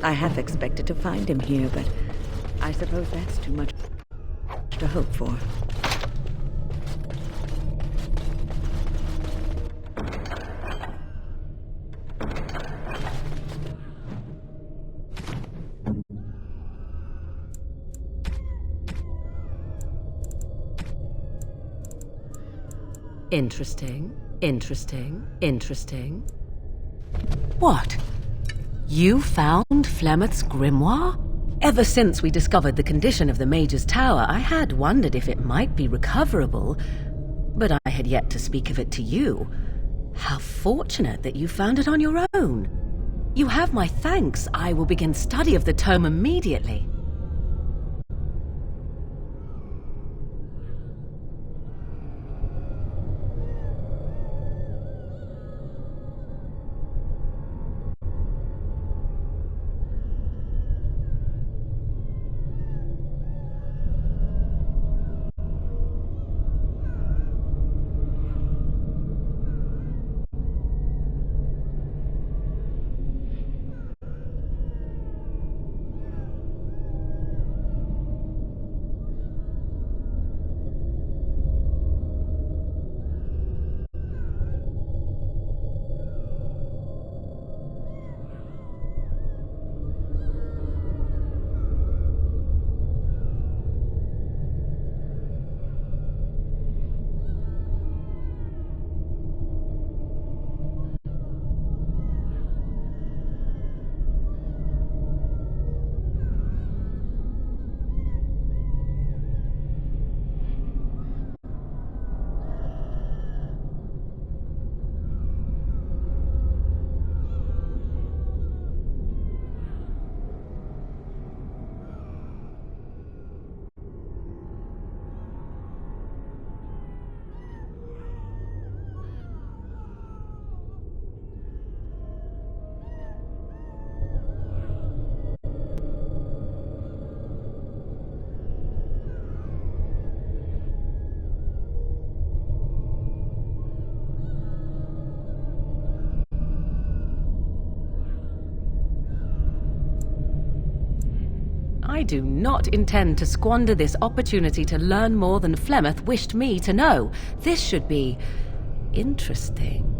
I half expected to find him here, but I suppose that's too much to hope for. Interesting, interesting, interesting. What? You found Flemeth's grimoire? Ever since we discovered the condition of the Mage's Tower, I had wondered if it might be recoverable, but I had yet to speak of it to you. How fortunate that you found it on your own. You have my thanks. I will begin study of the tome immediately. I do not intend to squander this opportunity to learn more than Flemeth wished me to know. This should be interesting.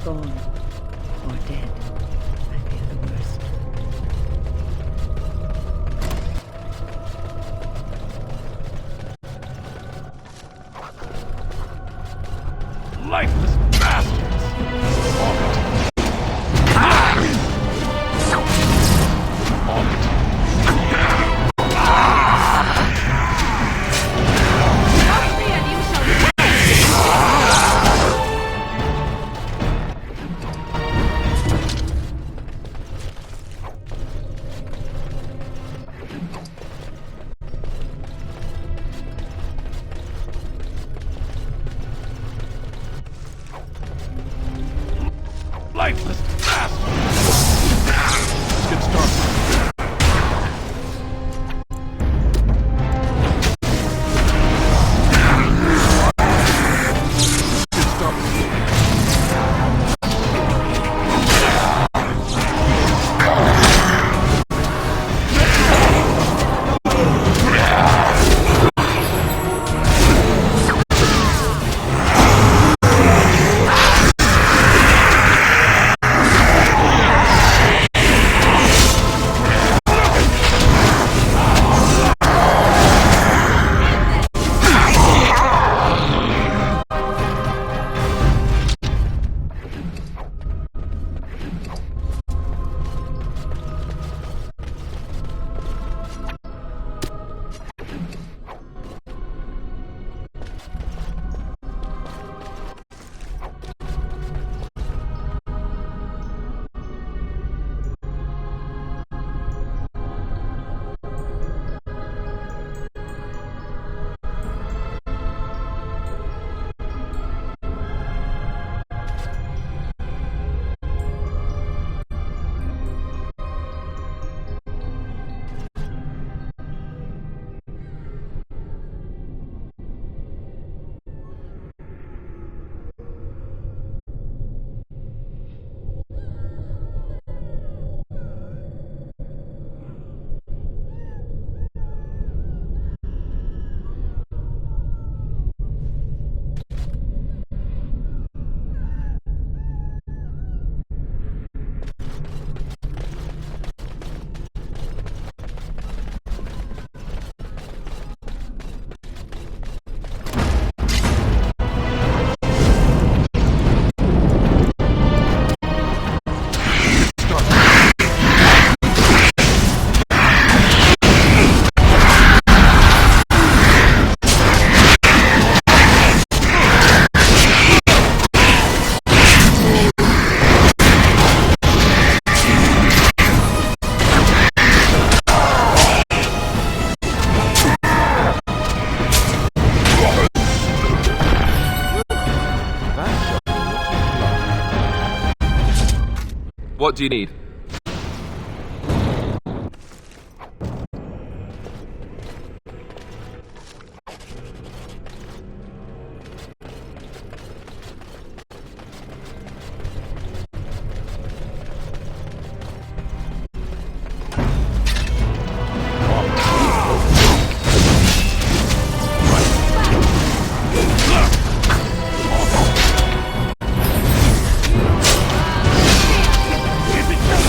gone. Or dead. I fear the worst. Lifeless bastards! Lifeless bastards! Let's get started. What do you need? Is it just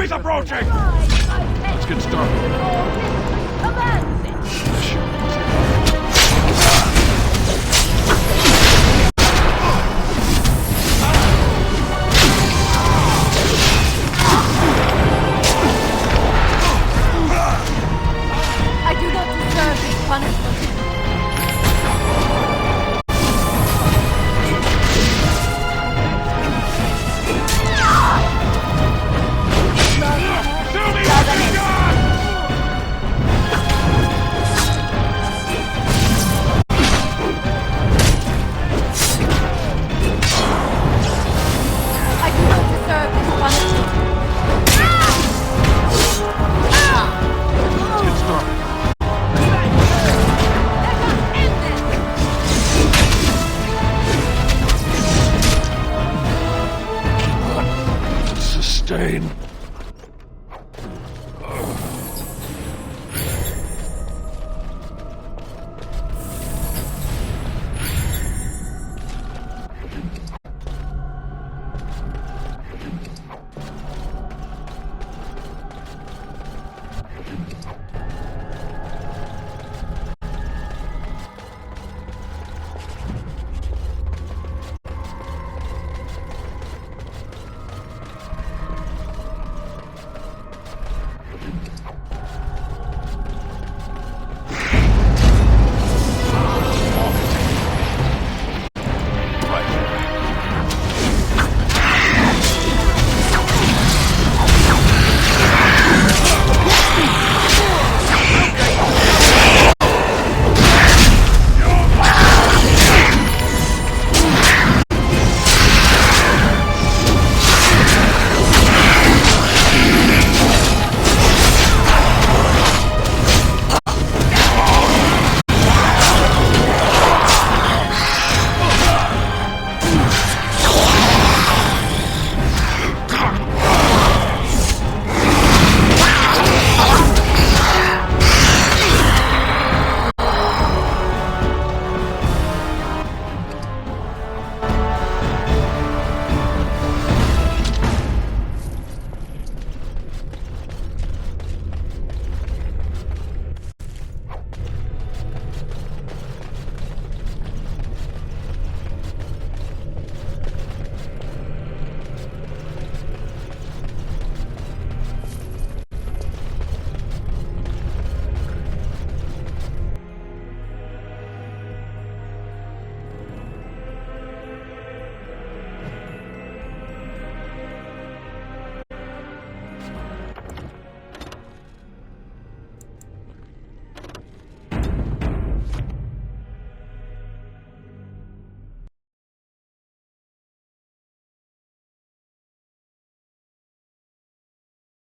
enemy's approaching! Let's get started. Commands it.